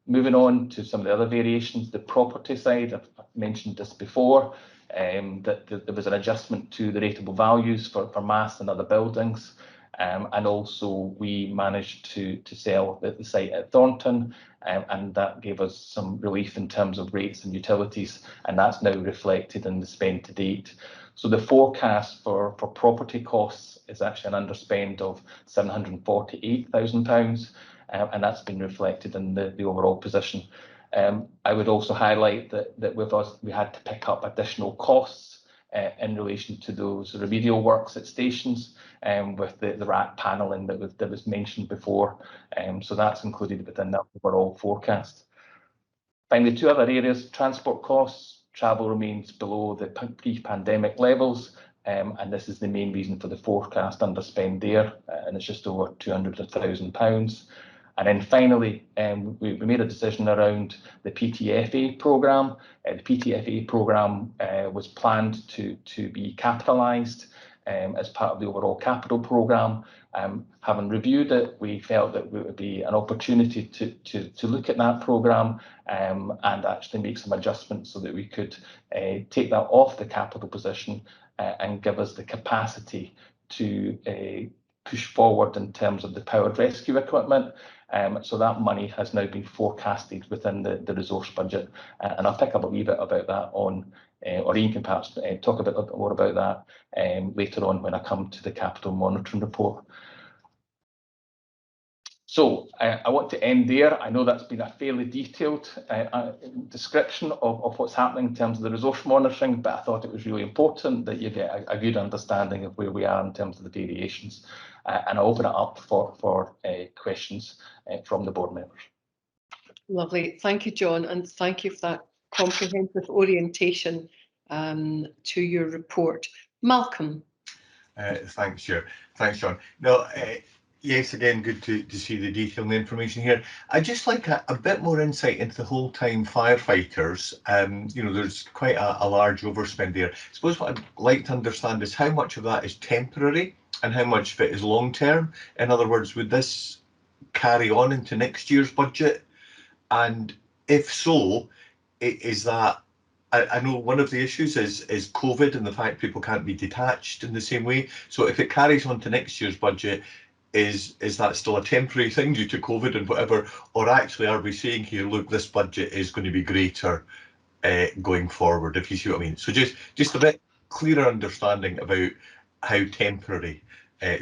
Moving on to some of the other variations, the property side, I've mentioned this before, that there was an adjustment to the rateable values for masts and other buildings, and also we managed to sell the site at Thornton, and that gave us some relief in terms of rates and utilities, and that's now reflected in the spend to date. So the forecast for property costs is actually an underspend of £748,000, and that's been reflected in the overall position. I would also highlight that with us, we had to pick up additional costs in relation to those remedial works at stations, with the rack panelling that was mentioned before. So that's included within the overall forecast. Finally, two other areas, transport costs. Travel remains below the pre-pandemic levels, and this is the main reason for the forecast underspend there, and it's just over £200,000. And then finally, we made a decision around the PTFA programme. The PTFA programme was planned to be capitalised as part of the overall capital programme. Having reviewed it, we felt that it would be an opportunity to look at that programme and actually make some adjustments so that we could take that off the capital position and give us the capacity to push forward in terms of the powered rescue equipment. So that money has now been forecasted within the resource budget, and I'll pick up a wee bit about that on, or Ian can perhaps talk a bit more about that later on when I come to the capital monitoring report. So I want to end there. I know that's been a fairly detailed description of what's happening in terms of the resource monitoring, but I thought it was really important that you get a good understanding of where we are in terms of the variations. And I'll open it up for questions from the board members. Lovely. Thank you, John, and thank you for that comprehensive orientation to your report. Malcolm. Thanks, Chair. Thanks, John. No, yes, again, good to see the detail and the information here. I'd just like a bit more insight into the whole-time firefighters. You know, there's quite a large overspend there. I suppose what I'd like to understand is how much of that is temporary and how much of it is long-term. In other words, would this carry on into next year's budget? And if so, is that, I know one of the issues is COVID and the fact people can't be detached in the same way. So if it carries on to next year's budget, is that still a temporary thing due to COVID and whatever? Or actually are we saying here, look, this budget is going to be greater going forward, if you see what I mean? So just a bit clearer understanding about how temporary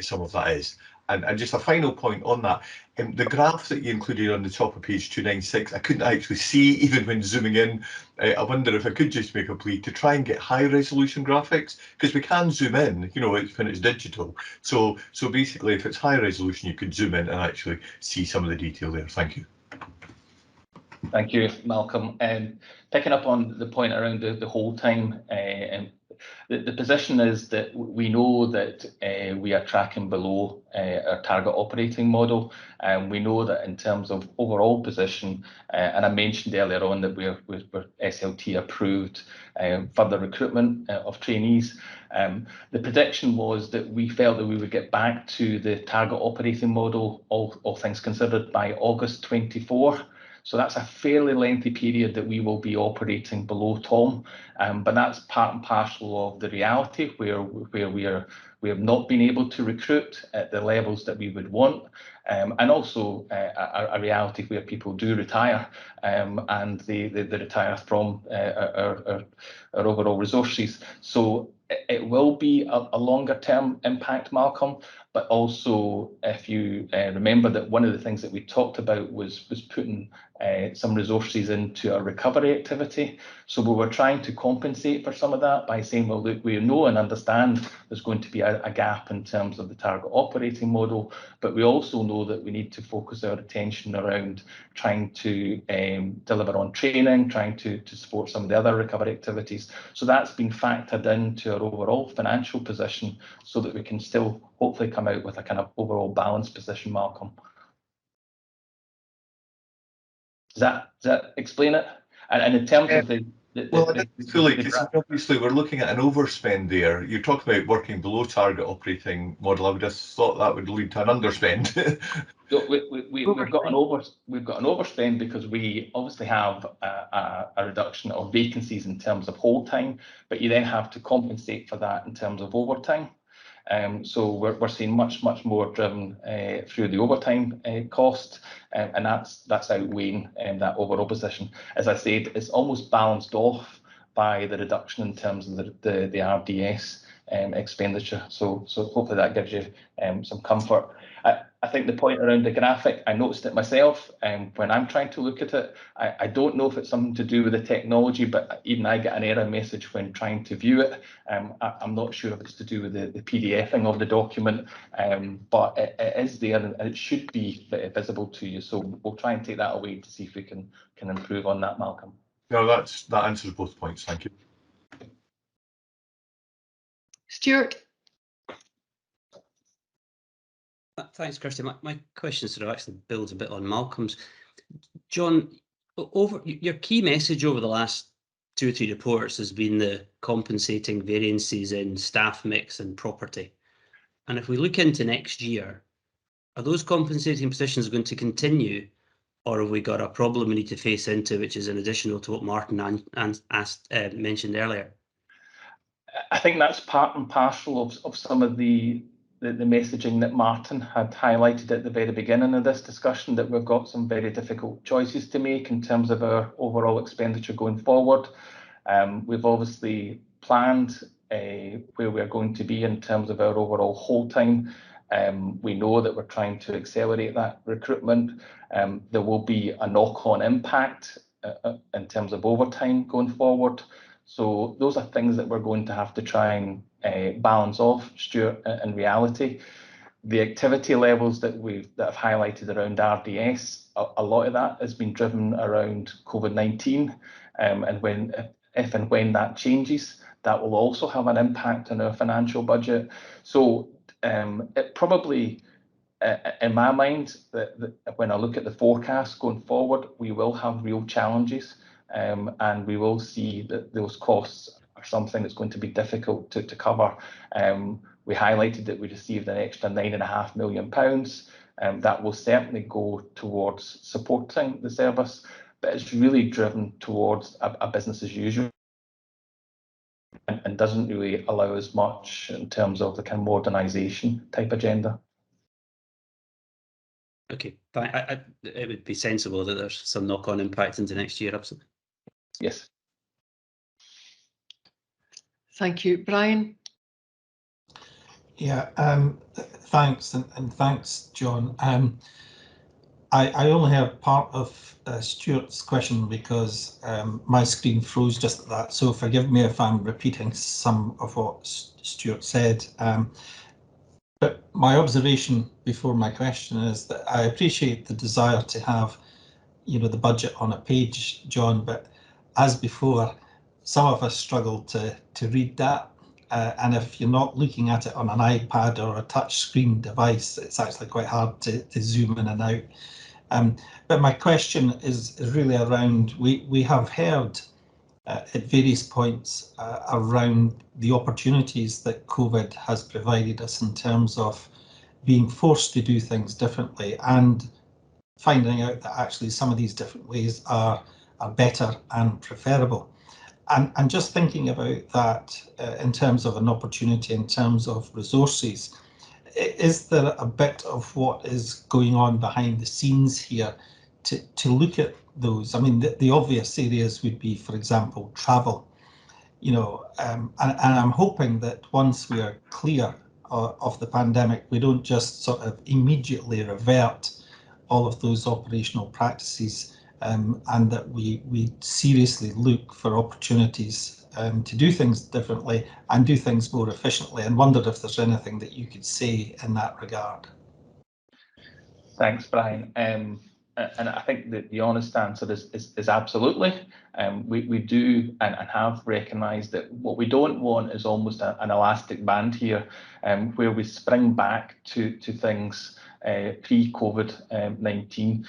some of that is. And just a final point on that, the graph that you included on the top of page 296, I couldn't actually see even when zooming in. I wonder if I could just make a plea to try and get high resolution graphics, because we can zoom in, you know, when it's digital. So basically, if it's high resolution, you could zoom in and actually see some of the detail there. Thank you. Thank you, Malcolm. Picking up on the point around the whole time, the position is that we know that we are tracking below our target operating model, and we know that in terms of overall position, and I mentioned earlier on that we're SLT approved further recruitment of trainees. The prediction was that we felt that we would get back to the target operating model, all things considered, by August 24. So that's a fairly lengthy period that we will be operating below Tom, but that's part and parcel of the reality where we have not been able to recruit at the levels that we would want, and also a reality where people do retire, and they retire from our overall resources. So it will be a longer term impact, Malcolm, but also if you remember that one of the things that we talked about was putting some resources into our recovery activity. So we were trying to compensate for some of that by saying, well, look, we know and understand there's going to be a gap in terms of the target operating model, but we also know that we need to focus our attention around trying to deliver on training, trying to support some of the other recovery activities. So that's been factored into our overall financial position so that we can still hopefully come out with a kind of overall balanced position, Malcolm. Does that explain it? And in terms of obviously we're looking at an overspend there. You're talking about working below target operating model. I would have thought that would lead to an underspend. We've got an overspend because we obviously have a reduction of vacancies in terms of hold time, but you then have to compensate for that in terms of overtime. So we're seeing much more driven through the overtime cost, and that's outweighing that overall position. As I said, it's almost balanced off by the reduction in terms of the RDS expenditure. So hopefully that gives you some comfort. I think the point around the graphic, I noticed it myself, when I'm trying to look at it, I don't know if it's something to do with the technology, but even I get an error message when trying to view it. I'm not sure if it's to do with the PDFing of the document, but it is there and it should be visible to you. So we'll try and take that away to see if we can improve on that, Malcolm. No, that answers both points. Thank you. Stuart. Thanks, Kirsty. My question sort of actually builds a bit on Malcolm's. John, your key message over the last 2 or 3 reports has been the compensating variances in staff mix and property. And if we look into next year, are those compensating positions going to continue, or have we got a problem we need to face into, which is an additional to what Martin mentioned earlier? I think that's part and parcel of some of the messaging that Martin had highlighted at the very beginning of this discussion, that we've got some very difficult choices to make in terms of our overall expenditure going forward. We've obviously planned where we're going to be in terms of our overall hold time. We know that we're trying to accelerate that recruitment. There will be a knock-on impact in terms of overtime going forward. So those are things that we're going to have to try and balance off, Stuart, in reality. The activity levels that have highlighted around RDS, a lot of that has been driven around COVID-19, and if and when that changes, that will also have an impact on our financial budget. So it probably, in my mind, that when I look at the forecast going forward, we will have real challenges, and we will see that those costs are something that's going to be difficult to cover. We highlighted that we received an extra £9.5 million. That will certainly go towards supporting the service, but it's really driven towards a business as usual and doesn't really allow us much in terms of the kind of modernisation type agenda. Okay, it would be sensible that there's some knock-on impact into next year, absolutely. Yes. Thank you. Brian? Yeah, thanks, and thanks, John. I only have part of Stuart's question because my screen froze just at that, so forgive me if I'm repeating some of what Stuart said. But my observation before my question is that I appreciate the desire to have, the budget on a page, John, but as before, some of us struggle to read that. And if you're not looking at it on an iPad or a touch screen device, it's actually quite hard to zoom in and out. But my question is really around, we have heard at various points around the opportunities that COVID has provided us in terms of being forced to do things differently and finding out that actually some of these different ways are better and preferable. And just thinking about that in terms of an opportunity, in terms of resources, is there a bit of what is going on behind the scenes here to look at those? I mean, the obvious areas would be, for example, travel, and I'm hoping that once we are clear of the pandemic, we don't just sort of immediately revert all of those operational practices, and that we seriously look for opportunities to do things differently and do things more efficiently, and wondered if there's anything that you could say in that regard. Thanks, Brian. And I think that the honest answer is absolutely. We do and have recognised that what we don't want is almost an elastic band here, where we spring back to things pre-COVID-19.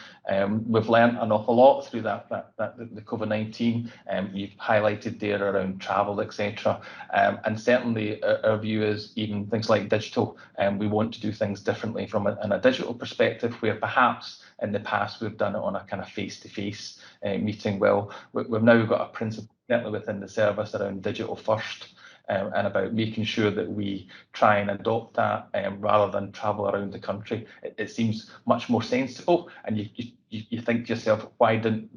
We've learned an awful lot through the COVID-19. You've highlighted there around travel, etc. And certainly our view is even things like digital. We want to do things differently from a digital perspective, where perhaps in the past we've done it on a kind of face-to-face meeting. Well, we've now got a principle certainly within the service around digital first. And about making sure that we try and adopt that rather than travel around the country. It seems much more sensible, and you think to yourself, why didn't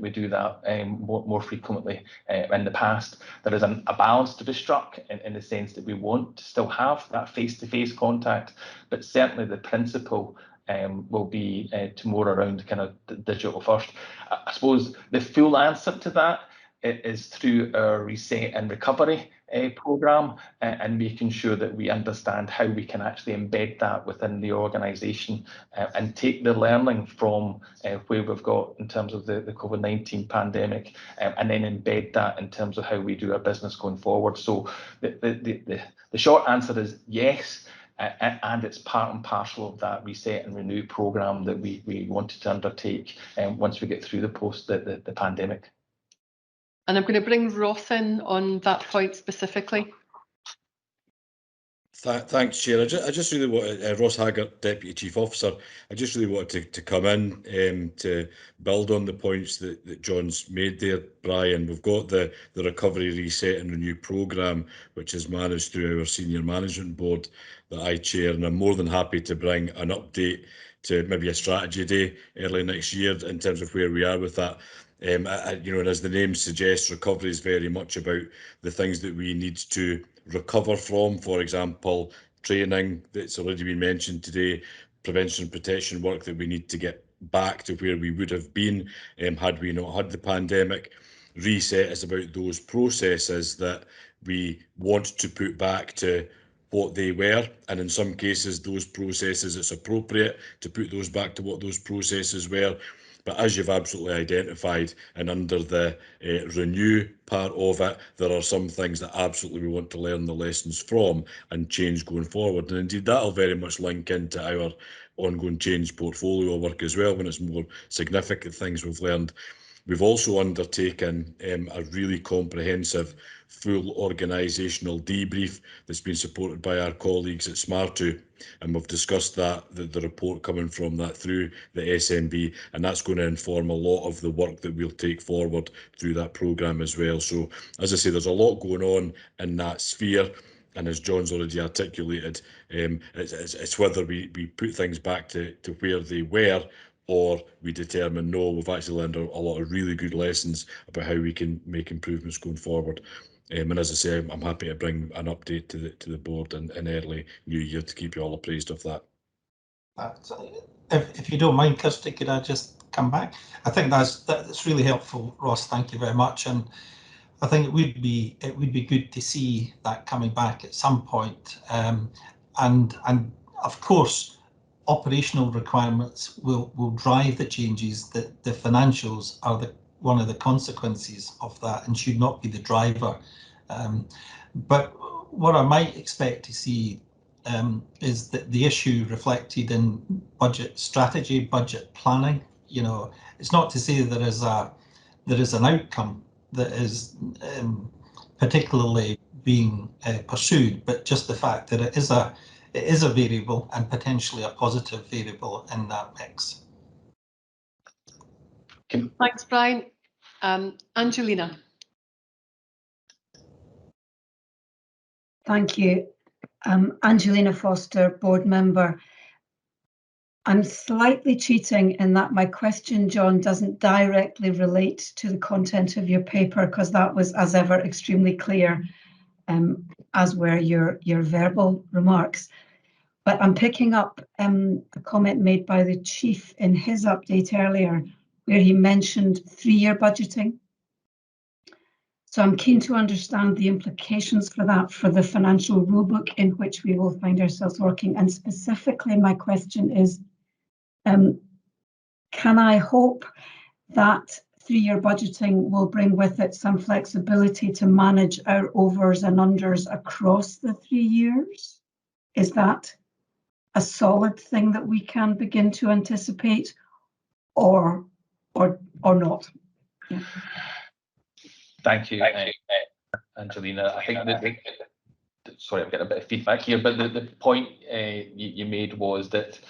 we do that more frequently in the past? There is a balance to be struck in the sense that we want to still have that face-to-face contact, but certainly the principle will be to more around kind of digital first. I suppose the full answer to that is through our reset and recovery programme, and making sure that we understand how we can actually embed that within the organisation and take the learning from where we've got in terms of the COVID-19 pandemic, and then embed that in terms of how we do our business going forward. So the short answer is yes, and it's part and parcel of that reset and renew programme that we wanted to undertake once we get through the pandemic. And I'm going to bring Ross in on that point specifically. Thanks, Chair. I just really wanted, Ross Haggart, Deputy Chief Officer, I just really wanted to come in to build on the points that John's made there, Brian. We've got the Recovery, Reset and Renew programme, which is managed through our Senior Management Board that I chair, and I'm more than happy to bring an update to maybe a strategy day early next year in terms of where we are with that. And as the name suggests, recovery is very much about the things that we need to recover from. For example, training that's already been mentioned today, prevention and protection work that we need to get back to where we would have been had we not had the pandemic. Reset is about those processes that we want to put back to what they were, and in some cases those processes, it's appropriate to put those back to what those processes were. But as you've absolutely identified, and under the renew part of it, there are some things that absolutely we want to learn the lessons from and change going forward. And indeed, that'll very much link into our ongoing change portfolio work as well, when it's more significant things we've learned. We've also undertaken a really comprehensive full organisational debrief that's been supported by our colleagues at SMARTU, and we've discussed that, the report coming from that through the SMB, and that's going to inform a lot of the work that we'll take forward through that programme as well. So, as I say, there's a lot going on in that sphere, and as John's already articulated, it's whether we put things back to where they were, or we determine, no, we've actually learned a lot of really good lessons about how we can make improvements going forward. And as I say, I'm happy to bring an update to the board in early new year to keep you all appraised of that. If you don't mind, Kirsty, could I just come back? I think that's really helpful, Ross. Thank you very much. And I think it would be good to see that coming back at some point. And of course, operational requirements will drive the changes. That the financials are one of the consequences of that and should not be the driver. But what I might expect to see is that the issue reflected in budget strategy, budget planning. It's not to say there is an outcome that is particularly being pursued, but just the fact that it is a variable, and potentially a positive variable in that mix. Thanks, Brian. Angelina. Thank you. Angelina Foster, board member. I'm slightly cheating in that my question, John, doesn't directly relate to the content of your paper, because that was, as ever, extremely clear. as were your verbal remarks. But I'm picking up a comment made by the Chief in his update earlier, where he mentioned 3-year budgeting. So I'm keen to understand the implications for that for the financial rulebook in which we will find ourselves working. And specifically, my question is, can I hope that 3-year budgeting will bring with it some flexibility to manage our overs and unders across the 3 years? Is that a solid thing that we can begin to anticipate, or not? Yeah. Thank you, Angelina. I think that, sorry, I'm getting a bit of feedback here, but the point you made was that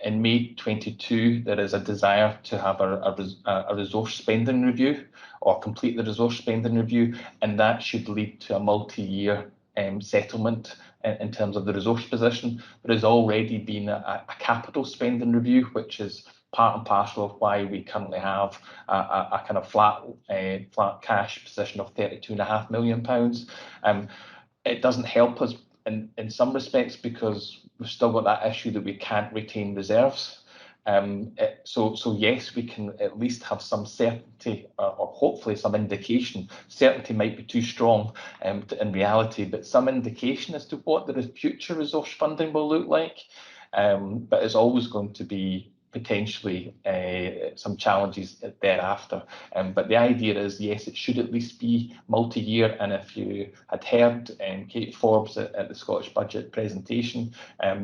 in May 22, there is a desire to have a resource spending review, or complete the resource spending review, and that should lead to a multi-year settlement in terms of the resource position. There has already been a capital spending review, which is part and parcel of why we currently have a kind of flat cash position of £32.5 million. It doesn't help us in some respects because we've still got that issue that we can't retain reserves. So yes, we can at least have some certainty, or hopefully some indication. Certainty might be too strong in reality, but some indication as to what the future resource funding will look like. But it's always going to be potentially some challenges thereafter. But the idea is, yes, it should at least be multi-year. And if you had heard Kate Forbes at the Scottish Budget presentation,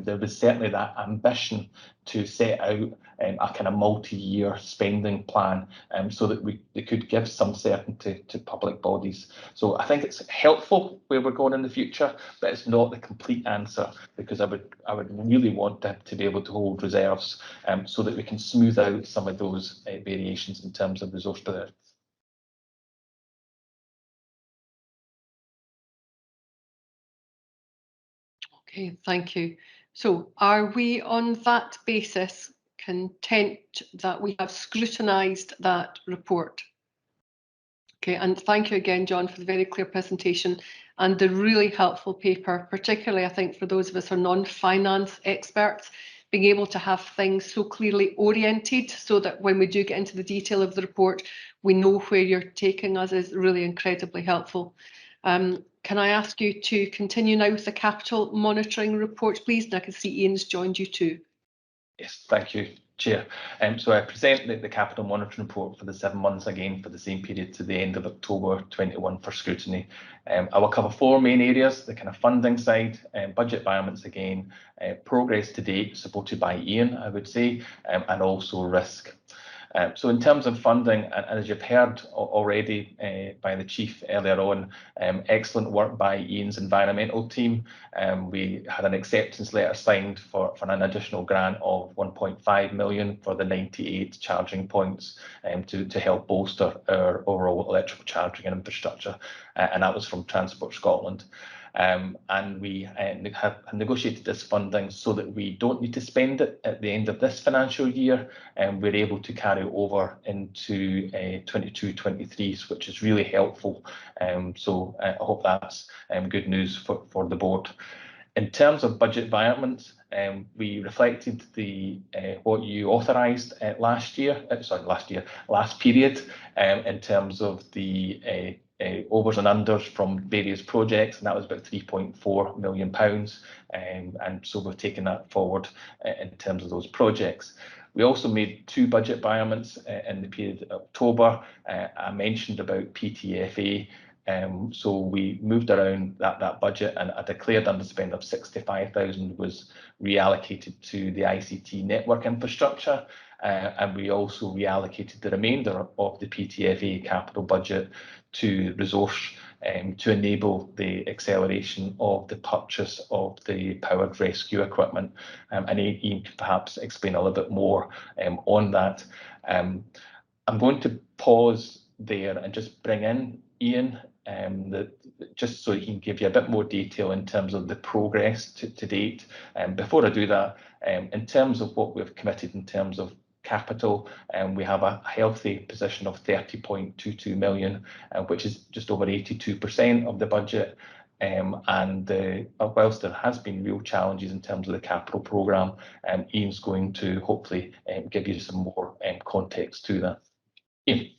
there was certainly that ambition to set out a kind of multi-year spending plan, so that they could give some certainty to public bodies. So I think it's helpful where we're going in the future, but it's not the complete answer, because I would really want to be able to hold reserves, so that we can smooth out some of those variations in terms of resource position. Okay, thank you. So are we on that basis content that we have scrutinised that report? Okay, and thank you again, John, for the very clear presentation and the really helpful paper, particularly I think for those of us who are non-finance experts, being able to have things so clearly oriented so that when we do get into the detail of the report, we know where you're taking us is really incredibly helpful. Can I ask you to continue now with the capital monitoring report, please? And I can see Ian's joined you too. Yes, thank you, Chair. So I present the capital monitoring report for the 7 months again for the same period to the end of October 21 for scrutiny. I will cover 4 main areas: the kind of funding side, budget environments again, progress to date supported by Ian, I would say, and also risk. So in terms of funding, and as you've heard already by the Chief earlier on, excellent work by Ian's environmental team. We had an acceptance letter signed for an additional grant of 1.5 million for the 98 charging points to help bolster our overall electrical charging and infrastructure, and that was from Transport Scotland. And we have negotiated this funding so that we don't need to spend it at the end of this financial year, and we're able to carry over into 22-23, which is really helpful. So I hope that's good news for the board. In terms of budget environment, we reflected the what you authorised last period, in terms of the overs and unders from various projects, and that was about £3.4 million, and so we've taken that forward in terms of those projects. We also made 2 budget environments in the period of October. I mentioned about PTFA, so we moved around that budget, and a declared underspend of 65,000 was reallocated to the ICT network infrastructure, and we also reallocated the remainder of the PTFA capital budget to resource, to enable the acceleration of the purchase of the powered rescue equipment. And Ian could perhaps explain a little bit more on that. I'm going to pause there and just bring in Ian, just so he can give you a bit more detail in terms of the progress to date. Before I do that, in terms of what we've committed in terms of capital, we have a healthy position of 30.22 million, which is just over 82% of the budget. And whilst there has been real challenges in terms of the capital programme, Ian's going to hopefully give you some more context to that. Ian.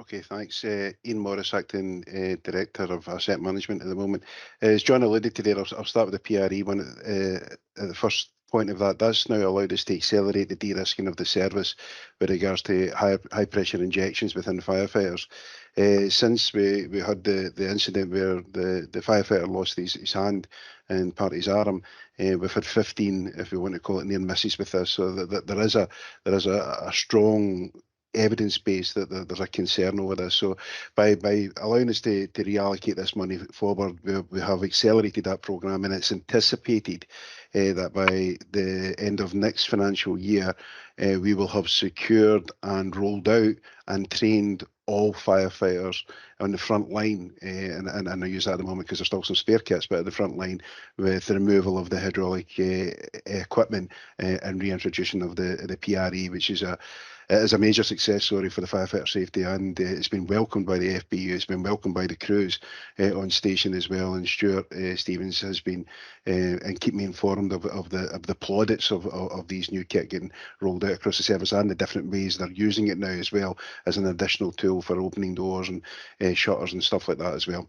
Okay, thanks. Ian Morris, Acting Director of Asset Management at the moment. As John alluded to there, I'll start with the PRE one. At the first point of that, that's now allowed us to accelerate the de-risking of the service with regards to high pressure injections within firefighters. Since we had the incident where the firefighter lost his hand and part of his arm, we've had 15, if we want to call it, near misses with this. So that there is a strong evidence base that there's a concern over this. So by allowing us to reallocate this money forward, we have accelerated that programme, and it's anticipated that by the end of next financial year, we will have secured and rolled out and trained all firefighters on the front line, and I use that at the moment because there's still some spare kits, but at the front line with the removal of the hydraulic equipment and reintroduction of the PRE, which is a major success story for the firefighter safety, and it's been welcomed by the FBU, it's been welcomed by the crews on station as well, and Stuart Stevens has been and keep me informed of the plaudits of these new kit getting rolled out across the service and the different ways they're using it now as well as an additional tool for opening doors and shutters and stuff like that as well.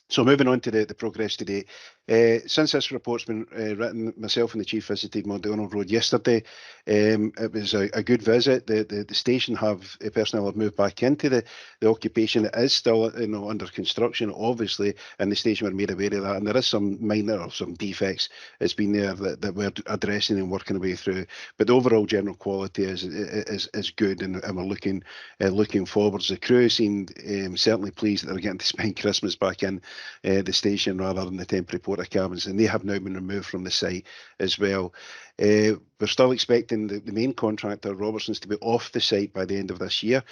So moving on to the progress today. Since this report's been written, myself and the Chief visited McDonald Road yesterday. It was a good visit. The station personnel have moved back into the occupation. It is still under construction, obviously, and the station were made aware of that. And there is some minor or some defects that's been there that we're addressing and working our way through. But the overall general quality is good, and we're looking forwards. The crew seemed certainly pleased that they're getting to spend Christmas back in the station rather than the temporary porta cabins, and they have now been removed from the site as well. We're still expecting the main contractor, Robertson's, to be off the site by the end of this year,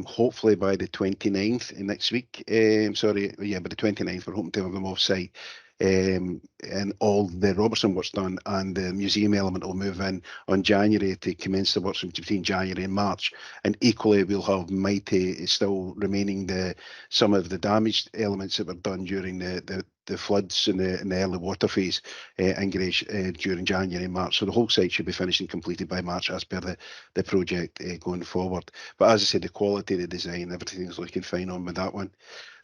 hopefully by the 29th next week. By the 29th, we're hoping to have them off site. And all the Robertson work's done, and the museum element will move in on January to commence the works between January and March. And equally, we'll have Mighty still remaining some of the damaged elements that were done during the floods in the early water phase during January and March. So the whole site should be finished and completed by March as per the project going forward. But as I said, the quality, the design, everything is looking fine on with that one.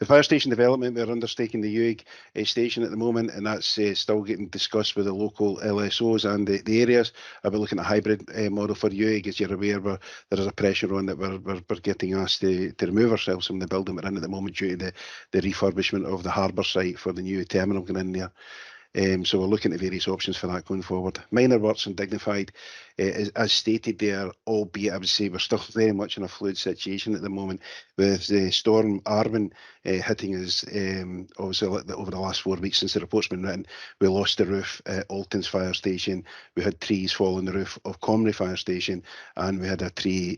The fire station development, we're undertaking the Uig station at the moment, and that's still getting discussed with the local LSOs and the areas. I'll be looking at a hybrid model for Uig. As you're aware, there is a pressure on that we're getting asked to remove ourselves from the building we're in at the moment due to the refurbishment of the harbour site for the new terminal going in there. So we're looking at various options for that going forward. Minor works and dignified, as stated there, albeit I would say we're still very much in a fluid situation at the moment with the storm Arwen hitting us. Obviously, over the last 4 weeks since the report's been written, we lost the roof at Alton's fire station. We had trees fall on the roof of Comrie fire station, and we had two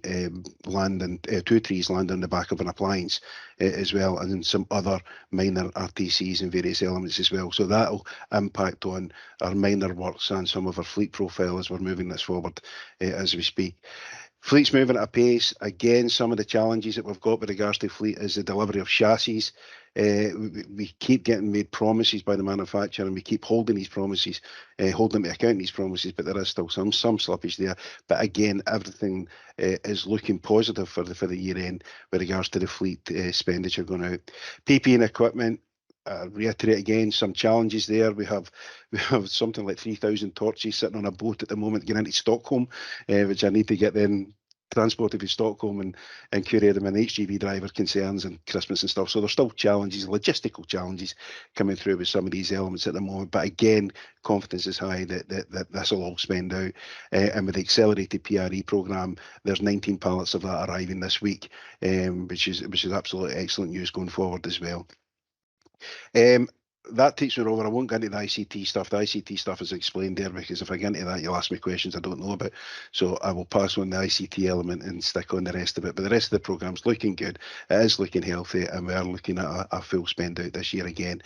trees land on the back of an appliance as well, and some other minor RTCs and various elements as well. So that'll impact on our minor works and some of our fleet profile as we're moving this forward as we speak. Fleet's moving at a pace. Again, some of the challenges that we've got with regards to fleet is the delivery of chassis. We keep getting made promises by the manufacturer, and we keep holding these promises, holding them to account these promises, but there is still some slippage there. But again, everything is looking positive for the year end with regards to the fleet expenditure going out. PPE and equipment, reiterate again, some challenges there. We have something like 3,000 torches sitting on a boat at the moment getting into Stockholm, which I need to get then transported to Stockholm and courier them in HGV driver concerns and Christmas and stuff. So there's still challenges, logistical challenges coming through with some of these elements at the moment. But again, confidence is high that this will all spend out. And with the accelerated PRE programme, there's 19 pallets of that arriving this week, which is absolutely excellent news going forward as well. That takes me over. I won't get into the ICT stuff. The ICT stuff is explained there, because if I get into that, you'll ask me questions I don't know about. So I will pass on the ICT element and stick on the rest of it. But the rest of the programme's looking good. It is looking healthy, and we are looking at a full spend out this year again,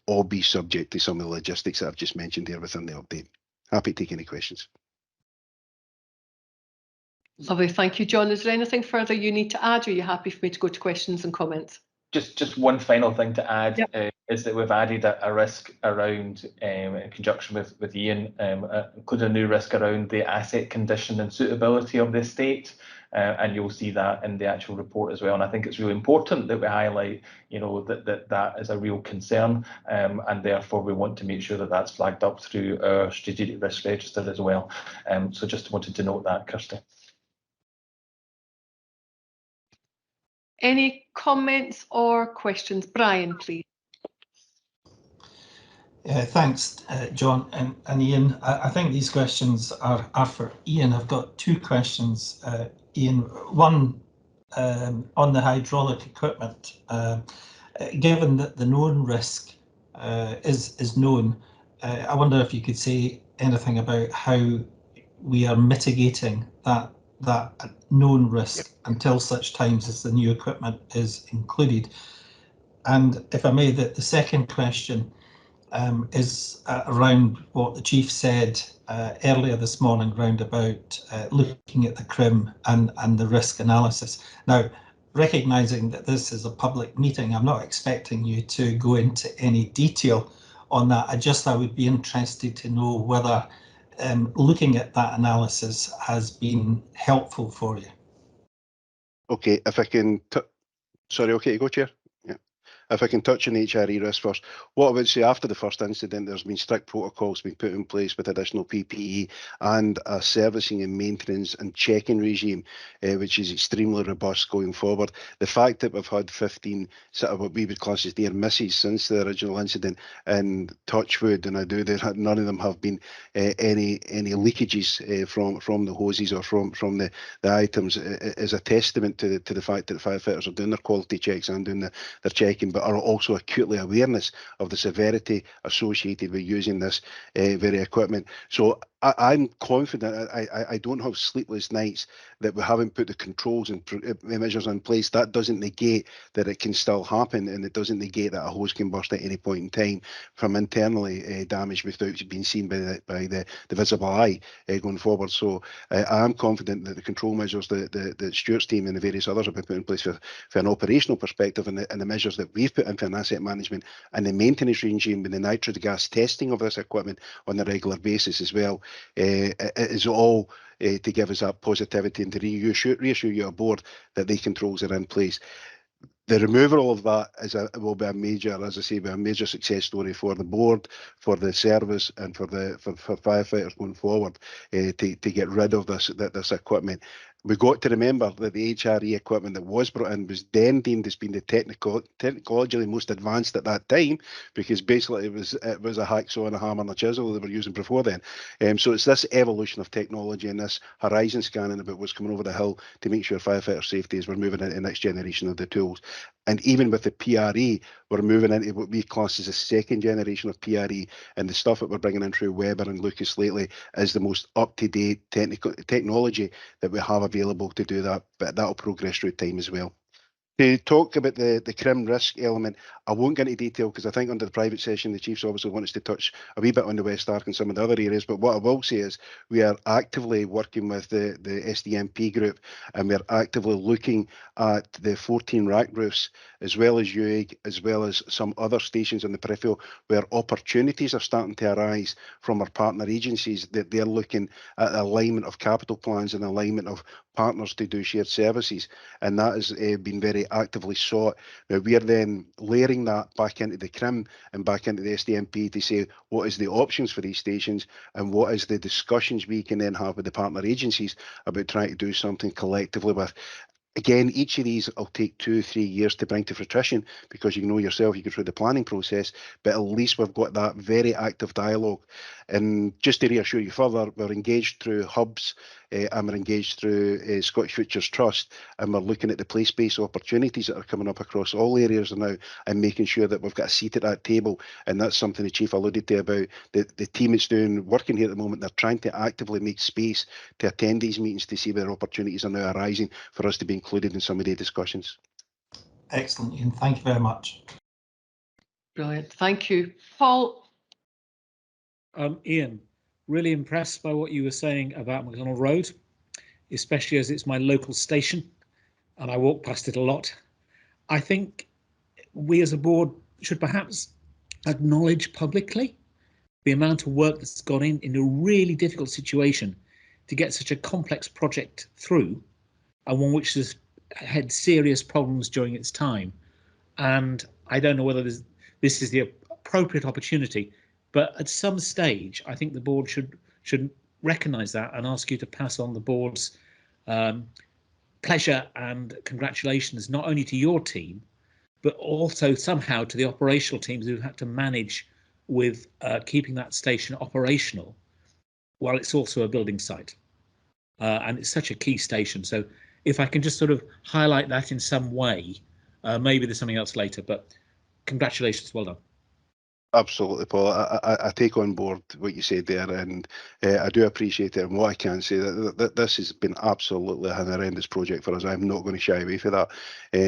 all be subject to some of the logistics that I've just mentioned here within the update. Happy to take any questions. Lovely, thank you, John. Is there anything further you need to add, or are you happy for me to go to questions and comments? Just one final thing to add is that we've added a risk around, in conjunction with Ian, including a new risk around the asset condition and suitability of the estate. And you'll see that in the actual report as well. And I think it's really important that we highlight, that is a real concern, and therefore we want to make sure that that's flagged up through our strategic risk register as well. So just wanted to note that, Kirsty. Any comments or questions? Brian, please. Thanks, John and Ian. I think these questions are for Ian. I've got two questions, Ian. One on the hydraulic equipment. Given that the known risk is known, I wonder if you could say anything about how we are mitigating that known risk until such times as the new equipment is included. And if I may, the second question is around what the Chief said earlier this morning, round about looking at the CRIM and the risk analysis. Now, recognising that this is a public meeting, I'm not expecting you to go into any detail on that. I would be interested to know whether looking at that analysis has been helpful for you. Okay, if I can, sorry, okay, go Chair. Yeah. If I can touch on HRE risk first, what I would say after the first incident, there's been strict protocols being put in place with additional PPE and a servicing and maintenance and checking regime, which is extremely robust going forward. The fact that we've had 15 sort of what we would class as near misses since the original incident, and touch wood, and I do that, none of them have been any leakages from the hoses or from the items, is a testament to the fact that firefighters are doing their quality checks and doing their checking, but are also acutely awareness of the severity associated with using this very equipment. So I'm confident. I don't have sleepless nights that we haven't put the controls and measures in place. That doesn't negate that it can still happen, and it doesn't negate that a hose can burst at any point in time from internally damage without being seen by the visible eye going forward. So I am confident that the control measures that Stuart's team and the various others have been put in place for an operational perspective, and the measures that we've put in for an asset management and the maintenance regime with the nitrous gas testing of this equipment on a regular basis as well, is all to give us that positivity and to reassure you aboard that the controls are in place. The removal of that will be a major, as I say, a major success story for the board, for the service, and for firefighters going forward, to get rid of this equipment. We got to remember that the HRE equipment that was brought in was then deemed as being the technologically most advanced at that time, because basically it was a hacksaw and a hammer and a chisel they were using before then. So it's this evolution of technology and this horizon scanning about what's coming over the hill to make sure firefighter safety is we're moving into the next generation of the tools. And even with the PRE, we're moving into what we class as a second generation of PRE, and the stuff that we're bringing in through Weber and Lucas lately is the most up-to-date technology that we have available to do that, but that'll progress through time as well. To talk about the CRIM risk element, I won't get into detail because I think under the private session, the Chiefs obviously want us to touch a wee bit on the West Ark and some of the other areas. But what I will say is we are actively working with the SDMP group, and we're actively looking at the 14 rack roofs, as well as UAG, as well as some other stations in the peripheral where opportunities are starting to arise from our partner agencies, that they're looking at alignment of capital plans and alignment of partners to do shared services. And that has been very actively sought. Now we are then layering that back into the CRIM and back into the SDMP to say what is the options for these stations and what is the discussions we can then have with the partner agencies about trying to do something collectively with. Again, each of these will take 2 or 3 years to bring to fruition, because you know yourself, you go through the planning process, but at least we've got that very active dialogue. And just to reassure you further, we're engaged through hubs and we're engaged through Scottish Futures Trust, and we're looking at the place-based opportunities that are coming up across all areas now, and making sure that we've got a seat at that table. And that's something the Chief alluded to about the team that's working here at the moment. They're trying to actively make space to attend these meetings to see where opportunities are now arising for us to be included in some of the discussions. Excellent, Ian. Thank you very much. Brilliant. Thank you. Paul. Ian, really impressed by what you were saying about McDonald Road, especially as it's my local station and I walk past it a lot. I think we as a board should perhaps acknowledge publicly the amount of work that's gone in a really difficult situation to get such a complex project through, and one which has had serious problems during its time. And I don't know whether this is the appropriate opportunity, but at some stage, I think the board should recognise that and ask you to pass on the board's pleasure and congratulations, not only to your team, but also somehow to the operational teams who had to manage with keeping that station operational while it's also a building site. And it's such a key station. So if I can just sort of highlight that in some way, maybe there's something else later, but congratulations, well done. Absolutely, Paul. I take on board what you said there, and I do appreciate it. And what I can say that this has been absolutely a horrendous project for us. I'm not going to shy away from that,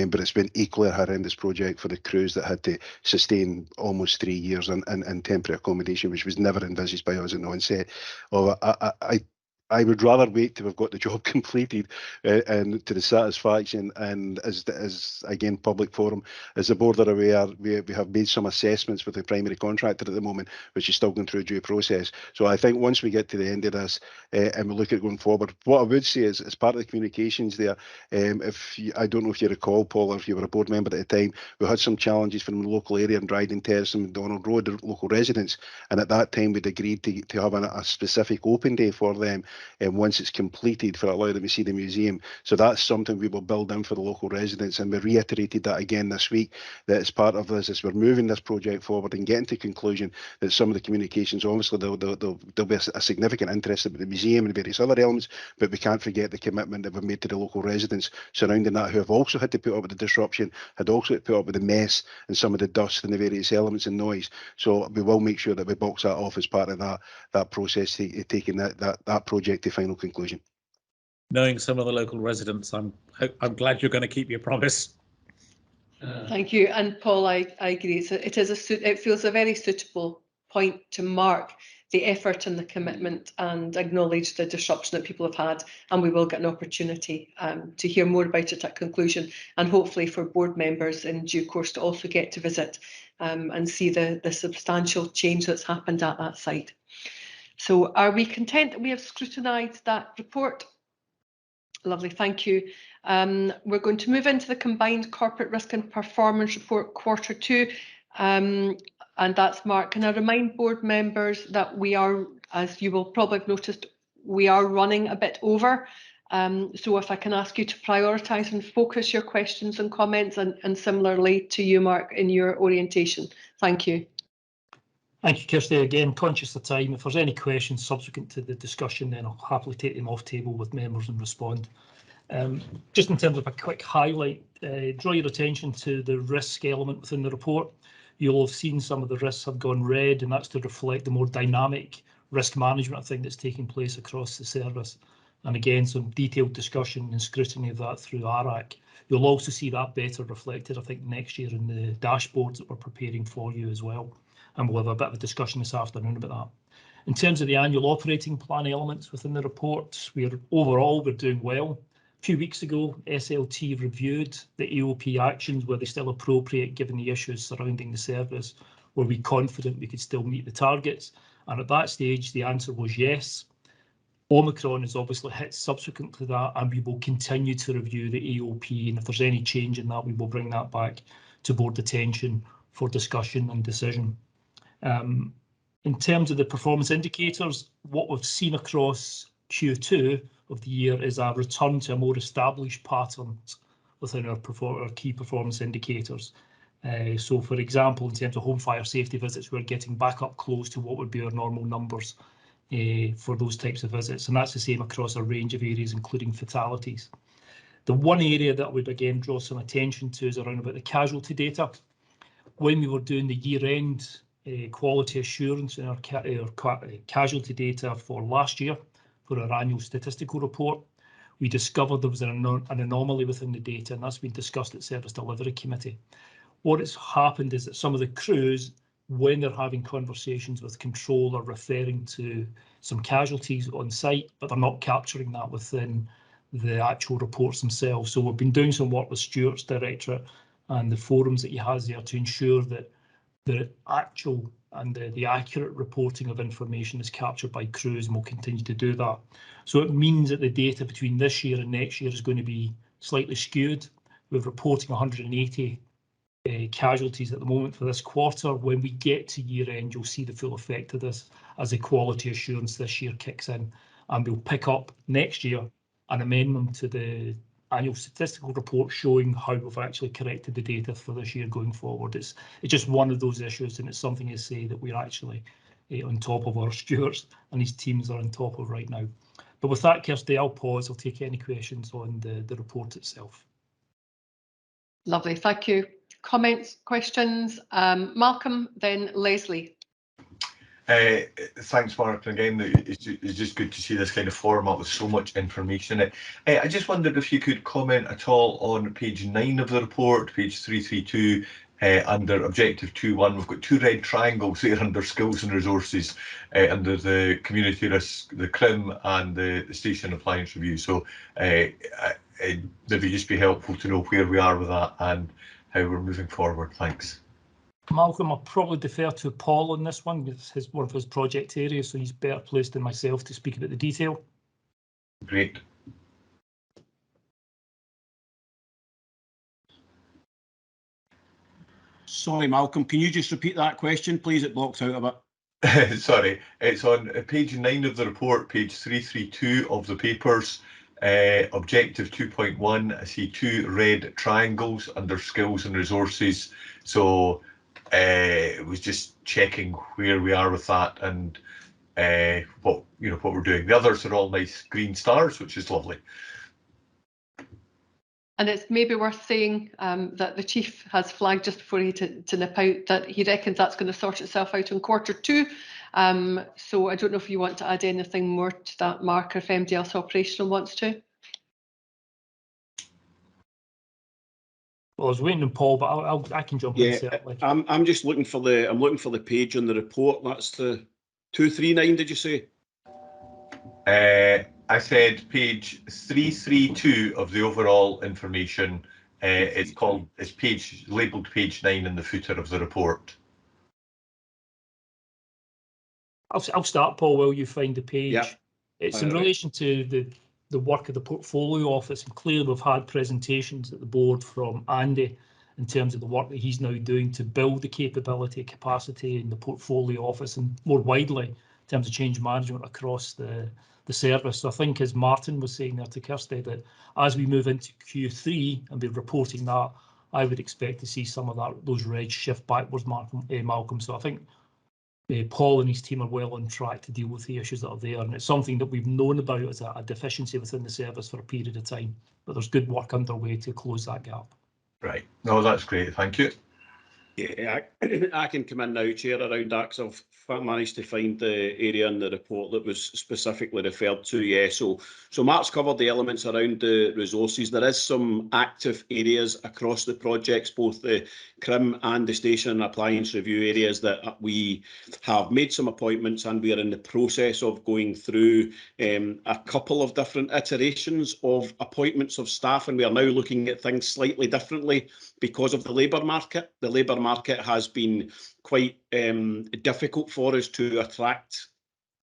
but it's been equally a horrendous project for the crews that had to sustain almost 3 years in temporary accommodation, which was never envisaged by us at the onset. I would rather wait till we've got the job completed and to the satisfaction. And as again, public forum, as the board are aware, we have made some assessments with the primary contractor at the moment, which is still going through a due process. So I think once we get to the end of this and we look at going forward, what I would say is, as part of the communications there, I don't know if you recall, Paul, or if you were a board member at the time, we had some challenges from the local area in Dryden Terrace and Donald Road, the local residents. And at that time, we'd agreed to have a specific open day for them. And once it's completed, for allow them to see the museum. So that's something we will build in for the local residents, and we reiterated that again this week, that as part of this, as we're moving this project forward and getting to conclusion, that some of the communications, obviously there'll be a significant interest in the museum and various other elements, but we can't forget the commitment that we've made to the local residents surrounding that, who have also had to put up with the disruption, had also had to put up with the mess and some of the dust and the various elements and noise. So we will make sure that we box that off as part of that process, taking that project to final conclusion. Knowing some of the local residents, I'm glad you're going to keep your promise. Thank you, and Paul, I agree. It feels a very suitable point to mark the effort and the commitment and acknowledge the disruption that people have had, and we will get an opportunity to hear more about it at conclusion, and hopefully for board members in due course to also get to visit and see the substantial change that's happened at that site. So are we content that we have scrutinised that report? Lovely, thank you. We're going to move into the combined corporate risk and performance report Q2, and that's Mark. Can I remind board members that we are, as you will probably have noticed, we are running a bit over. So if I can ask you to prioritise and focus your questions and comments, and similarly to you, Mark, in your orientation. Thank you. Thank you, Kirsty. Again, conscious of time, if there's any questions subsequent to the discussion, then I'll happily take them off table with members and respond. Just in terms of a quick highlight, draw your attention to the risk element within the report. You'll have seen some of the risks have gone red, and that's to reflect the more dynamic risk management, I think, that's taking place across the service. And again, some detailed discussion and scrutiny of that through ARAC. You'll also see that better reflected, I think, next year in the dashboards that we're preparing for you as well. And we'll have a bit of a discussion this afternoon about that. In terms of the annual operating plan elements within the report, overall we're doing well. A few weeks ago, SLT reviewed the AOP actions. Were they still appropriate given the issues surrounding the service? Were we confident we could still meet the targets? And at that stage, the answer was yes. Omicron has obviously hit subsequent to that, and we will continue to review the AOP, and if there's any change in that, we will bring that back to board attention for discussion and decision. In terms of the performance indicators, what we've seen across Q2 of the year is a return to a more established patterns within our key performance indicators. So, for example, in terms of home fire safety visits, we're getting back up close to what would be our normal numbers for those types of visits, and that's the same across a range of areas, including fatalities. The one area that I would again draw some attention to is around about the casualty data. When we were doing the year-end quality assurance in our casualty data for last year, for our annual statistical report, we discovered there was an anomaly within the data, and that's been discussed at Service Delivery Committee. What has happened is that some of the crews, when they're having conversations with control, are referring to some casualties on site, but they're not capturing that within the actual reports themselves. So we've been doing some work with Stuart's directorate and the forums that he has there to ensure that the actual and the accurate reporting of information is captured by crews, and will continue to do that. So it means that the data between this year and next year is going to be slightly skewed. We're reporting 180 casualties at the moment for this quarter. When we get to year end, you'll see the full effect of this as the quality assurance this year kicks in, and we'll pick up next year an amendment to the annual statistical report showing how we've actually corrected the data for this year going forward. It's just one of those issues, and it's something to say that we're actually on top of. Our stewards and his teams are on top of right now. But with that, Kirsty, I'll pause. I'll take any questions on the report itself. Lovely, thank you. Comments, questions? Malcolm, then Leslie. Thanks, Martin. Again, it's just good to see this kind of format with so much information in it. I just wondered if you could comment at all on page 9 of the report, page 332, under objective 2.1. We've got 2 red triangles there under skills and resources, under the community risk, the CRIM and the station appliance review. So it would just be helpful to know where we are with that and how we're moving forward. Thanks. Malcolm, I'll probably defer to Paul on this one. It's one of his project areas, so he's better placed than myself to speak about the detail. Great. Sorry, Malcolm, can you just repeat that question, please? It blocks out a bit. Sorry, it's on page 9 of the report, page 332 of the papers. Objective 2.1, I see 2 red triangles under skills and resources. So it was just checking where we are with that and what we're doing. The others are all nice green stars, which is lovely. And it's maybe worth saying that the Chief has flagged just before he to nip out that he reckons that's going to sort itself out in Q2. So I don't know if you want to add anything more to that, Mark, or if MD else operational wants to. Well, I was waiting on Paul, but I can jump in certainly. I'm just looking for the page on the report. That's the 239. Did you say? I said page 332 of the overall information. It's labelled page 9 in the footer of the report. I'll start, Paul, while you find the page. Yeah. It's in relation to the work of the portfolio office, and clearly we've had presentations at the board from Andy in terms of the work that he's now doing to build the capability, capacity in the portfolio office and more widely in terms of change management across the service. So I think, as Martin was saying there to Kirsty, that as we move into Q3 and be reporting that, I would expect to see some of those reds shift backwards, Malcolm. So I think Paul and his team are well on track to deal with the issues that are there, and it's something that we've known about as a deficiency within the service for a period of time, but there's good work underway to close that gap. Right. No, that's great. Thank you. Yeah, I can come in now, Chair, around that, because I've managed to find the area in the report that was specifically referred to. Yeah, so Mark's covered the elements around the resources. There is some active areas across the projects, both the CRIM and the station and appliance review areas, that we have made some appointments, and we are in the process of going through a couple of different iterations of appointments of staff, and we are now looking at things slightly differently because of the labour market. The labour market has been quite difficult for us to attract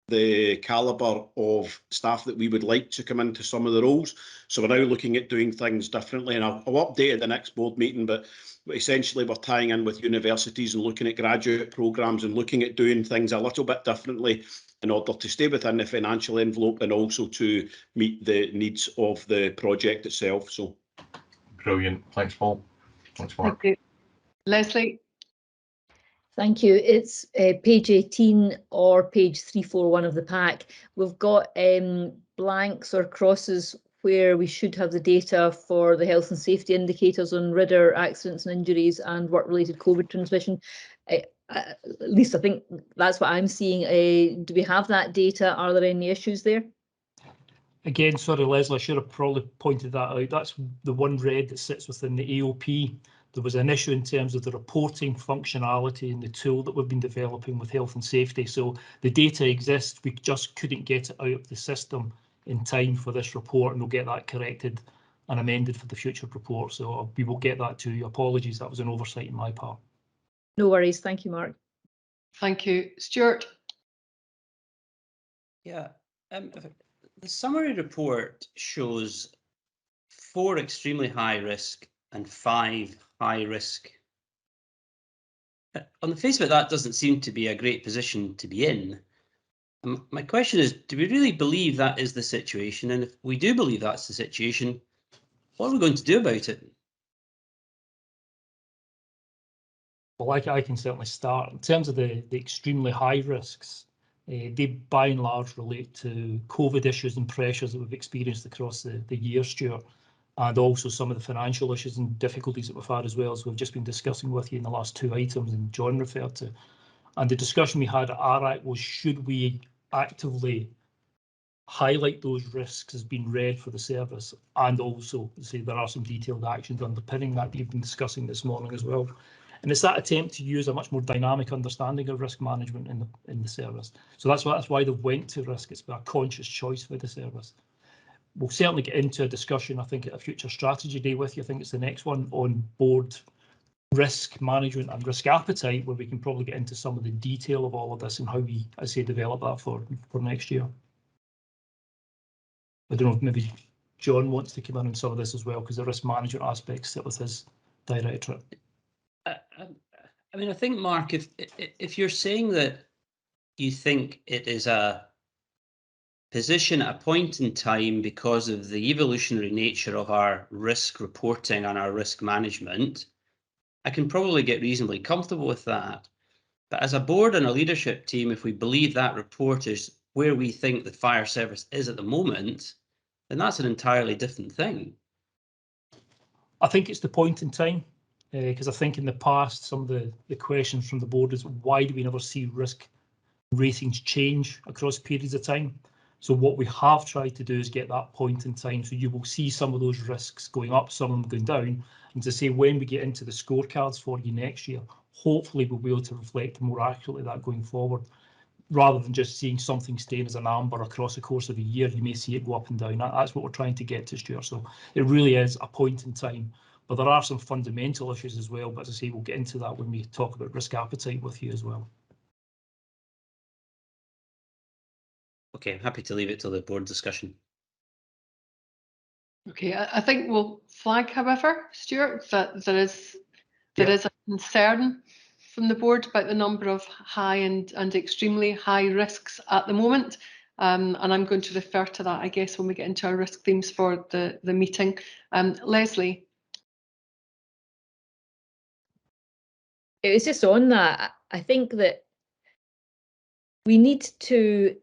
the calibre of staff that we would like to come into some of the roles. So we're now looking at doing things differently, and I'll update at the next board meeting, but essentially we're tying in with universities and looking at graduate programmes and looking at doing things a little bit differently in order to stay within the financial envelope and also to meet the needs of the project itself. So brilliant. Thanks, Paul. Thanks, Mark. Thank you. Leslie. Thank you. It's page 18 or page 341 of the pack. We've got blanks or crosses where we should have the data for the health and safety indicators on RIDDOR, accidents and injuries, and work-related COVID transmission. At least I think that's what I'm seeing. Do we have that data? Are there any issues there? Again, sorry, Leslie, I should have probably pointed that out. That's the one red that sits within the AOP. There was an issue in terms of the reporting functionality and the tool that we've been developing with health and safety. So the data exists, we just couldn't get it out of the system in time for this report, and we'll get that corrected and amended for the future report. So we will get that to you. Apologies, that was an oversight on my part. No worries. Thank you, Mark. Thank you. Stuart? Yeah, the summary report shows 4 extremely high risk and 5 high risk. On the face of it, that doesn't seem to be a great position to be in. My question is, do we really believe that is the situation? And if we do believe that's the situation, what are we going to do about it? Well, I can certainly start. In terms of the extremely high risks, they by and large relate to COVID issues and pressures that we've experienced across the year, Stuart, and also some of the financial issues and difficulties that we've had as well, as we've just been discussing with you in the last 2 items and John referred to. And the discussion we had at RAC was, should we actively highlight those risks as being red for the service, and also say there are some detailed actions underpinning that you've been discussing this morning as well. And it's that attempt to use a much more dynamic understanding of risk management in the service. So that's why they went to risk. It's been a conscious choice for the service. We'll certainly get into a discussion, I think, at a future strategy day with you. I think it's the next one on board risk management and risk appetite, where we can probably get into some of the detail of all of this and how we, I say, develop that for next year. I don't know if maybe John wants to come in on some of this as well, because the risk management aspects sit with his directorate. I mean, I think, Mark, if you're saying that you think it is a position at a point in time because of the evolutionary nature of our risk reporting and our risk management, I can probably get reasonably comfortable with that. But as a board and a leadership team, if we believe that report is where we think the fire service is at the moment, then that's an entirely different thing. I think it's the point in time, because I think in the past, some of the questions from the board is, why do we never see risk ratings change across periods of time? So what we have tried to do is get that point in time. So you will see some of those risks going up, some of them going down, and to say when we get into the scorecards for you next year, hopefully we'll be able to reflect more accurately that going forward, rather than just seeing something staying as an amber across the course of a year. You may see it go up and down. That's what we're trying to get to, Stuart. So it really is a point in time, but there are some fundamental issues as well. But as I say, we'll get into that when we talk about risk appetite with you as well. Okay, I'm happy to leave it till the board discussion. Okay, I think we'll flag, however, Stuart, that there is a concern from the board about the number of high and extremely high risks at the moment. And I'm going to refer to that, I guess, when we get into our risk themes for the meeting. Leslie. It was just on that. I think that we need to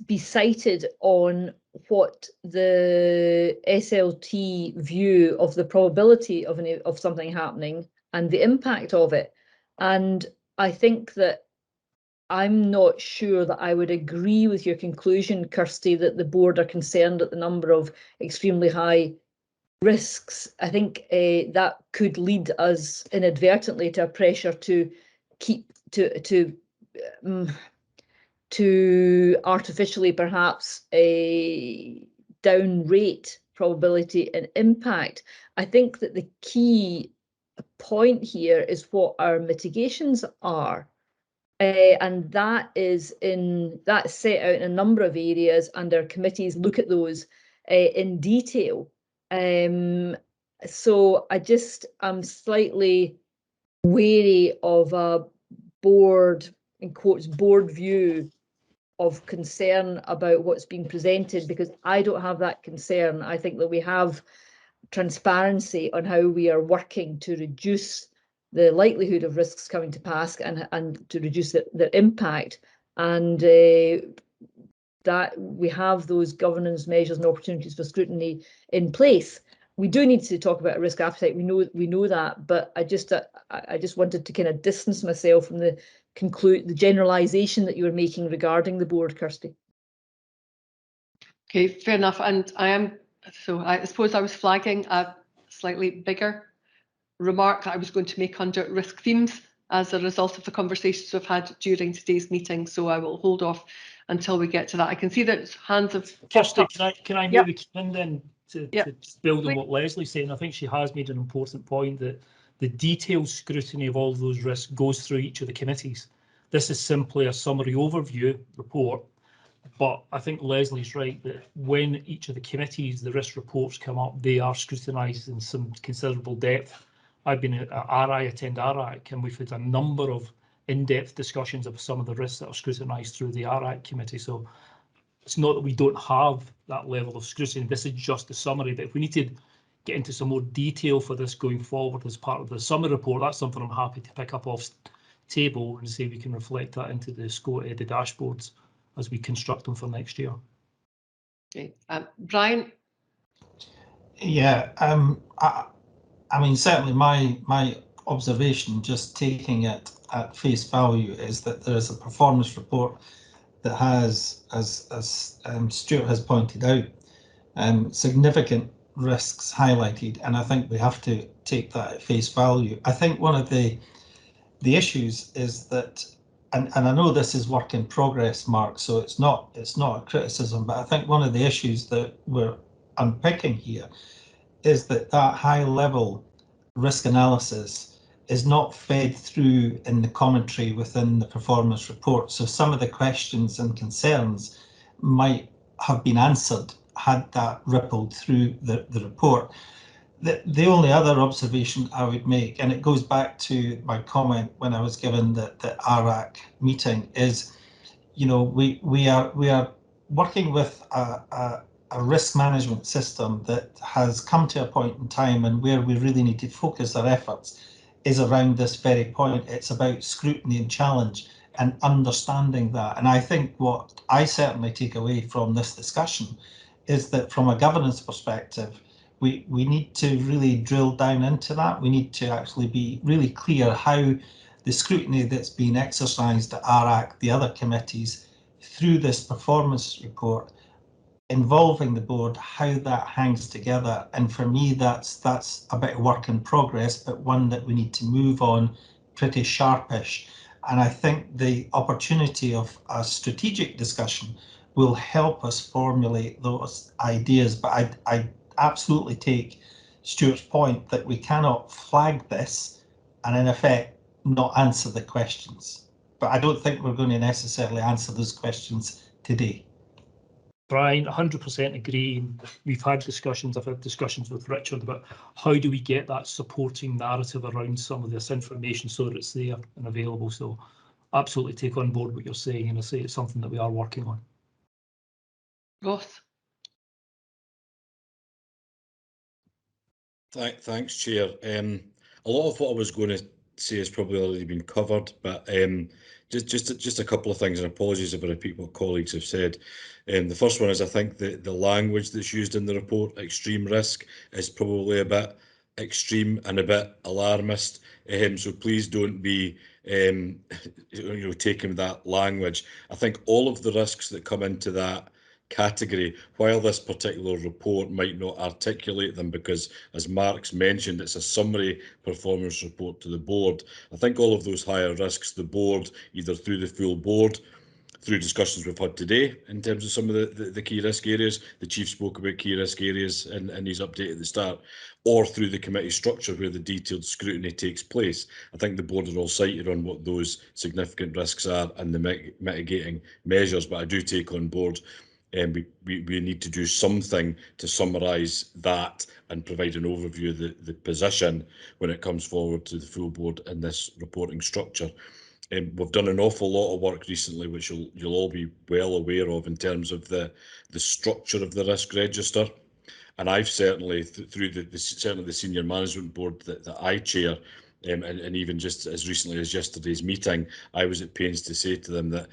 be cited on what the SLT view of the probability of something happening and the impact of it. And I think that I'm not sure that I would agree with your conclusion, Kirsty, that the board are concerned at the number of extremely high risks. I think that could lead us inadvertently to a pressure to keep to artificially perhaps down-rate probability and impact. I think that the key point here is what our mitigations are. And that is set out in a number of areas, and our committees look at those in detail. So I'm slightly wary of a board, in quotes, board view of concern about what's being presented, because I don't have that concern. I think that we have transparency on how we are working to reduce the likelihood of risks coming to pass and to reduce their impact, and that we have those governance measures and opportunities for scrutiny in place. We do need to talk about a risk appetite. We know that, but I just wanted to kind of distance myself from the generalisation that you were making regarding the board, Kirsty. Okay, fair enough. And I suppose I was flagging a slightly bigger remark that I was going to make under risk themes as a result of the conversations we've had during today's meeting. So I will hold off until we get to that. I can see that hands have... Kirsty, can I maybe come in then? to build on what Leslie's saying, I think she has made an important point that the detailed scrutiny of all those risks goes through each of the committees. This is simply a summary overview report, but I think Leslie's right that when each of the committees, the risk reports come up, they are scrutinised in some considerable depth. I've been at RI, attend RIC, and we've had a number of in-depth discussions of some of the risks that are scrutinised through the RIC committee. So it's not that we don't have that level of scrutiny. This is just a summary, but if we need to get into some more detail for this going forward as part of the summary report, that's something I'm happy to pick up off table and say we can reflect that into the dashboards as we construct them for next year. Okay, Brian. Yeah, I mean, certainly my observation, just taking it at face value, is that there is a performance report that has, as Stuart has pointed out, significant risks highlighted, and I think we have to take that at face value. I think one of the issues is that, and I know this is work in progress, Mark, so it's not a criticism, but I think one of the issues that we're unpicking here is that high level risk analysis is not fed through in the commentary within the performance report. So some of the questions and concerns might have been answered had that rippled through the report. The only other observation I would make, and it goes back to my comment when I was given the RAC meeting, is, you know, we are working with a risk management system that has come to a point in time, and where we really need to focus our efforts is around this very point. It's about scrutiny and challenge and understanding that. And I think what I certainly take away from this discussion is that from a governance perspective, we need to really drill down into that. We need to actually be really clear how the scrutiny that's been exercised at RAC, the other committees, through this performance report involving the board, how that hangs together. And for me, that's a bit of work in progress, but one that we need to move on pretty sharpish. And I think the opportunity of a strategic discussion will help us formulate those ideas. But I absolutely take Stuart's point that we cannot flag this and in effect not answer the questions. But I don't think we're going to necessarily answer those questions today. Brian, 100% agree. We've had discussions, I've had discussions with Richard about how do we get that supporting narrative around some of this information so that it's there and available. So absolutely take on board what you're saying, and I say it's something that we are working on. Ross. Thanks, Chair. A lot of what I was going to say has probably already been covered, but just a couple of things, and apologies if I repeat what colleagues have said. The first one is, I think the language that's used in the report, extreme risk, is probably a bit extreme and a bit alarmist. So please don't be taking that language. I think all of the risks that come into that category, while this particular report might not articulate them, because as Mark's mentioned, it's a summary performance report to the board. I think all of those higher risks, the board, either through the full board, through discussions we've had today in terms of some of the key risk areas, the Chief spoke about key risk areas in his update at the start, or through the committee structure where the detailed scrutiny takes place. I think the board are all cited on what those significant risks are and the mitigating measures, but I do take on board we need to do something to summarise that and provide an overview of the position when it comes forward to the full board in this reporting structure. We've done an awful lot of work recently, which you'll all be well aware of, in terms of the structure of the risk register. And I've certainly, through certainly the senior management board that I chair, and even just as recently as yesterday's meeting, I was at pains to say to them that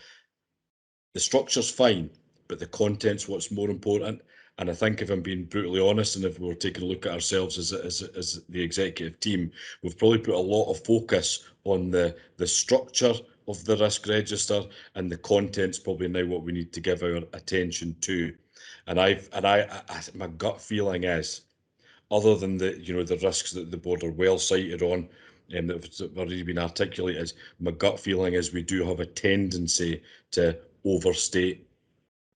the structure's fine, but the content's what's more important. And I think, if I'm being brutally honest, and if we're taking a look at ourselves as the executive team, we've probably put a lot of focus on the structure of the risk register, and the content's probably now what we need to give our attention to. And my gut feeling is, other than the risks that the board are well cited on, and that have already been articulated, my gut feeling is we do have a tendency to overstate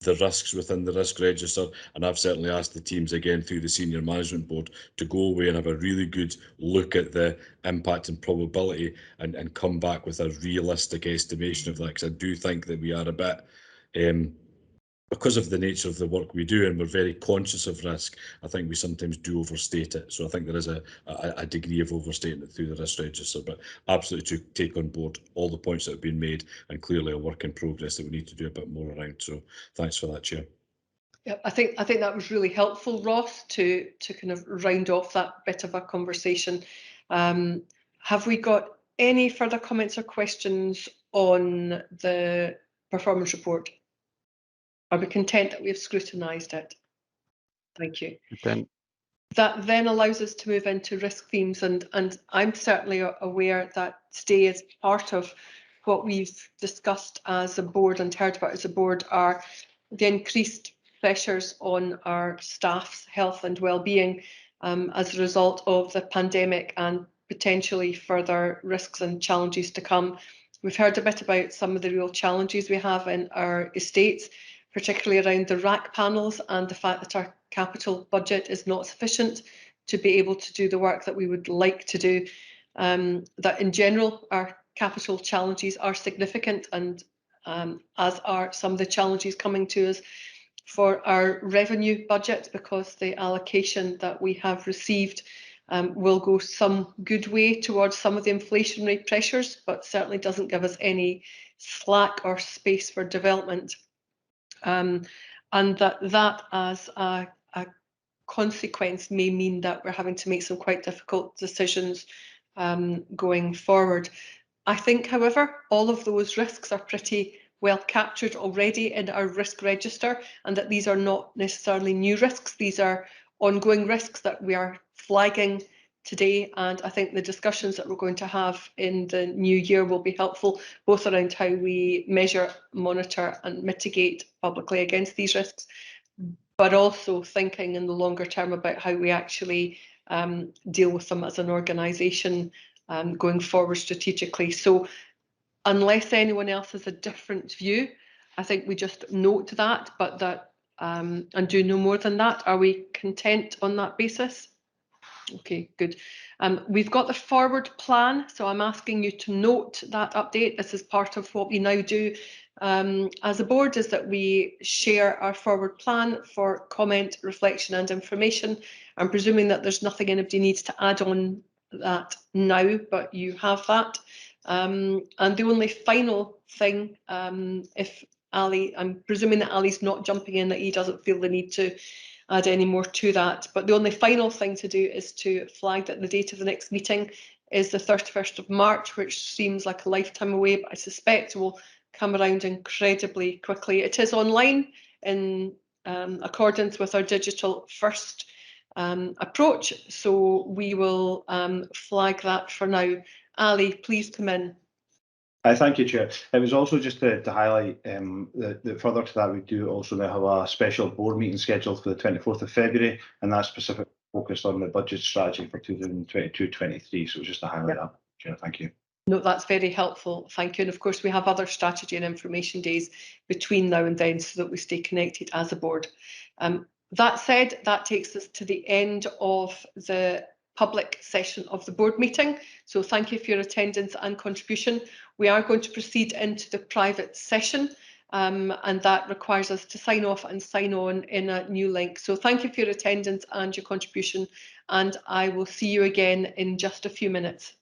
the risks within the risk register, and I've certainly asked the teams again through the senior management board to go away and have a really good look at the impact and probability and come back with a realistic estimation of that, because I do think that we are a bit because of the nature of the work we do, and we're very conscious of risk, I think we sometimes do overstate it. So I think there is a degree of overstating it through the risk register, but absolutely to take on board all the points that have been made, and clearly a work in progress that we need to do a bit more around. So thanks for that, Chair. Yeah, I think that was really helpful, Ross, to kind of round off that bit of a conversation. Have we got any further comments or questions on the performance report? Are we content that we have scrutinised it? Thank you. Then That then allows us to move into risk themes, and I'm certainly aware that today, as part of what we've discussed as a board and heard about as a board, are the increased pressures on our staff's health and well-being as a result of the pandemic and potentially further risks and challenges to come. We've heard a bit about some of the real challenges we have in our estates, particularly around the rack panels and the fact that our capital budget is not sufficient to be able to do the work that we would like to do. That in general, our capital challenges are significant, and as are some of the challenges coming to us for our revenue budget, because the allocation that we have received will go some good way towards some of the inflationary pressures, but certainly doesn't give us any slack or space for development. And that as a consequence may mean that we're having to make some quite difficult decisions going forward. I think, however, all of those risks are pretty well captured already in our risk register, and that these are not necessarily new risks. These are ongoing risks that we are flagging today, and I think the discussions that we're going to have in the new year will be helpful, both around how we measure, monitor and mitigate publicly against these risks, but also thinking in the longer term about how we actually deal with them as an organisation going forward strategically. So unless anyone else has a different view, I think we just note that, but that and do no more than that. Are we content on that basis? Okay, good. We've got the forward plan, so I'm asking you to note that update. This is part of what we now do as a board, is that we share our forward plan for comment, reflection and information. I'm presuming that there's nothing anybody needs to add on that now, but you have that. And the only final thing, if Ali, I'm presuming that Ali's not jumping in, that he doesn't feel the need to add any more to that. But the only final thing to do is to flag that the date of the next meeting is the 31st of March, which seems like a lifetime away, but I suspect will come around incredibly quickly. It is online in accordance with our digital first approach, so we will flag that for now. Ali, please come in. Thank you, Chair. It was also just to highlight that further to that, we do also now have a special board meeting scheduled for the 24th of February, and that's specifically focused on the budget strategy for 2022-23. So just to highlight that, Chair. Thank you. No, that's very helpful. Thank you. And of course, we have other strategy and information days between now and then so that we stay connected as a board. That said, that takes us to the end of the public session of the board meeting. So thank you for your attendance and contribution. We are going to proceed into the private session, and that requires us to sign off and sign on in a new link. So thank you for your attendance and your contribution, and I will see you again in just a few minutes.